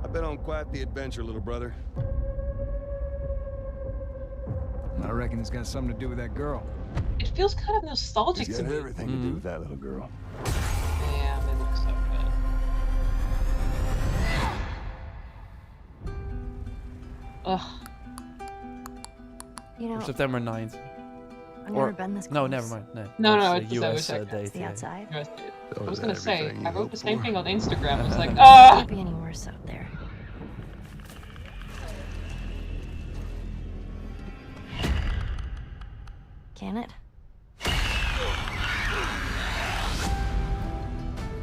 I've been on quite the adventure, little brother. I reckon it's got something to do with that girl. It feels kind of nostalgic It's to got me. everything to do with that little girl. Damn, it looks so good. Ugh. You know, September 9th. I've never been this close. No, never mind. No, That's it's the December US 2nd. date. It's the yeah. outside. US date. I Oh, was is gonna that say, everything I you wrote hope the same for? thing on Instagram. It's like, It ah! can't be any worse out there. Can it?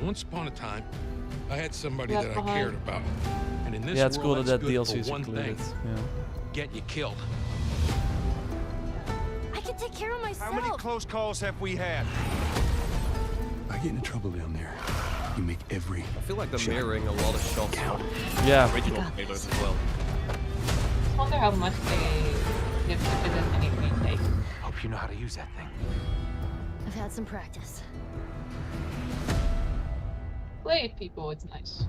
Once upon a time, I had somebody Yeah, that I behind. cared about. And in this Yeah, it's cool world, that that's good DLC is for one included. thing. Yeah. Get you killed. I can take care of myself. How many close calls have we had? I get into trouble down there. You make every I feel like they're shot mirroring a lot of shots count. from Yeah. original trailers as well. I just wonder how much they did fit in any retake. Hope you know how to use that thing. I've had some practice. Play it, people. It's nice.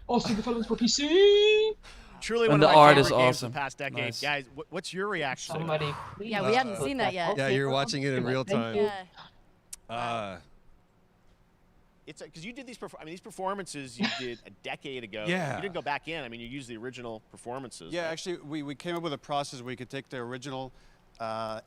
Also development for PC. Truly And one of the my art favorite is games awesome. of the past decade. Nice. Guys, what's your reaction? Somebody, please. Yeah, we hadn't seen that yet. Yeah, you're watching it in real Thank time. you. Yeah. It's because you did these. These performances you did a decade ago. Yeah. You didn't go back in. I mean, you used the original performances. Yeah, actually, we came up with a process where we could take the original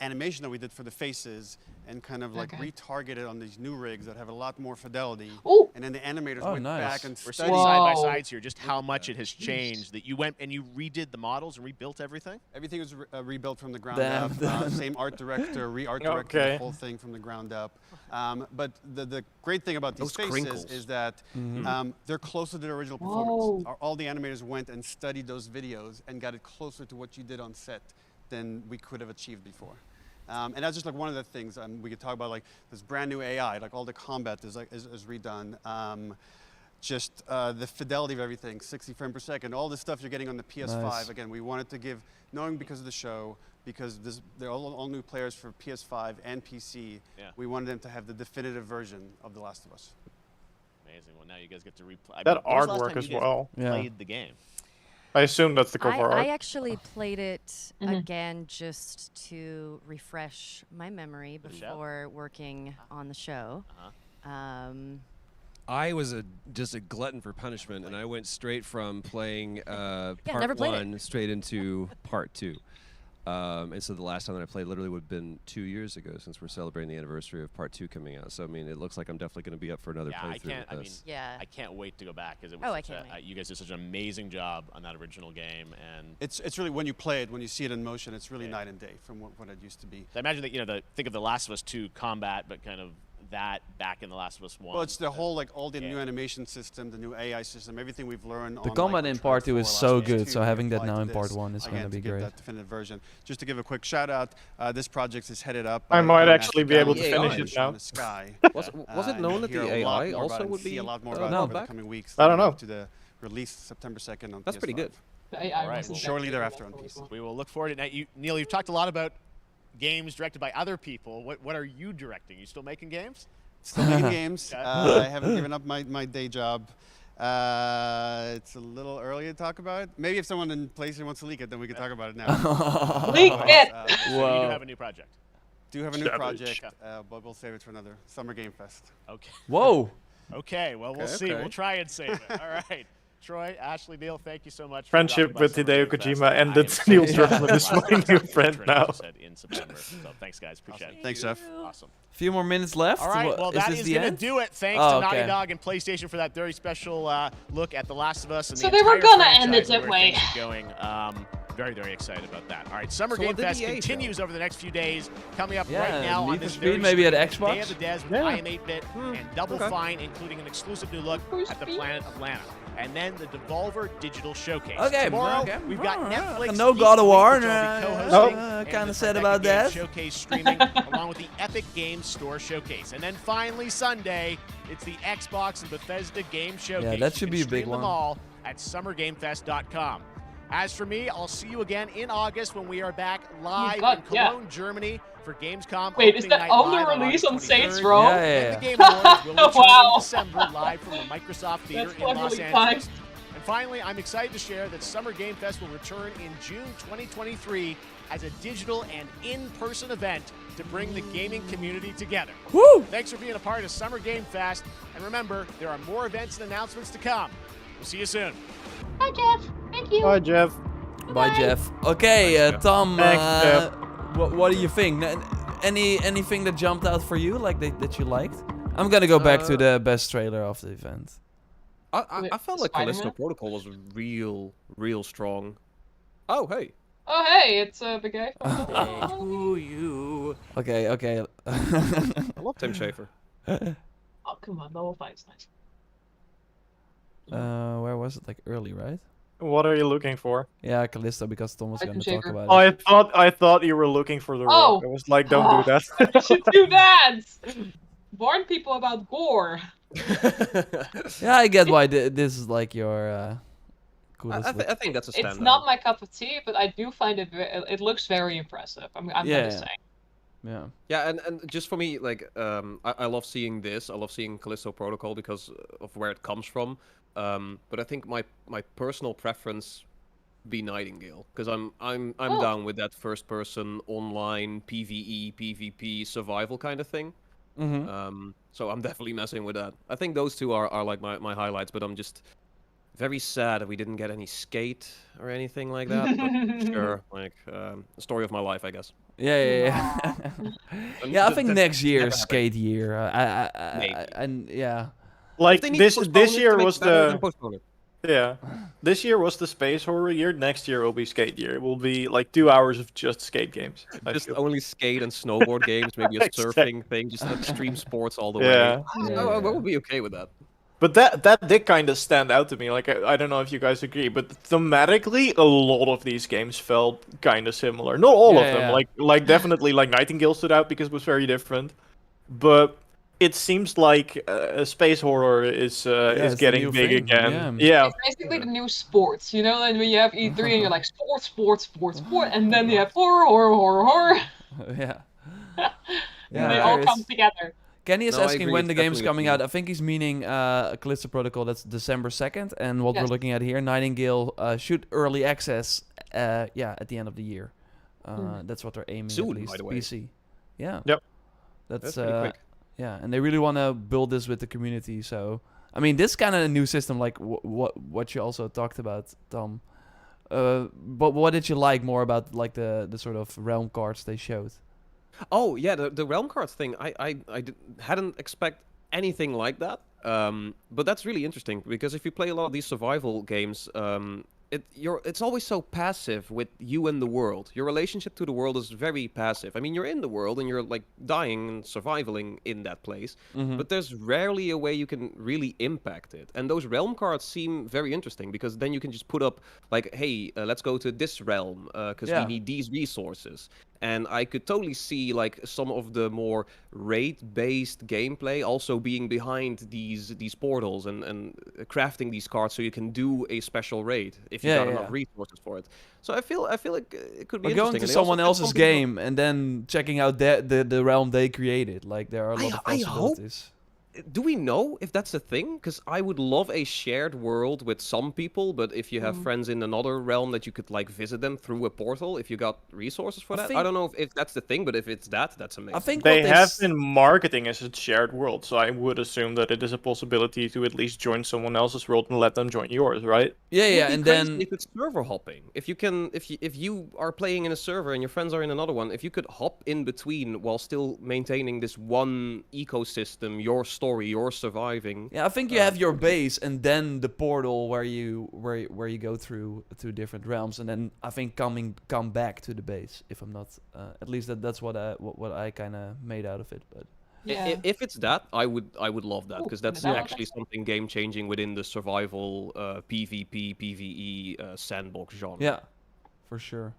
animation that we did for the faces and kind of like retarget it on these new rigs that have a lot more fidelity. Ooh. And then the animators Oh, went nice. back and We're studied seeing side by sides here, just how much it has changed. That you went and you redid the models and rebuilt everything. Everything was rebuilt from the ground Damn. up. Same art director, re-art directed the whole thing from the ground up. But the great thing about these Those faces crinkles. is that they're closer to the original performance. All the animators went and studied those videos and got it closer to what you did on set than we could have achieved before. And that's just like one of the things we could talk about, like this brand new AI, like all the combat is redone. Just the fidelity of everything, 60 frames per second, all the stuff you're getting on the PS5. Nice. Again, we wanted to give, knowing because of the show, because they're all new players for PS5 and PC, we wanted them to have the definitive version of The Last of Us. Amazing. Well, now you guys get to replay. That artwork as well. Played the game. I assume that's the cover art. I actually played it again just to refresh my memory before working on the show. I was just a glutton for punishment, and I went straight from playing never part played it. 1 straight into part 2. And so the last time that I played literally would have been 2 years ago, since we're celebrating the anniversary of part 2 coming out. So I mean, it looks like I'm definitely going to be up for another playthrough with this. I can't wait to go back because it was I can't wait. you guys did such an amazing job on that original game, and It's really, when you play it, when you see it in motion, it's really night and day from what it used to be. I imagine that think of The Last of Us 2 combat, but kind of that back in The Last of Us 1. Well, it's the whole, like, all the new animation system, the new AI system, everything we've learned. The on, combat like, in part 2 is Last so of Us good, 2, so having that applied now to in part this, 1 is going again, to be get great. that definitive version. Just to give a quick shout out, this project is headed up. I by might Grandmaster actually be able to Gallon finish it Sean now. Sky. Was it known that Hear the a lot AI more also about it would and see be a lot more no, about it over the back? coming weeks. I don't know. Up to the release September 2nd on That's PS5. pretty good. All right, Shortly thereafter on PC. We will look forward to it. Now, Neil, you've talked a lot about games directed by other people. What are you directing? You still making games? Still making games. I haven't given up my day job. It's a little early to talk about it. Maybe if someone in PlayStation wants to leak it, then we can talk about it now. Leak it! So you do have a new project. Do have a new project, but we'll save it for another Summer Game Fest. Okay. Whoa! Okay, well, we'll see. okay. We'll try and save it. All right. Troy, Ashley, Neil, thank you so much. Friendship for dropping by with Summer Hideo Game Fest. Kojima I am ended. so Neil excited Druckmann about is the last my new episode friend Trey now. said in September. So thanks, guys. Appreciate it. Thanks, Jeff. Awesome. Few more minutes left. All right, well, that is the going to end? do it. Thanks Oh, to Naughty okay. Dog and PlayStation for that very special look at The Last of Us. And So the they were entire gonna end it franchise and that where way. things are going. Very, very excited about that. All right, Summer So Game what did Fest EA continues over the next few days. Coming up Yeah, right now on Need for this Speed very maybe at stream, Day Xbox? of the Des with Yeah. I Am 8-Bit and Double Fine, including an exclusive new look at the planet Atlanta. And then the Devolver Digital Showcase. Okay, Tomorrow, okay. we've got Netflix. No Geek God of Week, War, which I'll be no. co-hosting, Nope. and Kinda the sad Tribeca about Games that. Showcase streaming, along with the Epic Games Store Showcase. And then finally, Sunday, it's the Xbox and Bethesda Game Showcase. that should You be can a big stream them one. all at summergamefest.com. As for me, I'll see you again in August when we are back live God, in Cologne, Germany for Gamescom. Wait, is opening that night on live the release on August Saints 23rd. Row? Yeah, And the Game Awards will return Wow. in December live from the Microsoft Theater That's in Los cleverly Angeles. timed. And finally, I'm excited to share that Summer Game Fest will return in June 2023 as a digital and in-person event to bring the gaming community together. Woo! Thanks for being a part of Summer Game Fest. And remember, there are more events and announcements to come. We'll see you soon. Hi, Jeff. Thank you. Bye, Jeff. Bye, Jeff. Okay, Tom. Thanks, Jeff. What do you think? Anything that jumped out for you, like that you liked? I'm gonna go back to the best trailer of the event. I felt like Spider-Man? Callisto Protocol was real strong. Oh, hey. Oh, hey, it's the guy from To you. Okay. I love Tim Schafer. Oh, come on, Level 5 is nice. Where was it? Like early, right? What are you looking for? Yeah, Callisto, because Tom was I gonna can talk shake her. about it. I thought you were looking for the Oh. rock. I was like, don't do that. You should do that! Warn people about gore. Yeah, I get why this is like your coolest. look. I think that's a standout. It's not my cup of tea, but I do find it looks very impressive. I'm Yeah. just saying. Yeah. Yeah, and just for me, like, I love seeing this. I love seeing Callisto Protocol because of where it comes from. But I think my personal preference be Nightingale, because I'm Oh. down with that first person online PvE PvP survival kind of thing. So I'm definitely messing with that. I think those two are like my highlights, but I'm just very sad that we didn't get any Skate or anything like that. But sure, like story of my life, I guess. Yeah. Yeah, I think next year is Skate year. Maybe. And yeah. Like they need to postpone this it year to make was it better, then the postpone it. yeah. This year was the space horror year. Next year will be Skate year. It will be like 2 hours of just Skate games. I Just feel. only skate and snowboard games, maybe a surfing thing, just extreme sports all the Yeah. way. I would be okay with that. But that did kind of stand out to me. Like I don't know if you guys agree, but thematically, a lot of these games felt kind of similar. Not all of them. Like definitely like Nightingale stood out because it was very different. But it seems like space horror is the getting new big thing, again. yeah. Yeah. It's basically the new sports, you know. And when you have E3 and you're like sport, and then you have horror. Yeah. And they all come together. Kenny is No, I asking agree, when it's the game's definitely a coming theme. out. I think he's meaning Callisto Protocol. That's December 2nd, and what we're Yes. looking at here, Nightingale should early access. At the end of the year. That's what they're aiming Soon, at least. by the way. PC. Yeah. Yep. That's pretty quick. Yeah, and they really want to build this with the community. So, I mean, this kind of a new system, like what you also talked about, Tom. But what did you like more about like the sort of realm cards they showed? Oh yeah, the realm cards thing. Hadn't expect anything like that. But that's really interesting because if you play a lot of these survival games, it's always so passive with you and the world. Your relationship to the world is very passive. I mean, you're in the world and you're like dying and surviving in that place, but there's rarely a way you can really impact it. And those realm cards seem very interesting because then you can just put up like, hey, let's go to this realm because we need these resources. And I could totally see like some of the more raid-based gameplay also being behind these portals and crafting these cards so you can do a special raid if you got enough resources for it. So I feel like it could be Or interesting. going to And they someone also else's said something game and then checking out the realm they created. Like there are a lot of I hope. possibilities. Do we know if that's a thing? Because I would love a shared world with some people, but if you have friends in another realm that you could like visit them through a portal, if you got resources for that, I don't know if that's the thing, but if it's that's amazing. I think They have been marketing as a shared world, so I would assume that it is a possibility to at least join someone else's world and let them join yours, right? Yeah, and then if it's server hopping, if you are playing in a server and your friends are in another one, if you could hop in between while still maintaining this one ecosystem, your story, you're surviving. Yeah, I think you have your base and then the portal where you go through different realms, and then I think come back to the base. If I'm not, at least that's what I kind of made out of it. But Yeah. If it's that, I would love that because that's actually something game changing within the survival PvP PvE sandbox genre. yeah, for sure.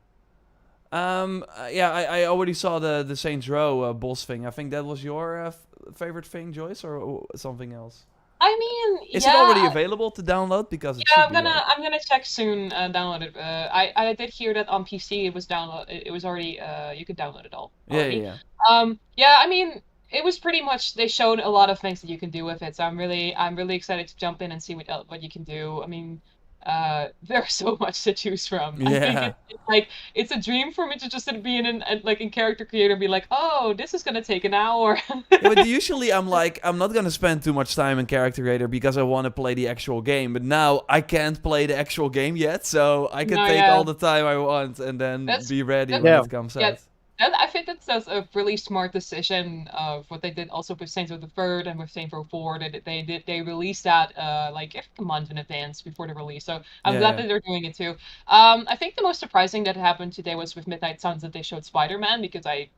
I already saw the Saints Row boss thing. I think that was your favorite thing, Joyce, or something else. I mean, Is it already available to download? Because it should be, right? I'm gonna check soon. Download it. I did hear that on PC it was It was already you could download it all. Already. Yeah. I mean, it was pretty much they showed a lot of things that you can do with it. So I'm really excited to jump in and see what you can do. I mean, there's so much to choose from. I think it's a dream for me to just be in character creator and be like, oh, this is gonna take an hour. But usually I'm not gonna spend too much time in character creator because I want to play the actual game. But now I can't play the actual game yet, so I can take all the time I want and then be ready when it comes out. I think that's a really smart decision of what they did also with Saints Row the Third and with Saints Row 4. They released that like a month in advance before the release. So I'm glad that they're doing it too. I think the most surprising that happened today was with Midnight Suns that they showed Spider-Man because I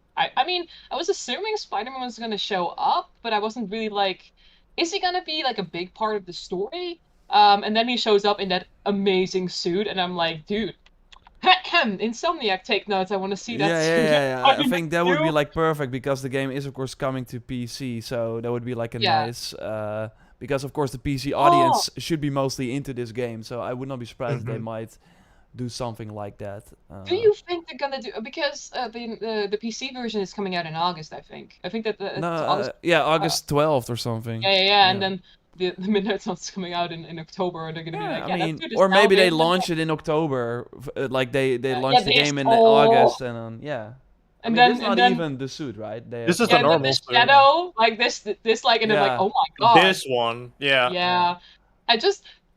mean I was assuming Spider-Man was gonna show up, but I wasn't really like, is he gonna be like a big part of the story? And then he shows up in that amazing suit, and I'm like, dude. Insomniac, take notes. I want to see that. Yeah. I think that would be like perfect because the game is of course coming to PC, so that would be like a nice. Because of course the PC audience should be mostly into this game, so I would not be surprised if they might do something like that. Do you think they're gonna do because the PC version is coming out in August? I think that August. August 12th or something. Yeah, and then the Midnight Suns coming out in October, and they're gonna be like, yeah, I mean, let's do this or now, maybe they baby. launch it in October, like they launched the this- game in oh. August, and yeah. And I mean, then- this is and not then- even the suit, right? They This have is the Yeah, normal this suit. shadow, like this, like, and then like, Yeah. oh my god. This one, yeah. Yeah.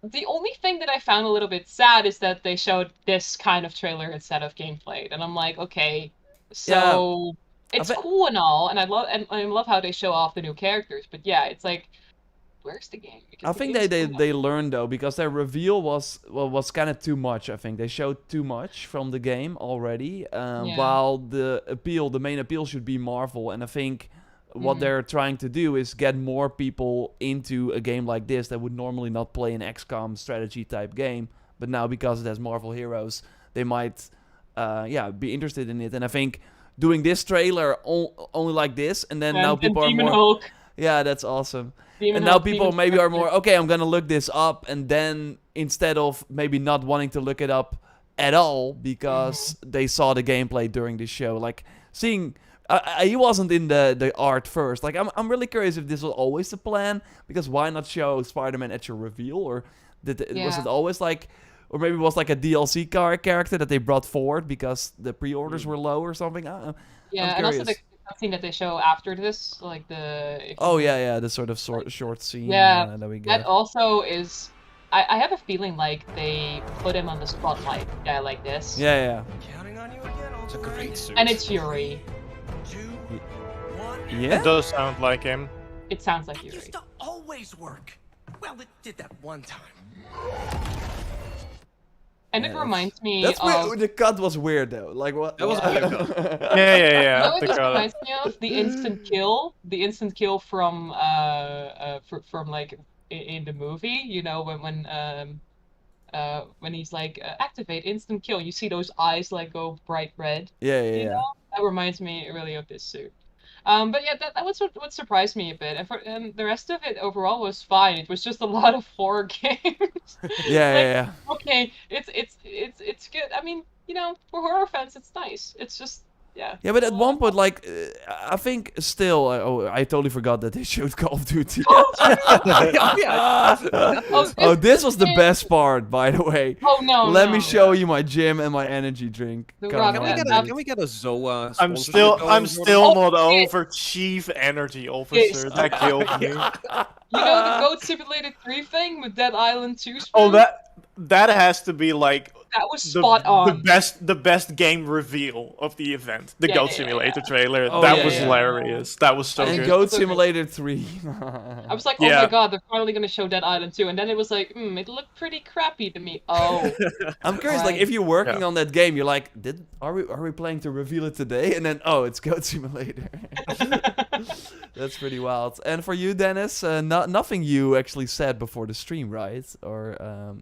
The only thing that I found a little bit sad is that they showed this kind of trailer instead of gameplay, and I'm like, okay, so it's cool and all, and I love how they show off the new characters, but yeah, it's like, where's the game? Because I the think game's they learned though, because their reveal was kind of too much. I think they showed too much from the game already, while the main appeal should be Marvel, and I think what they're trying to do is get more people into a game like this that would normally not play an XCOM strategy type game, but now because it has Marvel heroes, they might be interested in it. And I think doing this trailer only like this, and then now people are Demon more Hulk. Yeah, that's awesome. Demon And now Hulk, people Demon maybe are Spectre. more, okay, I'm gonna look this up, and then instead of maybe not wanting to look it up at all because they saw the gameplay during the show, like seeing he wasn't in the art first. Like I'm really curious if this was always the plan, because why not show Spider-Man at your reveal, or was it always like, or maybe it was like a DLC character that they brought forward because the pre-orders were low or something. I'm and also curious. the scene that they show after this, like the The sort of short scene yeah, that we get. that also is. I have a feeling like they put him on the spotlight, like this. Yeah. It's a great suit. And it's Yuri. Yeah? It does sound like him. It sounds like Yuri. Used to always work. Well, it did that one time. And it reminds me That's of... weird. The cut was weird though. Like what? That was weird though. Yeah. You know what this reminds me of? The instant kill from like in the movie. You know when he's like activate instant kill, you see those eyes like go bright red. Yeah. know? That reminds me really of this suit. But yeah, that was what surprised me a bit, and the rest of it overall was fine. It was just a lot of horror games. Yeah. Okay, it's good. I mean, you know, for horror fans, it's nice. It's just yeah. Yeah, but at one point, like, I think still, I totally forgot that they showed Call of Duty. This was the best part, by the way. Oh no! Let me show you my gym and my energy drink. Can we get a Zoa? I'm still not over Chief Energy Officer. That killed me. You know the Goat Simulator 3 thing with Dead Island 2 spoon? Oh, that has to be like that was spot on. The best game reveal of the event. The Goat Simulator trailer. Oh, that was hilarious. That was so and good. Goat Simulator 3. I was like, oh my god, they're finally gonna show Dead Island 2, and then it was like, it looked pretty crappy to me. Oh. I'm curious, like, if you're working on that game, you're like, are we planning to reveal it today? And then, it's Goat Simulator. That's pretty wild. And for you, Dennis, nothing you actually said before the stream, right? Or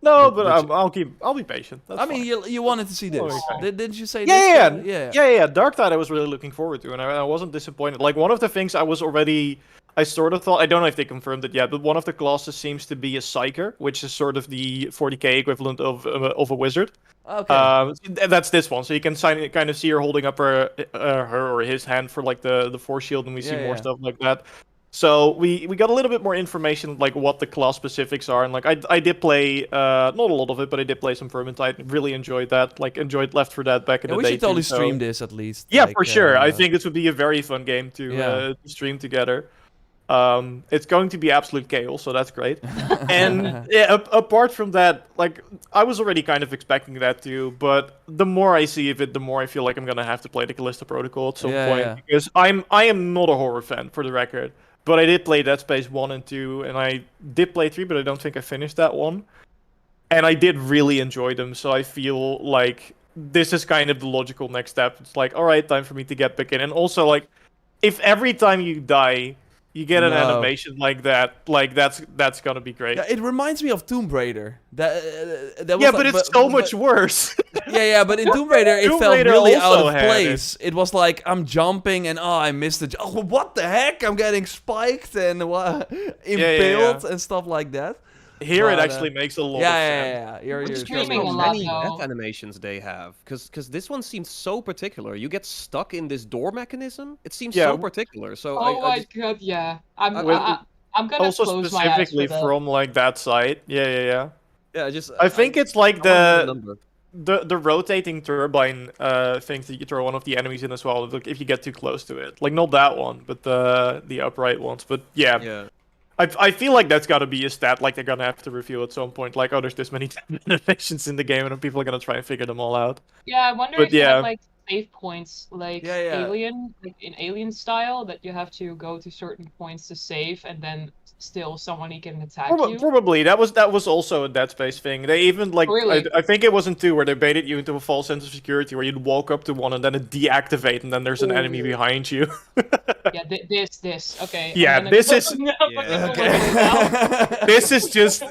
no, but I'll be patient. That's mean, you wanted to see this. Didn't you say this? Yeah. Yeah. Dark Tide I was really looking forward to, and I wasn't disappointed. Like, one of the things I sort of thought, I don't know if they confirmed it yet, but one of the classes seems to be a Psyker, which is sort of the 40k equivalent of a wizard. Okay. That's this one, so you can kind of see her holding up her or his hand for like the force shield, and we see more stuff like that. So we got a little bit more information, like what the class specifics are, and like I did play not a lot of it, but I did play some Vermintide. Really enjoyed that. Like enjoyed Left 4 Dead back in the day. We should totally too, stream this at least. Yeah, like, for sure. I think this would be a very fun game to stream together. It's going to be absolute chaos, so that's great. And apart from that, like I was already kind of expecting that too, but the more I see of it, the more I feel like I'm gonna have to play the Callisto Protocol at some point because I am not a horror fan, for the record. But I did play Dead Space 1 and 2, and I did play 3, but I don't think I finished that one. And I did really enjoy them, so I feel like this is kind of the logical next step. It's like, alright, time for me to get back in. And also, like, if every time you die, you get an animation like that, like, that's gonna be great. Yeah, it reminds me of Tomb Raider. That was but it's so much worse. Yeah, but in Tomb Raider, it felt really out of place. It was like, I'm jumping and I missed it. Oh, what the heck? I'm getting spiked and impaled and stuff like that. Here it actually makes a lot of sense. You're streaming a how lot, many though. death animations they have, because this one seems so particular. You get stuck in this door mechanism. It seems so particular. So oh my god, yeah. I'm gonna Also close my eyes specifically for that. from like that side. Yeah. Yeah, I think it's like I wanna know the rotating turbine things that you throw one of the enemies in as well. Like if you get too close to it, like not that one, but the upright ones. But yeah. I feel like that's got to be a stat like they're gonna have to review at some point. Like, oh, there's this many innovations in the game, and people are gonna try and figure them all out. Yeah, I wonder But if you yeah. have like save points, like Yeah, yeah. Alien, like in Alien style, that you have to go to certain points to save, and then still someone can attack you. Probably that was also a Dead Space thing. They even like Really? I think it was in 2 where they baited you into a false sense of security where you'd walk up to one and then it deactivate and then there's an enemy behind you. Yeah, this. Okay. Yeah, I'm gonna this go- is- I'm gonna go look now. This is just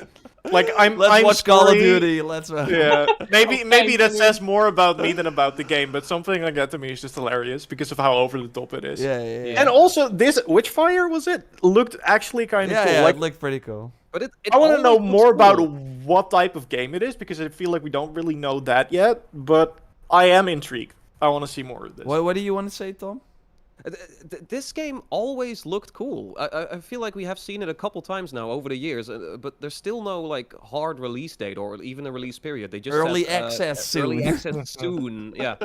like I'm. Let's watch Call of sorry. Duty. Let's. Yeah, maybe Thank that you. says more about me than about the game, but something like that to me is just hilarious because of how over the top it is. Yeah. And also, this Witchfire was it looked actually kind of cool. Yeah, Like, it looked pretty cool. But it I want to know always looks more about cool. what type of game it is because I feel like we don't really know that yet. But I am intrigued. I want to see more of this. What do you want to say, Tom? This game always looked cool. I feel like we have seen it a couple times now over the years, but there's still no like hard release date or even a release period. They just Early said, access soon. Early access soon. Yeah.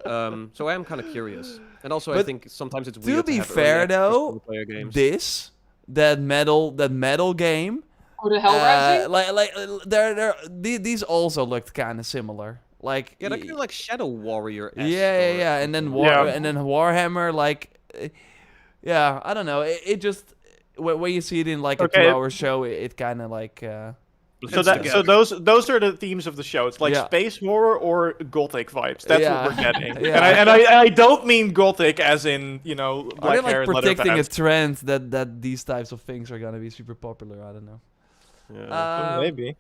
So I am kind of curious, and also I But think sometimes it's To weird be have early fair, access though, single-player games. that metal game. Oh, the Hell Rising? These also looked kind of similar. Like Yeah, they're kind of like Shadow Warrior. yeah, and then Warhammer, like, yeah, I don't know. It just when you see it in like a 2-hour show, it kind of like. So those are the themes of the show. It's like space horror or gothic vibes. That's what we're getting. Yeah. And I don't mean gothic as in Are black they like hair and leather predicting a pants. trend that these types of things are gonna be super popular? I don't know. Yeah, maybe.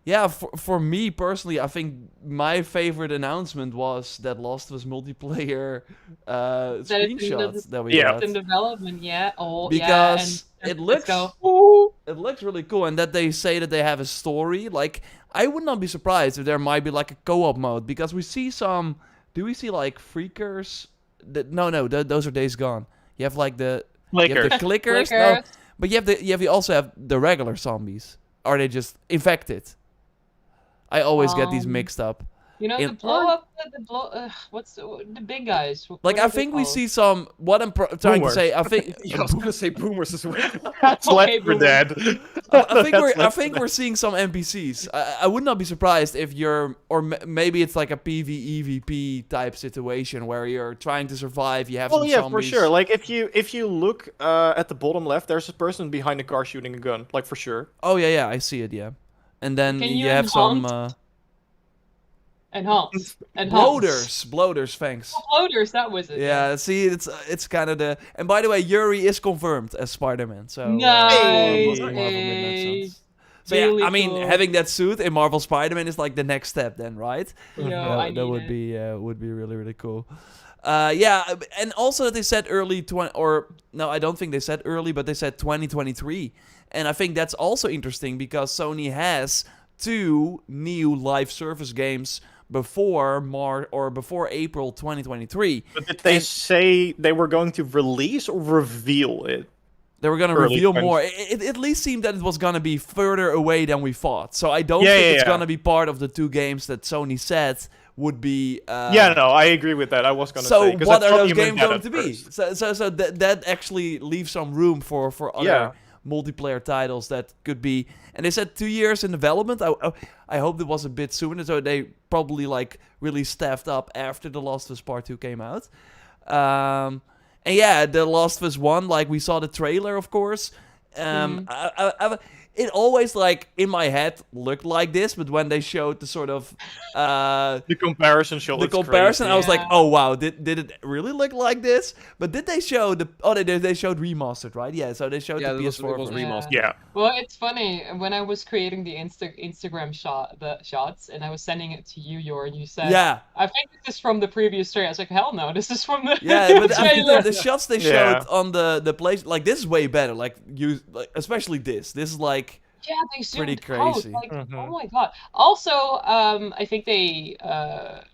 Yeah, for me personally, I think my favorite announcement was that Last of Us multiplayer screenshots that we got. in development, yeah. Oh, Because yeah. it looks really cool, and that they say that they have a story. Like, I would not be surprised if there might be like a co-op mode because we see some. Do we see like freakers? Those are Days Gone. You have like the clickers. No, but you also have the regular zombies. Are they just infected? I always get these mixed up. You know, what's the big guys? Like, I think we see some. What I'm trying to say, I think. I was gonna say boomers as well. That's Left 4 Dead. I think we're seeing some NPCs. I would not be surprised if you're, or maybe it's like a PvEVP type situation where you're trying to survive. You have some yeah, zombies. for sure. Like if you look at the bottom left, there's a person behind a car shooting a gun. Like for sure. Oh yeah, I see it. Yeah, and then Can you you have some. Enhance. Bloaters, thanks. Oh, bloaters, that was it. Yeah, see, it's kind of the. And by the way, Yuri is confirmed as Spider-Man. So Nice. Marvel made that sense. So Really yeah, I mean, cool. having that suit in Marvel Spider-Man is like the next step, then, right? I that need would it. be really really cool. Yeah, and also that they said early I don't think they said early, but they said 2023, and I think that's also interesting because Sony has 2 new live service games before April 2023. But did they say they were going to release or reveal it? They were going to reveal more. It at least seemed that it was going to be further away than we thought. So I don't think it's going to be part of the 2 games that Sony said would be. Yeah, no, I agree with that. I was going to say. So what I are thought those you meant games that going at to be? first. So that actually leaves some room for other multiplayer titles that could be. And they said 2 years in development. I hope it was a bit sooner. So they probably like really staffed up after The Last of Us Part 2 came out. And yeah, The Last of Us 1, like we saw the trailer, of course. It always, like, in my head looked like this, but when they showed the sort of... the comparison shot. I was like, oh, wow, did it really look like this? But did they show the... Oh, they showed remastered, right? Yeah, so they showed the PS4 it was version. remastered. Yeah. Well, it's funny, when I was creating the Instagram shots, and I was sending it to you, Yor, and you said, Yeah. I think this is from the previous trailer. I was like, hell no, this is from the Yeah, but I trailer. think the shots they showed on the place, like, this is way better. Like, especially this. This is like... Yeah, they zoomed pretty out, crazy. like, oh my god. Also, I think they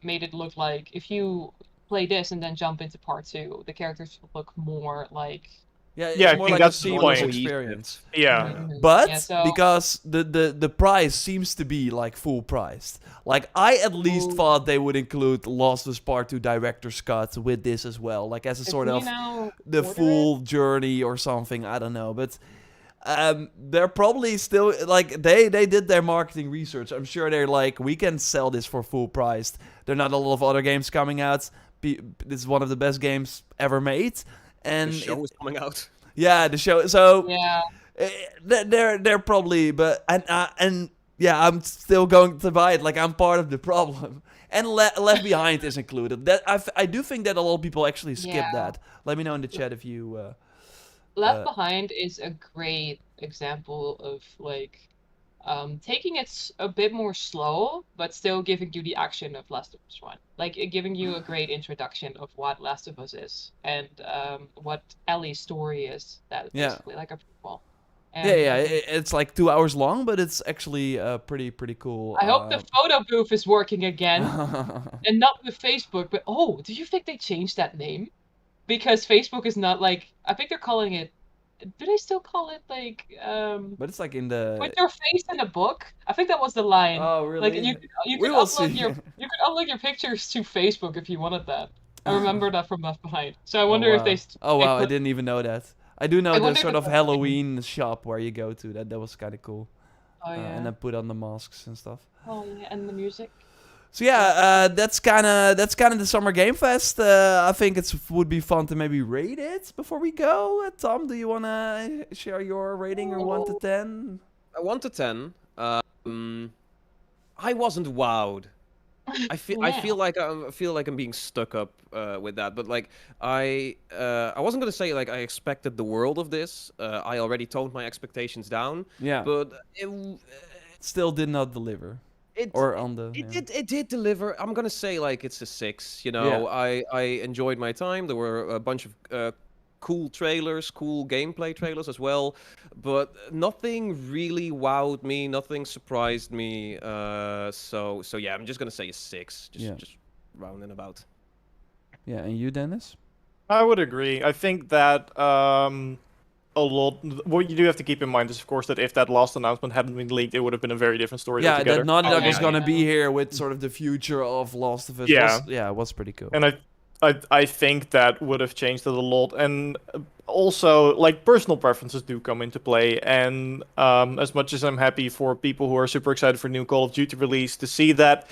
made it look like if you play this and then jump into part 2, the characters look more like Yeah, it's Yeah, I more think like a that's the seamless point. experience. Yeah. But Yeah, so- because the price seems to be like full priced. Like I at least thought they would include Lost of Us Part 2 Director's Cut with this as well, like as a sort we of now the order full journey or something. I don't know, but they're probably still like they did their marketing research. I'm sure they're like, we can sell this for full price. There are not a lot of other games coming out. This is one of the best games ever made. And The show is coming out. Yeah, the show. So yeah, they're probably, but and yeah, I'm still going to buy it. Like I'm part of the problem. And Left Behind is included. That I do think that a lot of people actually skip Yeah. that. Let me know in the chat if you. Left Behind is a great example of like taking it a bit more slow, but still giving you the action of Last of Us 1. Like giving you a great introduction of what Last of Us is and what Ellie's story is. That is Yeah. basically like a prequel. Yeah, it's like 2 hours long, but it's actually pretty cool. I hope the photo booth is working again, and not with Facebook. But do you think they changed that name? Because Facebook is not like, I think they're calling it. Do they still call it like? But it's like in the. With your face in a book. I think that was the line. Oh really? Like you We could will upload see. you could upload your pictures to Facebook if you wanted that. I remember that from Left Behind. So I wonder wow. if they. Oh wow, I put- didn't even know that. I do know I the wonder sort if of it's- Halloween shop where you go to. That was kind of cool. Oh yeah. And then put on the masks and stuff. Oh yeah, and the music. So yeah, that's kind of the Summer Game Fest. I think it would be fun to maybe rate it before we go. Tom, do you wanna share your rating or 1 to 10? 1 to 10. I wasn't wowed. I feel like I'm being stuck up with that, but like I wasn't gonna say like I expected the world of this. I already toned my expectations down. Yeah. But Still did not deliver. It did deliver. I'm gonna say like it's a 6. You know, Yeah. I enjoyed my time. There were a bunch of cool trailers, cool gameplay trailers as well, but nothing really wowed me. Nothing surprised me. So yeah, I'm just gonna say a 6. Just rounding about. Yeah, and you, Dennis? I would agree. I think that a lot. What you do have to keep in mind is, of course, that if that last announcement hadn't been leaked, it would have been a very different story Yeah, altogether. that Naughty Dog is yeah, gonna yeah. be here with sort of the future of Last of Us. Yeah. Was pretty cool. And I think that would have changed it a lot. And also, like, personal preferences do come into play. And as much as I'm happy for people who are super excited for new Call of Duty release, to see that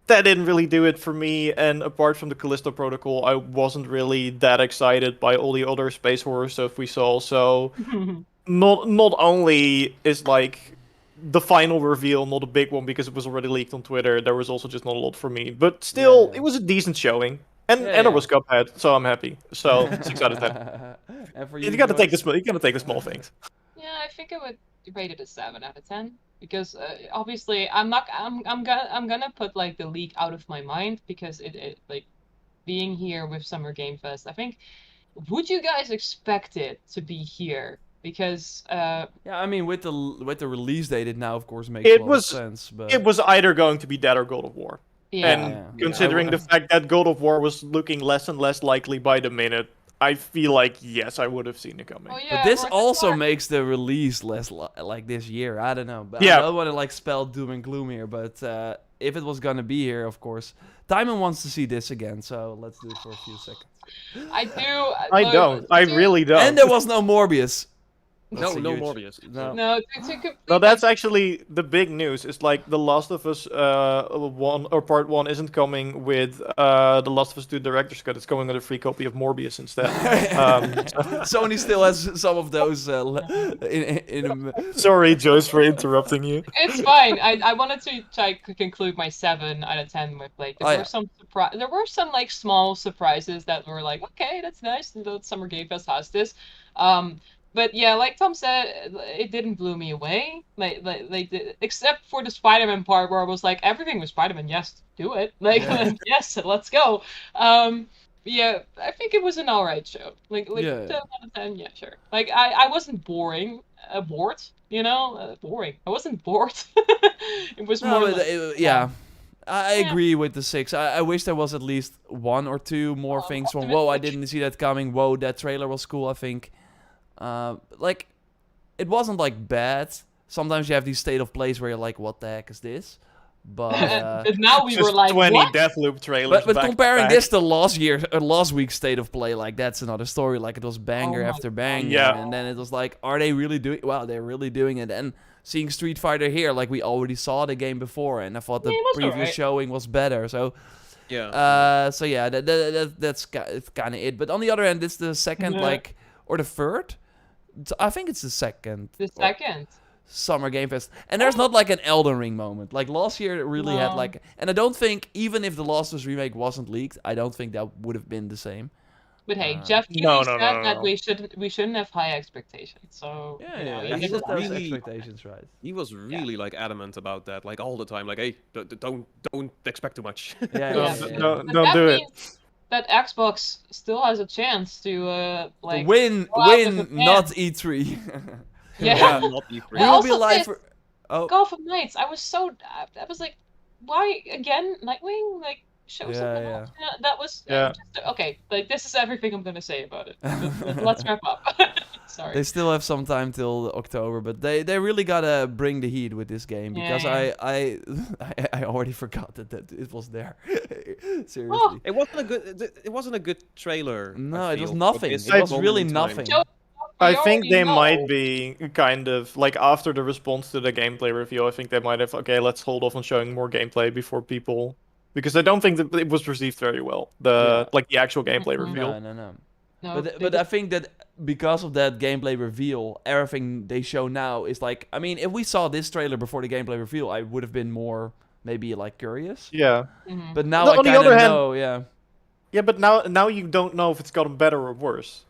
didn't really do it for me. And apart from the Callisto Protocol, I wasn't really that excited by all the other space horror stuff we saw. So not only is like the final reveal not a big one because it was already leaked on Twitter, there was also just not a lot for me. But still, it was a decent showing. And Yeah, it was Cuphead, so I'm happy. So 6 out of 10. And for You gotta take Joyce? you gotta take the small things. Yeah, I think I would rate it a 7 out of 10 because obviously I'm gonna put like the leak out of my mind because it like being here with Summer Game Fest. I think, would you guys expect it to be here? Because Yeah, I mean, with the release date, it now of course makes a It lot was of sense. But it was either going to be that or God of War. Yeah. And Yeah. considering the fact that God of War was looking less and less likely by the minute, I feel like yes, I would have seen it coming. oh yeah, But this Rocket also League- makes the release less like this year. I don't know. But Yeah. I don't want to like spell doom and gloom here. But if it was gonna be here, of course, Timon wants to see this again. So let's do it for a few seconds. I do. I look, don't. I to- really don't. And there was no Morbius. No, That's a no huge- Morbius. No. No, to complete. No, that's actually the big news. It's like The Last of Us 1 or Part 1 isn't coming with The Last of Us 2 Director's Cut. It's coming with a free copy of Morbius instead. Sony still has some of those Sorry, Joyce, for interrupting you. It's fine. I wanted to try to conclude my 7 out of 10 with like there were some like small surprises that were like, okay, that's nice. The Summer Game Fest has this. But yeah, like Tom said, it didn't blow me away. Except for the Spider-Man part where I was like, everything with Spider-Man, yes, do it. Like yes, let's go. Yeah, I think it was an alright show. Like 10 out of 10, yeah, sure. Like I wasn't bored, boring. I wasn't bored. It was more like, yeah. I agree with the 6. I wish there was at least 1 or 2 more things from, whoa, I didn't see that coming. Whoa, that trailer was cool, I think. Like, it wasn't like bad. Sometimes you have these state of plays where you're like, what the heck is this? But, but now we Just were like, 20 what? Deathloop trailers. but back to comparing back. this to last week's state of play, like that's another story. Like it was banger after banger, Yeah. and then it was like, are they really doing? Well, they're really doing it. And seeing Street Fighter here, like we already saw the game before, and I thought the Yeah, it was previous alright. showing was better. So. Yeah. So yeah, that's kind of it. But on the other hand, it's the second, like, or the third. I think it's the second. The second. Summer Game Fest, and there's not like an Elden Ring moment. Like last year, it really had No. like, and I don't think even if the Last of Us remake wasn't leaked, I don't think that would have been the same. But hey, Jeff Keighley no, said no, that no. we shouldn't have high expectations. So you know, yeah, it he is set those really- expectations right. He was really like adamant about that, like all the time. Like, hey, don't expect too much. Yeah, Don't But do that it. means that Xbox still has a chance to like Win, go out with a bang. not E3. Yeah. Not E3. We will be Also live this for. Oh, Gotham Knights. I was like, why again Nightwing? Like show Yeah, something yeah. else. That was Yeah. just, okay. Like this is everything I'm gonna say about it. Let's wrap up. Sorry. they still have some time till October, but they really gotta bring the heat with this game because Yeah. I already forgot that it was there. Seriously. Oh. It wasn't a good trailer. No, I it was feel, nothing. for this It was moment really in time. nothing. Joe, I we think already they know. might be kind of like after the response to the gameplay reveal. I think they might have let's hold off on showing more gameplay before people, because I don't think that it was received very well. The actual gameplay reveal. No. No, But I think that because of that gameplay reveal, everything they show now is like, I mean, if we saw this trailer before the gameplay reveal, I would have been more maybe like curious. Yeah. But now No, I on the kind other of hand- know, yeah. Yeah, but now you don't know if it's gotten better or worse.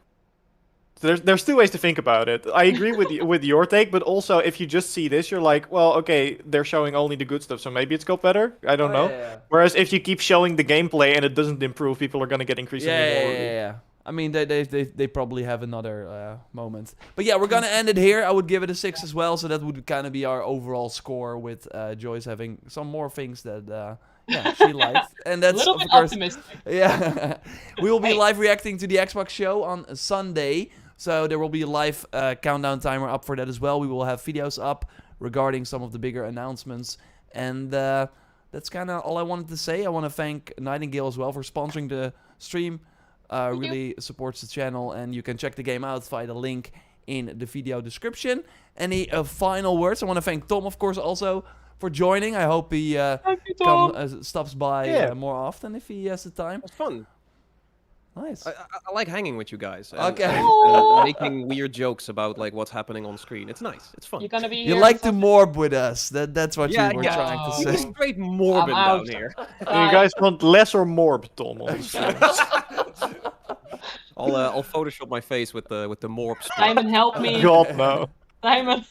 So there's two ways to think about it. I agree with your take, but also if you just see this, you're like, well, okay, they're showing only the good stuff, so maybe it's got better. I don't know. Yeah. Whereas if you keep showing the gameplay and it doesn't improve, people are gonna get increasingly more. Yeah. I mean, they probably have another moment. But yeah, we're gonna end it here. I would give it a 6 as well, so that would kind of be our overall score with Joyce having some more things that she liked. And that's, little of bit course... optimistic. Yeah. We will be live reacting to the Xbox show on Sunday. So there will be a live countdown timer up for that as well. We will have videos up regarding some of the bigger announcements. And that's kind of all I wanted to say. I want to thank Nightingale as well for sponsoring the stream. Really supports the channel. And you can check the game out via the link in the video description. Any final words? I want to thank Tom, of course, also for joining. I hope he stops by more often if he has the time. It's fun. Nice. I like hanging with you guys. Okay. And making weird jokes about like what's happening on screen. It's nice. It's fun. You're gonna be You here like for to morb with us. That's what Yeah, you were yeah. trying to You're say. straight morbid I'm down out. here. You guys want less or more, Tom? On the stream? I'll Photoshop my face with the morb. Simon, help me. God no. Simon.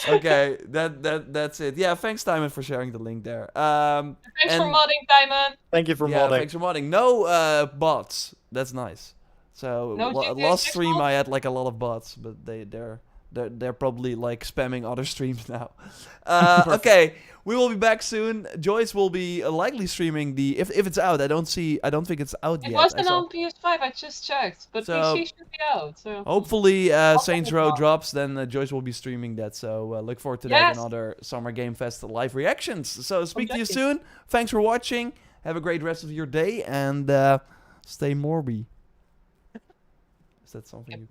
Okay, that's it. Yeah, thanks Simon for sharing the link there. Thanks for and- modding, Simon. Thank you for Yeah, modding. thanks for modding. No bots. That's nice. So No GTA last 6 stream mods? I had like a lot of bots, but they're probably like spamming other streams now. Okay, we will be back soon. Joyce will be likely streaming the if it's out. I don't think it's out It yet. I wasn't saw- on PS5. I just checked, but So- PC should be out. So Hopefully Saints Row drops, then Joyce will be streaming that. So look forward to that Yes. and other Summer Game Fest live reactions. So speak to you Exactly. soon. Thanks for watching. Have a great rest of your day and stay morby. Is that something you can